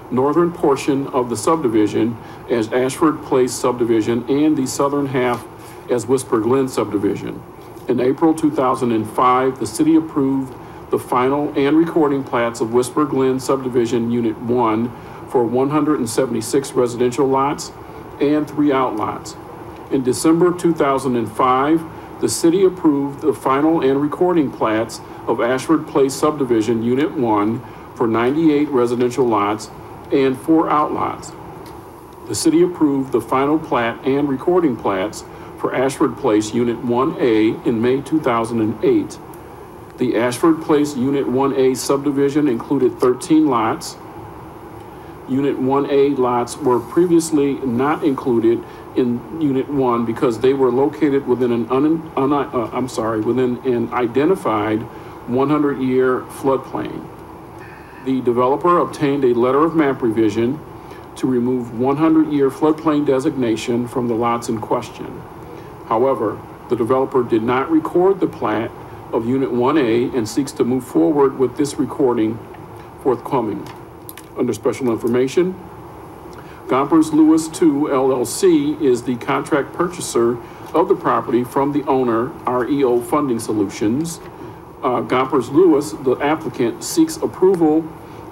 northern portion of the subdivision as Ashford Place subdivision and the southern half as Whisper Glen subdivision. In April 2005, the city approved the final and recording plats of Whisper Glen subdivision Unit 1 for 176 residential lots and 3 outlots. In December 2005, the city approved the final and recording plats of Ashford Place subdivision Unit 1 for 98 residential lots and 4 outlots. The city approved the final plat and recording plats for Ashford Place Unit 1A in May 2008. The Ashford Place Unit 1A subdivision included 13 lots. Unit 1A lots were previously not included in Unit 1 because they were located within an within an identified 100-year floodplain. The developer obtained a letter of map revision to remove 100-year floodplain designation from the lots in question. However, the developer did not record the plat of Unit 1A and seeks to move forward with this recording forthcoming. Under special information, Gompers Lewis II LLC is the contract purchaser of the property from the owner, REO Funding Solutions. Gompers Lewis, the applicant, seeks approval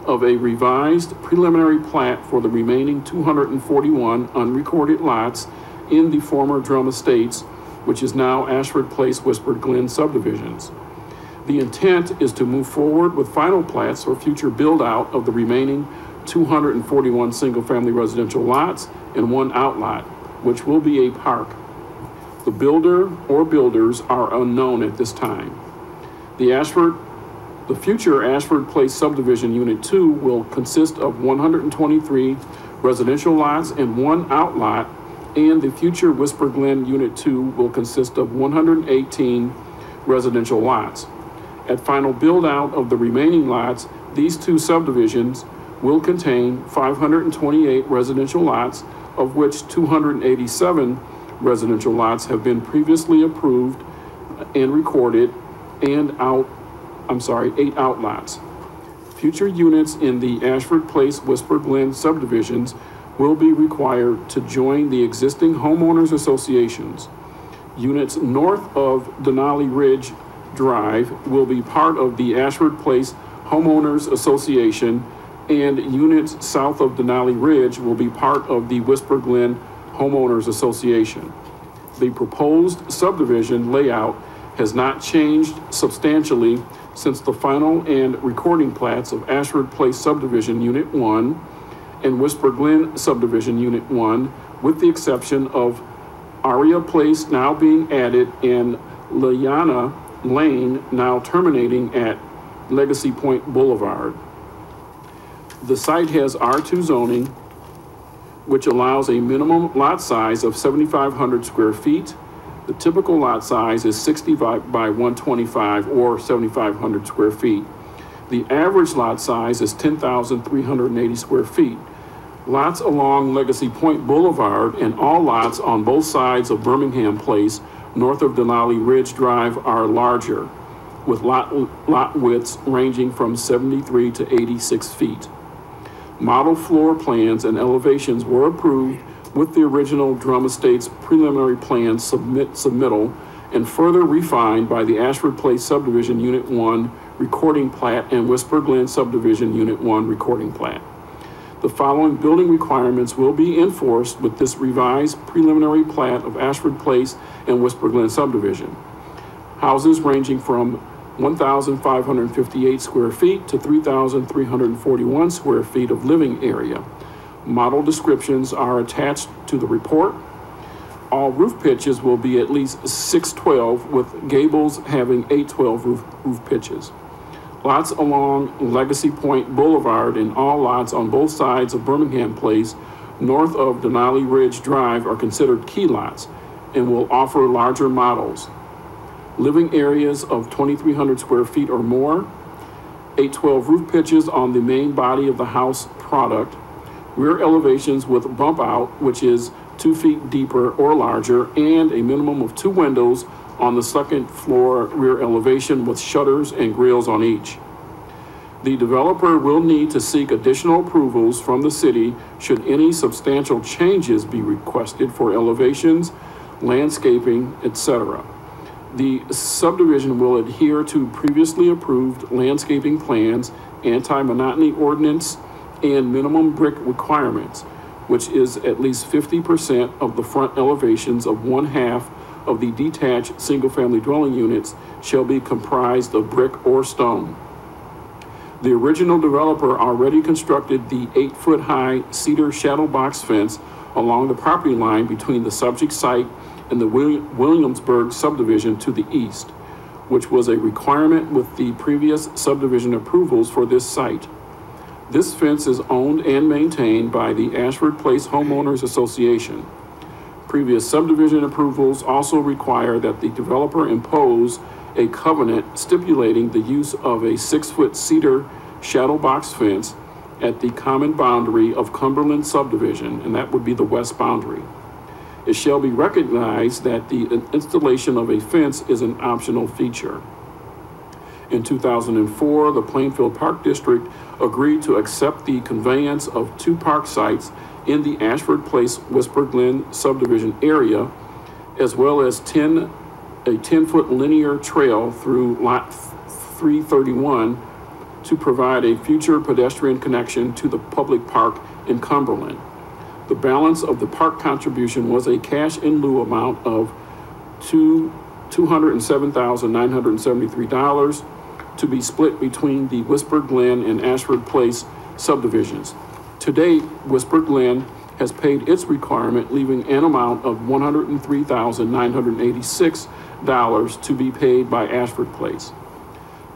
of a revised preliminary plat for the remaining 241 unrecorded lots in the former Drum Estates, which is now Ashford Place Whisper Glen subdivisions. The intent is to move forward with final plats for future build-out of the remaining 241 single-family residential lots and 1 outlot, which will be a park. The builder or builders are unknown at this time. The future Ashford Place Subdivision Unit 2 will consist of 123 residential lots and 1 outlot, and the future Whisper Glen Unit 2 will consist of 118 residential lots. At final build-out of the remaining lots, these 2 subdivisions will contain 528 residential lots, of which 287 residential lots have been previously approved and recorded, and 8 outlots. Future units in the Ashford Place Whisper Glen subdivisions will be required to join the existing homeowners associations. Units north of Denali Ridge Drive will be part of the Ashford Place Homeowners Association, and units south of Denali Ridge will be part of the Whisper Glen Homeowners Association. The proposed subdivision layout has not changed substantially since the final and recording plats of Ashford Place Subdivision Unit 1 and Whisper Glen Subdivision Unit 1, with the exception of Aria Place now being added and Liana Lane now terminating at Legacy Point Boulevard. The site has R2 zoning, which allows a minimum lot size of 7,500 square feet. The typical lot size is 60 by 125 or 7,500 square feet. The average lot size is 10,380 square feet. Lots along Legacy Point Boulevard and all lots on both sides of Birmingham Place, north of Denali Ridge Drive, are larger, with lot widths ranging from 73 to 86 feet. Model floor plans and elevations were approved with the original Drum Estates preliminary plan submittal and further refined by the Ashford Place Subdivision Unit 1 recording plat and Whisper Glen Subdivision Unit 1 recording plat. The following building requirements will be enforced with this revised preliminary plat of Ashford Place and Whisper Glen Subdivision. Houses ranging from 1,558 square feet to 3,341 square feet of living area. Model descriptions are attached to the report. All roof pitches will be at least 612, with gables having 812 roof pitches. Lots along Legacy Point Boulevard and all lots on both sides of Birmingham Place north of Denali Ridge Drive are considered key lots and will offer larger models. Living areas of 2,300 square feet or more, 812 roof pitches on the main body of the house product, rear elevations with bump out, which is 2 feet deeper or larger, and a minimum of 2 windows on the second floor rear elevation with shutters and grills on each. The developer will need to seek additional approvals from the city should any substantial changes be requested for elevations, landscaping, etc. The subdivision will adhere to previously approved landscaping plans, anti-monotony ordinance, and minimum brick requirements, which is at least 50% of the front elevations of 1/2 of the detached single-family dwelling units shall be comprised of brick or stone. The original developer already constructed the 8-foot-high cedar shadow box fence along the property line between the subject site and the Williamsburg subdivision to the east, which was a requirement with the previous subdivision approvals for this site. This fence is owned and maintained by the Ashford Place Homeowners Association. Previous subdivision approvals also require that the developer impose a covenant stipulating the use of a 6-foot cedar shadow box fence at the common boundary of Cumberland subdivision, and that would be the west boundary. It shall be recognized that the installation of a fence is an optional feature. In 2004, the Plainfield Park District agreed to accept the conveyance of 2 park sites in the Ashford Place Whisper Glen subdivision area, as well as a 10-foot linear trail through lot 331 to provide a future pedestrian connection to the public park in Cumberland. The balance of the park contribution was a cash in lieu amount of $207,973 to be split between the Whisper Glen and Ashford Place subdivisions. To date, Whisper Glen has paid its requirement, leaving an amount of $103,986 to be paid by Ashford Place.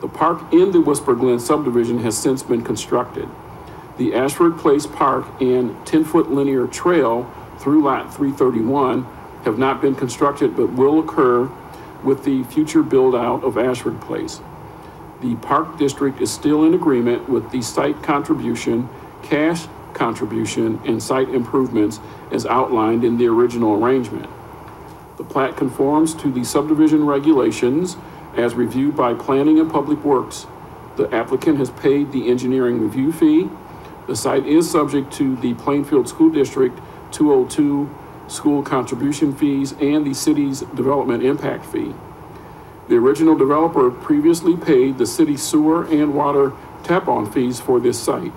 The park in the Whisper Glen subdivision has since been constructed. The Ashford Place Park and 10-foot linear trail through lot 331 have not been constructed but will occur with the future build-out of Ashford Place. The Park District is still in agreement with the site contribution, cash contribution, and site improvements as outlined in the original arrangement. The plat conforms to the subdivision regulations as reviewed by Planning and Public Works. The applicant has paid the engineering review fee. The site is subject to the Plainfield School District 202 school contribution fees and the city's development impact fee. The original developer previously paid the city sewer and water tap-on fees for this site.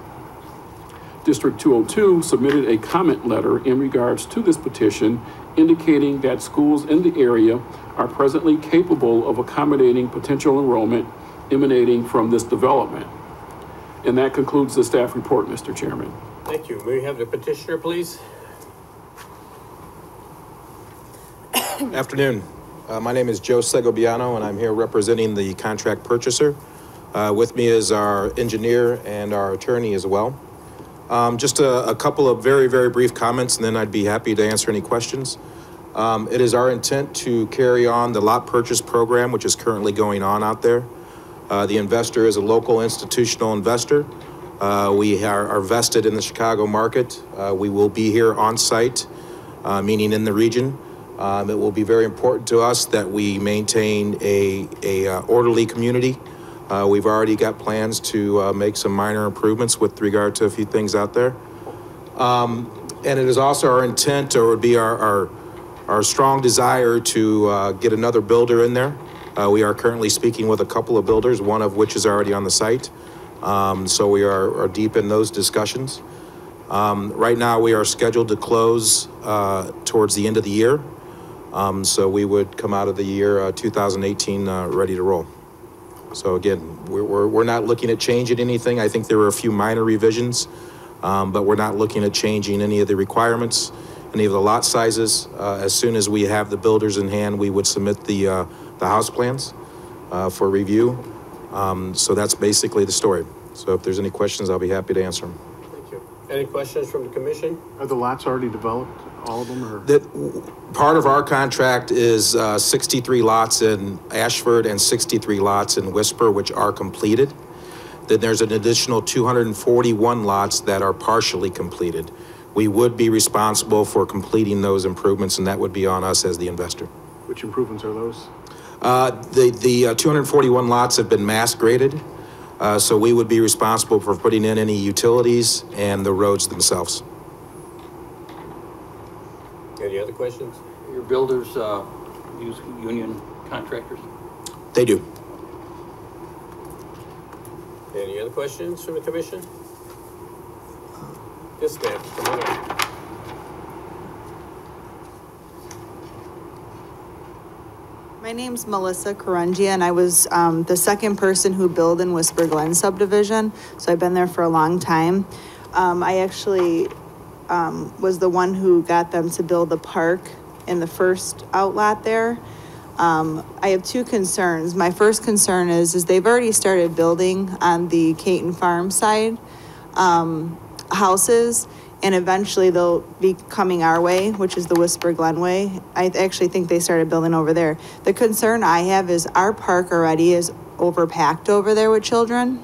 District 202 submitted a comment letter in regards to this petition indicating that schools in the area are presently capable of accommodating potential enrollment emanating from this development. And that concludes the staff report, Mr. Chairman. Thank you. May we have the petitioner, please? Afternoon. My name is Joe Segobiano, and I'm here representing the contract purchaser. With me is our engineer and our attorney as well. Just a couple of very, very brief comments, and then I'd be happy to answer any questions. It is our intent to carry on the lot purchase program, which is currently going on out there. The investor is a local institutional investor. We are vested in the Chicago market. We will be here on site, meaning in the region. It will be very important to us that we maintain a orderly community. We've already got plans to make some minor improvements with regard to a few things out there. And it is also our intent, or would be our strong desire to get another builder in there. We are currently speaking with a couple of builders, one of which is already on the site. So we are deep in those discussions. Right now we are scheduled to close towards the end of the year. So we would come out of the year 2018 ready to roll. So again, we're not looking at changing anything. I think there were a few minor revisions, but we're not looking at changing any of the requirements. any of the lot sizes. As soon as we have the builders in hand, we would submit the house plans for review. So that's basically the story. So if there's any questions, I'll be happy to answer them. Thank you. Any questions from the commission? Are the lots already developed, all of them, or? Part of our contract is 63 lots in Ashford and 63 lots in Whisper, which are completed. Then there's an additional 241 lots that are partially completed. We would be responsible for completing those improvements, and that would be on us as the investor. Which improvements are those? The 241 lots have been mass graded, so we would be responsible for putting in any utilities and the roads themselves. Any other questions? Your builders use union contractors? They do. Any other questions from the commission? Yes, ma'am, come on up. My name's Melissa Karangia, and I was the second person who built in Whisper Glen subdivision, so I've been there for a long time. I actually was the one who got them to build the park in the first outlot there. I have two concerns. My first concern is they've already started building on the Caton Farm side houses, and eventually they'll be coming our way, which is the Whisper Glen way. I actually think they started building over there. The concern I have is our park already is overpacked over there with children.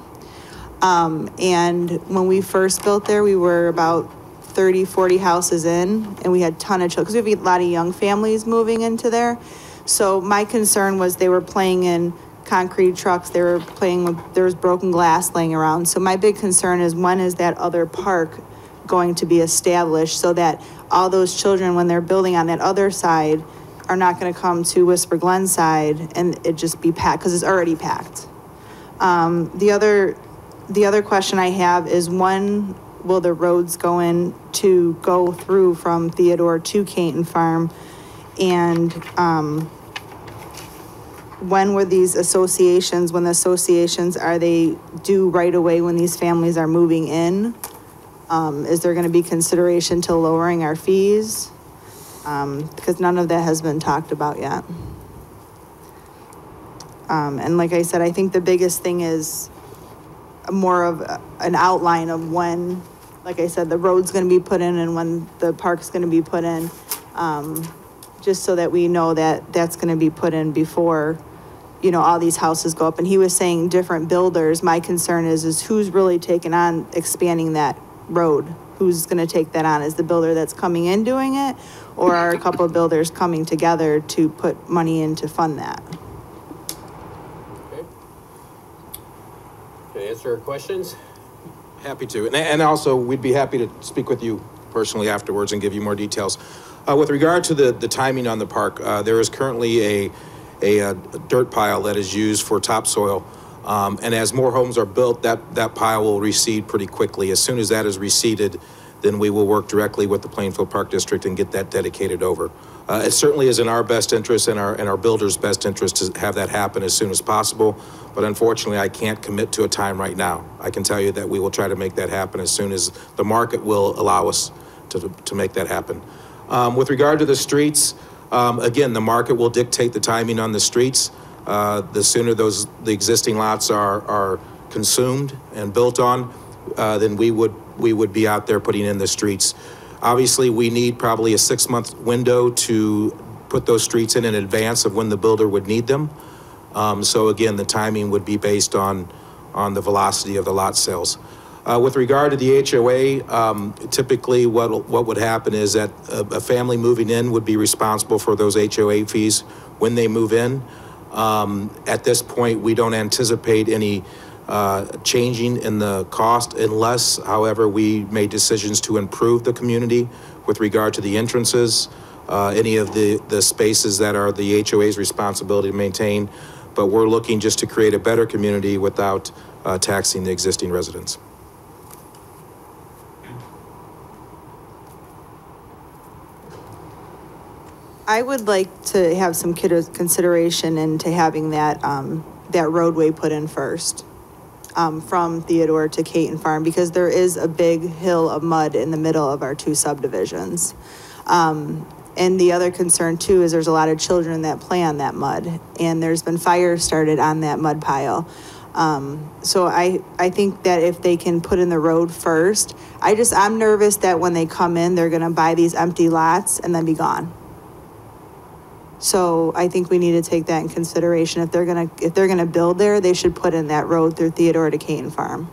And when we first built there, we were about 30, 40 houses in, and we had a ton of children, because we have a lot of young families moving into there. So my concern was they were playing in concrete trucks, they were playing with, there was broken glass laying around. So my big concern is, when is that other park going to be established, so that all those children, when they're building on that other side, are not going to come to Whisper Glen side and it just be packed, because it's already packed. The other question I have is, when will the roads go through from Theodore to Caton Farm? And when were these associations, when the associations, are they due right away when these families are moving in? Is there going to be consideration to lowering our fees? Because none of that has been talked about yet. And like I said, I think the biggest thing is more of an outline of when, like I said, the road's going to be put in and when the park's going to be put in, just so that we know that that's going to be put in before, you know, all these houses go up. And he was saying different builders. My concern is who's really taking on expanding that road? Who's going to take that on? Is the builder that's coming in doing it, or are a couple of builders coming together to put money in to fund that? Okay. Can I answer questions? Happy to. And also, we'd be happy to speak with you personally afterwards and give you more details. With regard to the timing on the park, there is currently a dirt pile that is used for topsoil. And as more homes are built, that pile will recede pretty quickly. As soon as that is receded, then we will work directly with the Plainfield Park District and get that dedicated over. It certainly is in our best interest and our builders' best interest to have that happen as soon as possible. But unfortunately, I can't commit to a time right now. I can tell you that we will try to make that happen as soon as the market will allow us to make that happen. With regard to the streets, again, the market will dictate the timing on the streets. The sooner the existing lots are consumed and built on, then we would be out there putting in the streets. Obviously, we need probably a 6-month window to put those streets in advance of when the builder would need them. So again, the timing would be based on the velocity of the lot sales. With regard to the HOA, typically what would happen is that a family moving in would be responsible for those HOA fees when they move in. At this point, we don't anticipate any changing in the cost unless, however, we made decisions to improve the community with regard to the entrances, any of the spaces that are the HOA's responsibility to maintain. But we're looking just to create a better community without taxing the existing residents. I would like to have some consideration into having that roadway put in first, from Theodore to Caton Farm, because there is a big hill of mud in the middle of our two subdivisions. And the other concern too is there's a lot of children that play on that mud, and there's been fires started on that mud pile. So I think that if they can put in the road first, I'm nervous that when they come in, they're gonna buy these empty lots and then be gone. So I think we need to take that in consideration. If they're gonna build there, they should put in that road through Theodore to Caton Farm.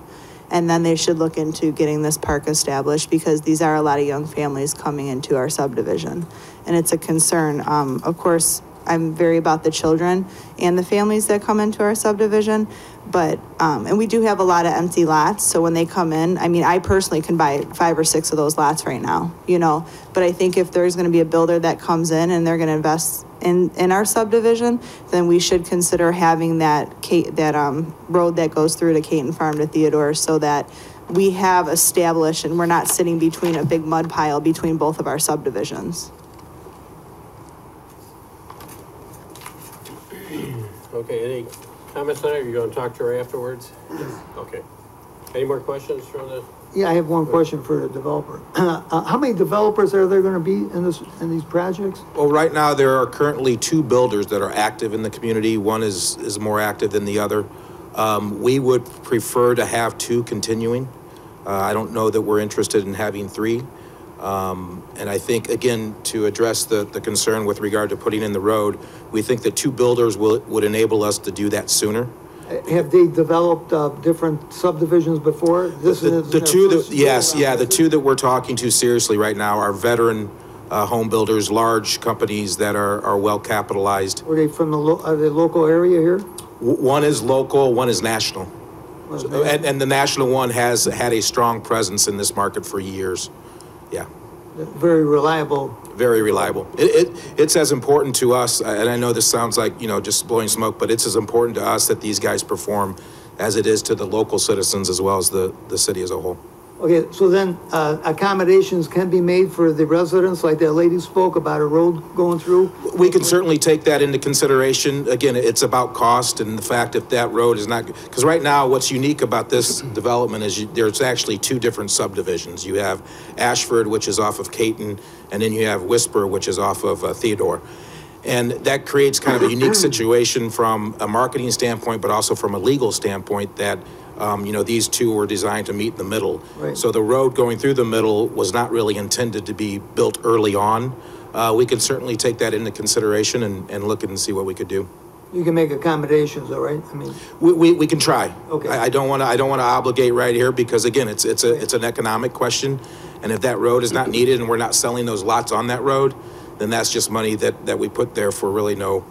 And then they should look into getting this park established, because these are a lot of young families coming into our subdivision. And it's a concern. Of course, I'm very about the children and the families that come into our subdivision, but, and we do have a lot of empty lots. So when they come in, I mean, I personally can buy 5 or 6 of those lots right now, you know, but I think if there's gonna be a builder that comes in and they're gonna invest in our subdivision, then we should consider having that road that goes through to Caton Farm to Theodore, so that we have established and we're not sitting between a big mud pile between both of our subdivisions. Okay, any comments on it? Are you gonna talk to her afterwards? Okay. Any more questions from the? Yeah, I have one question for the developer. How many developers are there gonna be in these projects? Well, right now, there are currently 2 builders that are active in the community. One is more active than the other. We would prefer to have 2 continuing. I don't know that we're interested in having 3. And I think, again, to address the concern with regard to putting in the road, we think that 2 builders would enable us to do that sooner. Have they developed different subdivisions before? The 2 that, the 2 that we're talking to seriously right now are veteran home builders, large companies that are well capitalized. Were they from the local area here? One is local, one is national. And the national one has had a strong presence in this market for years. Yeah. Very reliable. Very reliable. It's as important to us, and I know this sounds like, you know, just blowing smoke, but it's as important to us that these guys perform as it is to the local citizens as well as the city as a whole. Okay, so then accommodations can be made for the residents, like that lady spoke about a road going through? We can certainly take that into consideration. Again, it's about cost and the fact if that road is not, because right now what's unique about this development is there's actually 2 different subdivisions. You have Ashford, which is off of Caton, and then you have Whisper, which is off of Theodore. And that creates kind of a unique situation from a marketing standpoint, but also from a legal standpoint that you know, these 2 were designed to meet in the middle. Right. So the road going through the middle was not really intended to be built early on. We can certainly take that into consideration and look and see what we could do. You can make accommodations, all right? I mean, we can try. Okay. I don't want to obligate right here, because again, it's an economic question, and if that road is not needed and we're not selling those lots on that road, then that's just money that we put there for really no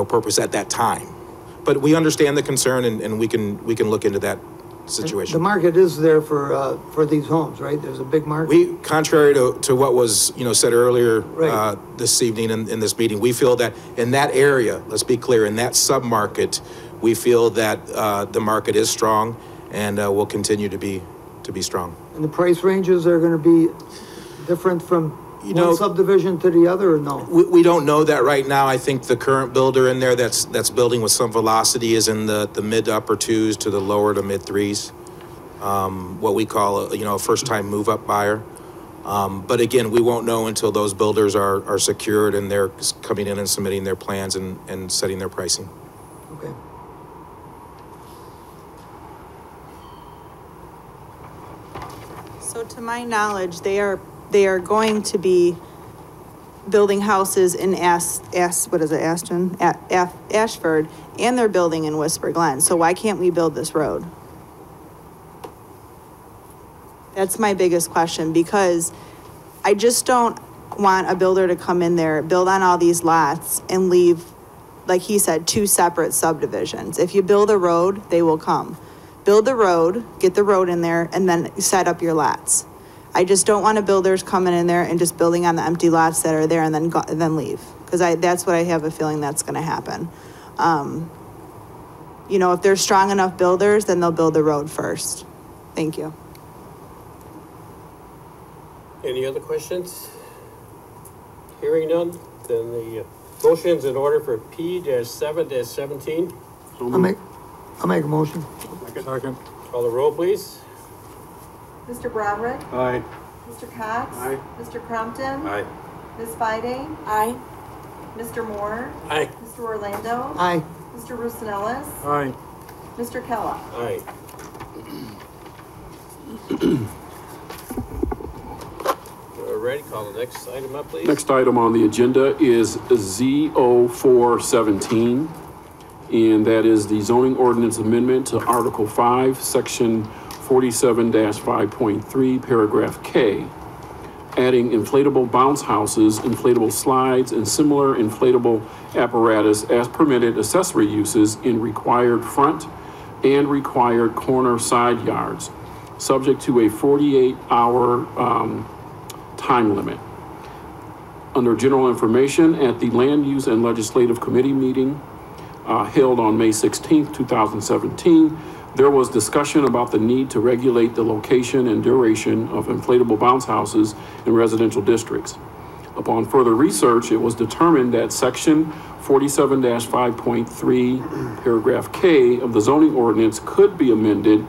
purpose at that time. But we understand the concern, and we can look into that situation. the market is there for these homes, right? There's a big market. Contrary to what was, you know, said earlier Right. this evening in this meeting, we feel that in that area, let's be clear, in that sub-market, we feel that the market is strong and will continue to be strong. And the price ranges are gonna be different from one subdivision to the other, or no? We don't know that right now. I think the current builder in there that's building with some velocity is in the mid to upper 2s to the lower to mid 3s. What we call a first-time move-up buyer. But again, we won't know until those builders are secured and they're coming in and submitting their plans and setting their pricing. Okay. So to my knowledge, they are going to be building houses in Ashford, and they're building in Whisper Glen. So why can't we build this road? That's my biggest question, because I just don't want a builder to come in there, build on all these lots, and leave, like he said, 2 separate subdivisions. If you build a road, they will come. Build the road, get the road in there, and then set up your lots. I just don't want builders coming in there and just building on the empty lots that are there and then leave, because that's what I have a feeling that's going to happen. You know, if they're strong enough builders, then they'll build the road first. Thank you. Any other questions? Hearing none, then the motion's in order for P-7-17. I'll make a motion. Second. Call the roll, please. Mr. Broderick? Aye. Mr. Cox? Aye. Mr. Crumpton? Aye. Ms. Fidey? Aye. Mr. Moore? Aye. Mr. Orlando? Aye. Mr. Roosevelt? Aye. Mr. Kella? Aye. Ready, call the next item up, please. Next item on the agenda is Z0417, and that is the zoning ordinance amendment to Article 5, Section 47-5.3, Paragraph K, adding inflatable bounce houses, inflatable slides, and similar inflatable apparatus as permitted accessory uses in required front and required corner side yards, subject to a 48-hour time limit. Under general information, at the Land Use and Legislative Committee meeting held on May 16, 2017, there was discussion about the need to regulate the location and duration of inflatable bounce houses in residential districts. Upon further research, it was determined that Section 47-5.3, Paragraph K of the zoning ordinance could be amended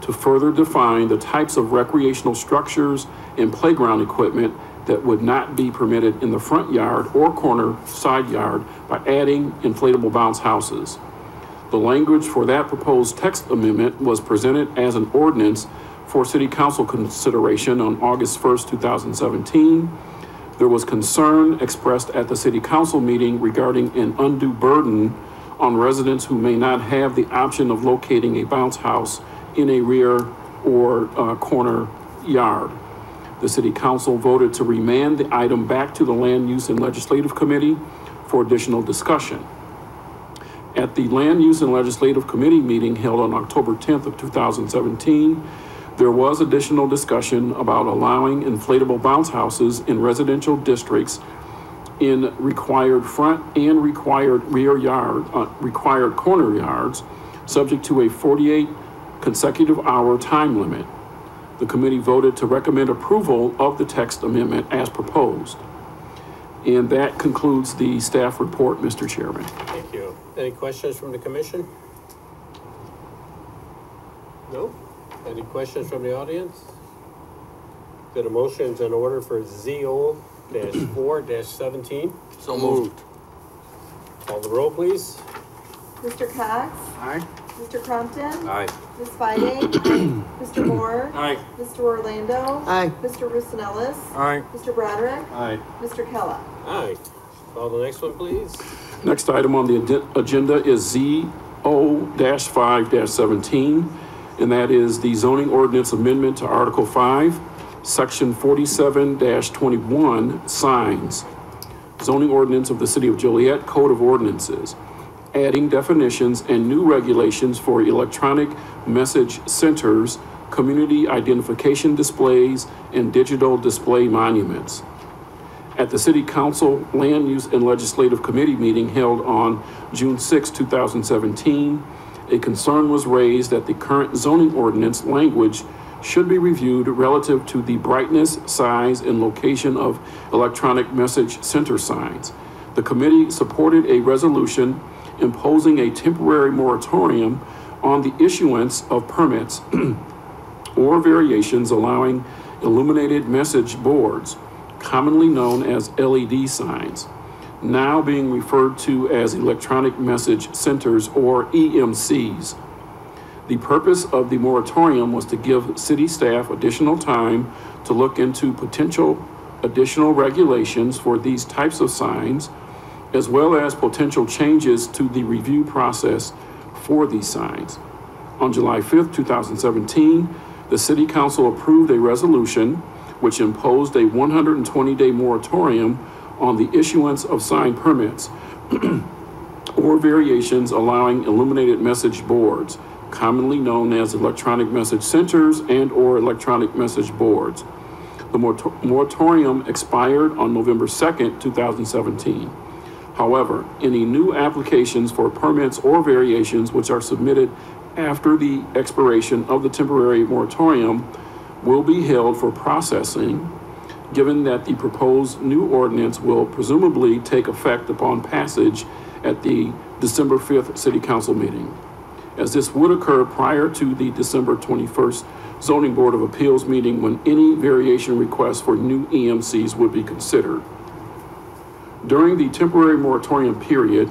to further define the types of recreational structures and playground equipment that would not be permitted in the front yard or corner side yard by adding inflatable bounce houses. The language for that proposed text amendment was presented as an ordinance for City Council consideration on August 1st, 2017. There was concern expressed at the City Council meeting regarding an undue burden on residents who may not have the option of locating a bounce house in a rear or corner yard. The City Council voted to remand the item back to the Land Use and Legislative Committee for additional discussion. At the Land Use and Legislative Committee meeting held on October 10th of 2017, there was additional discussion about allowing inflatable bounce houses in residential districts in required front and required rear yard, required corner yards, subject to a 48 consecutive hour time limit. The committee voted to recommend approval of the text amendment as proposed. And that concludes the staff report, Mr. Chairman. Thank you. Any questions from the commission? No? Any questions from the audience? That a motion is in order for ZO-4-17? So moved. Call the roll, please. Mr. Cox? Aye. Mr. Crumpton? Aye. Ms. Fidey? Mr. Moore? Aye. Mr. Orlando? Aye. Mr. Roosevelt? Aye. Mr. Broderick? Aye. Mr. Kella? Aye. Call the next one, please. Next item on the agenda is ZO-5-17, and that is the zoning ordinance amendment to Article 5, Section 47-21, signs. Zoning ordinance of the City of Joliet Code of Ordinances, adding definitions and new regulations for electronic message centers, community identification displays, and digital display monuments. At the City Council Land Use and Legislative Committee meeting held on June 6, 2017, a concern was raised that the current zoning ordinance language should be reviewed relative to the brightness, size, and location of electronic message center signs. The committee supported a resolution imposing a temporary moratorium on the issuance of permits or variations allowing illuminated message boards, commonly known as LED signs, now being referred to as electronic message centers or EMCs. The purpose of the moratorium was to give city staff additional time to look into potential additional regulations for these types of signs, as well as potential changes to the review process for these signs. On July 5th, 2017, the City Council approved a resolution which imposed a 120-day moratorium on the issuance of sign permits or variations allowing illuminated message boards, commonly known as electronic message centers and or electronic message boards. The moratorium expired on November 2nd, 2017. However, any new applications for permits or variations which are submitted after the expiration of the temporary moratorium will be held for processing, given that the proposed new ordinance will presumably take effect upon passage at the December 5th City Council meeting, as this would occur prior to the December 21st Zoning Board of Appeals meeting when any variation requests for new EMCs would be considered. During the temporary moratorium period,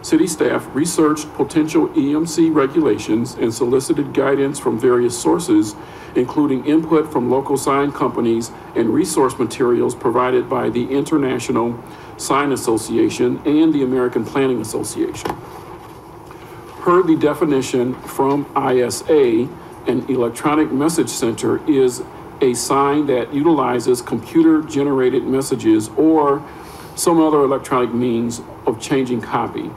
city staff researched potential EMC regulations and solicited guidance from various sources, including input from local sign companies and resource materials provided by the International Sign Association and the American Planning Association. Per the definition from ISA, an electronic message center is a sign that utilizes computer-generated messages or some other electronic means of changing copy.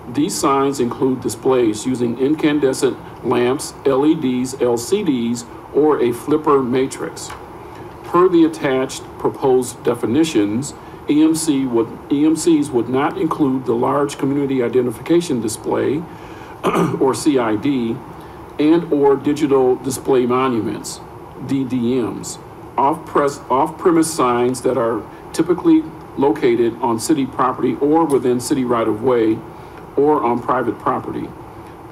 These signs include displays using incandescent lamps, LEDs, LCDs, or a flipper matrix. Per the attached proposed definitions, EMCs would not include the large community identification display, or CID, and or digital display monuments, DDMs, off-premise signs that are typically located on city property or within city right-of-way or on private property.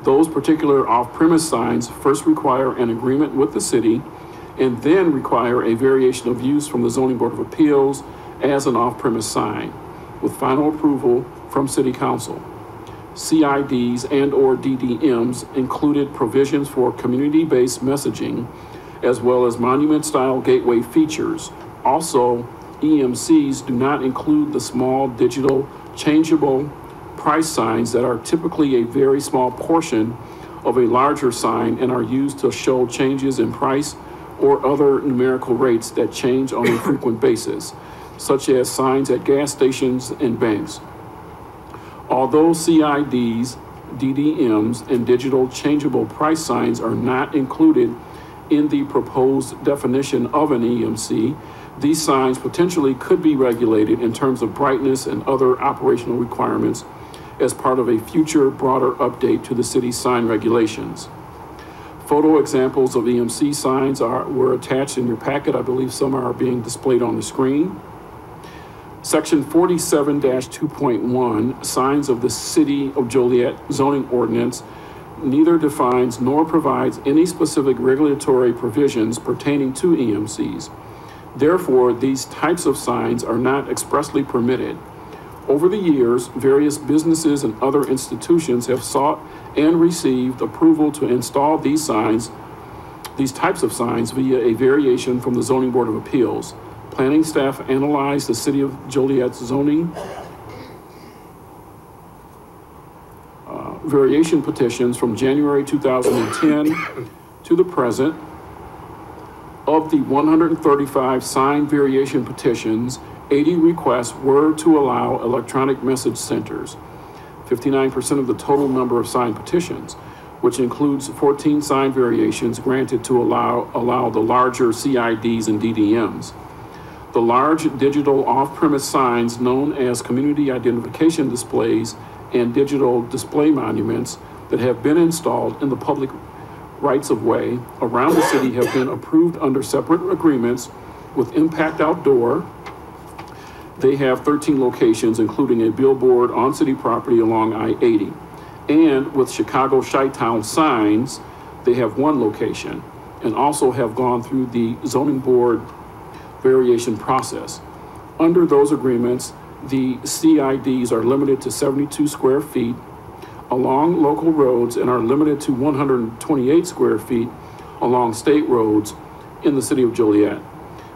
Those particular off-premise signs first require an agreement with the city and then require a variation of use from the Zoning Board of Appeals as an off-premise sign, with final approval from City Council. CIDs and or DDMs included provisions for community-based messaging as well as monument-style gateway features. Also, EMCs do not include the small digital changeable price signs that are typically a very small portion of a larger sign and are used to show changes in price or other numerical rates that change on a frequent basis, such as signs at gas stations and banks. Although CIDs, DDMs, and digital changeable price signs are not included in the proposed definition of an EMC, these signs potentially could be regulated in terms of brightness and other operational requirements as part of a future broader update to the city's sign regulations. Photo examples of EMC signs were attached in your packet. I believe some are being displayed on the screen. Section 47-2.1, Signs of the City of Joliet Zoning Ordinance, neither defines nor provides any specific regulatory provisions pertaining to EMCs. Therefore, these types of signs are not expressly permitted. Over the years, various businesses and other institutions have sought and received approval to install these types of signs via a variation from the Zoning Board of Appeals. Planning staff analyzed the City of Joliet's zoning variation petitions from January 2010 to the present. Of the 135 sign variation petitions, 80 requests were to allow electronic message centers, 59% of the total number of sign petitions, which includes 14 sign variations granted to allow the larger CIDs and DDMs. The large digital off-premise signs known as community identification displays and digital display monuments that have been installed in the public rights-of-way around the city have been approved under separate agreements with Impact Outdoor. They have 13 locations, including a billboard on city property along I-80. And with Chicago Chi-Town Signs, they have one location and also have gone through the zoning board variation process. Under those agreements, the CIDs are limited to 72 square feet along local roads and are limited to 128 square feet along state roads in the city of Joliet.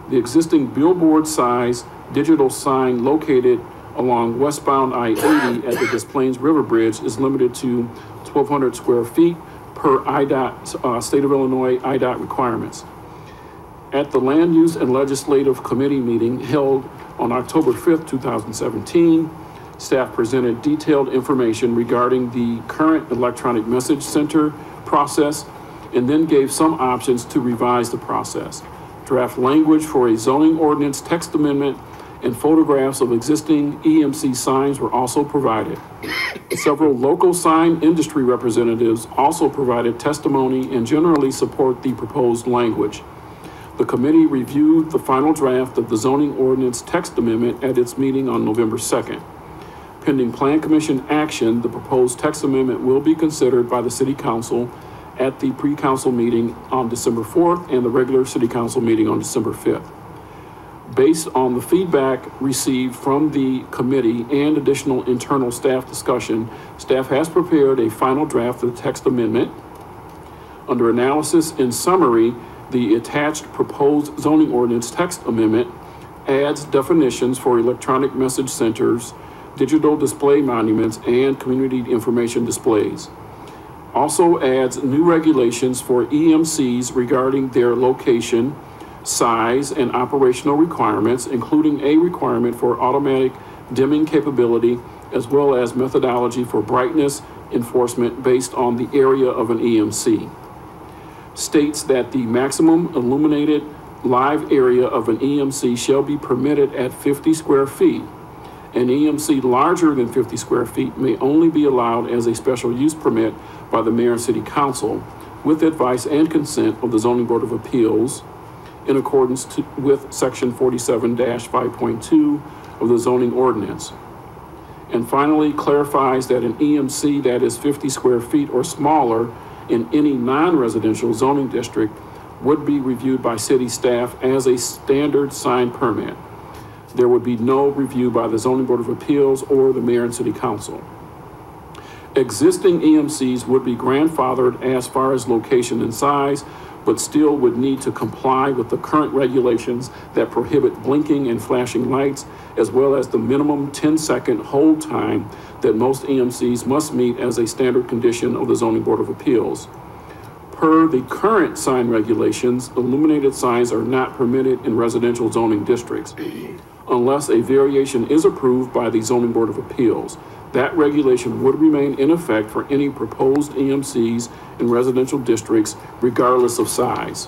The existing billboard size digital sign located along westbound I-80 at the Des Plaines River Bridge is limited to 1,200 square feet per IDOT, State of Illinois IDOT requirements. At the Land Use and Legislative Committee meeting held on October 5th, 2017, staff presented detailed information regarding the current electronic message center process and then gave some options to revise the process. Draft language for a zoning ordinance text amendment and photographs of existing EMC signs were also provided. Several local sign industry representatives also provided testimony and generally support the proposed language. The committee reviewed the final draft of the zoning ordinance text amendment at its meeting on November 2nd. Pending Plan Commission action, the proposed text amendment will be considered by the City Council at the pre-council meeting on December 4th and the regular City Council meeting on December 5th. Based on the feedback received from the committee and additional internal staff discussion, staff has prepared a final draft of the text amendment. Under analysis and summary, the attached proposed zoning ordinance text amendment adds definitions for electronic message centers, digital display monuments, and community information displays. Also adds new regulations for EMCs regarding their location, size, and operational requirements, including a requirement for automatic dimming capability, as well as methodology for brightness enforcement based on the area of an EMC. States that the maximum illuminated live area of an EMC shall be permitted at 50 square feet. An EMC larger than 50 square feet may only be allowed as a special use permit by the mayor and city council with advice and consent of the zoning board of appeals in accordance with section 47-5.2 of the zoning ordinance. And finally, clarifies that an EMC that is 50 square feet or smaller in any non-residential zoning district would be reviewed by city staff as a standard sign permit. There would be no review by the zoning board of appeals or the mayor and city council. Existing EMCs would be grandfathered as far as location and size, but still would need to comply with the current regulations that prohibit blinking and flashing lights, as well as the minimum 10-second hold time that most EMCs must meet as a standard condition of the zoning board of appeals. Per the current sign regulations, illuminated signs are not permitted in residential zoning districts unless a variation is approved by the zoning board of appeals. That regulation would remain in effect for any proposed EMCs in residential districts, regardless of size.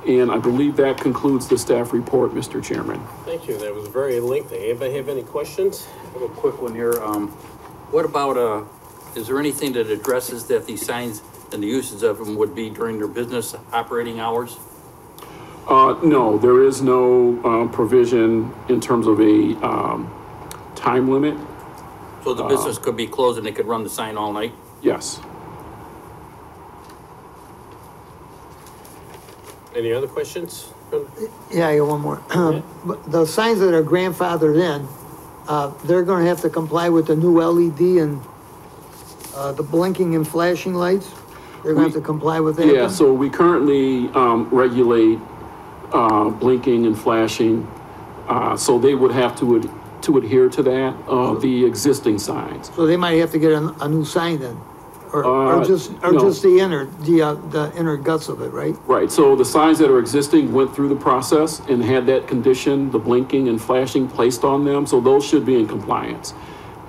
And I believe that concludes the staff report, Mr. Chairman. Thank you. That was very lengthy. Anybody have any questions? I have a quick one here. What about, is there anything that addresses that these signs and the uses of them would be during their business operating hours? No, there is no provision in terms of a time limit. So the business could be closed and they could run the sign all night? Yes. Any other questions? Yeah, I got one more. But the signs that are grandfathered in, they're gonna have to comply with the new LED and the blinking and flashing lights? They're gonna have to comply with that? Yeah, so we currently regulate blinking and flashing, so they would have to adhere to that, the existing signs. So they might have to get a new sign then? Or just the inner guts of it, right? Right, so the signs that are existing went through the process and had that condition, the blinking and flashing placed on them, so those should be in compliance.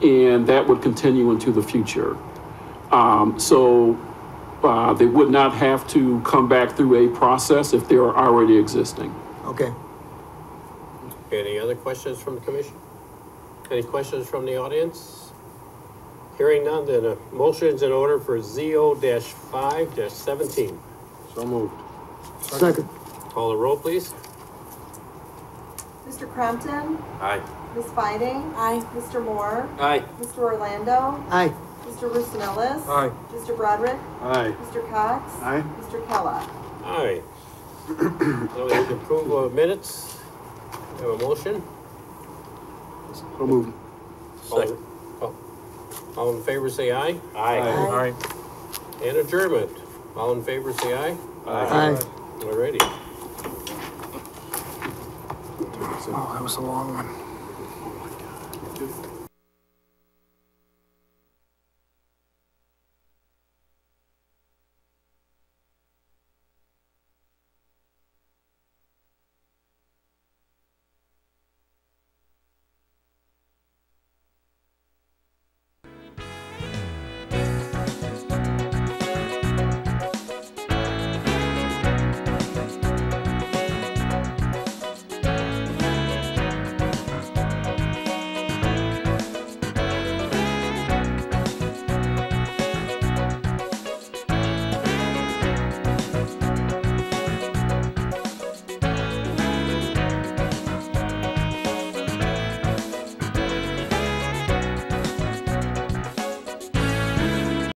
And that would continue into the future. They would not have to come back through a process if they are already existing. Okay. Any other questions from the commission? Any questions from the audience? Hearing none, then a motion's in order for ZO-5-17. So moved. Second. Call the roll, please. Mr. Crampton? Aye. Ms. Fiding? Aye. Mr. Moore? Aye. Mr. Orlando? Aye. Mr. Roosevelt? Aye. Mr. Broderick? Aye. Mr. Cox? Aye. Mr. Kellogg? Aye. Now we have approval of minutes. We have a motion. So moved. Second. All in favor, say aye. Aye. And adjournment. All in favor, say aye. Aye. We're ready. Oh, that was a long one.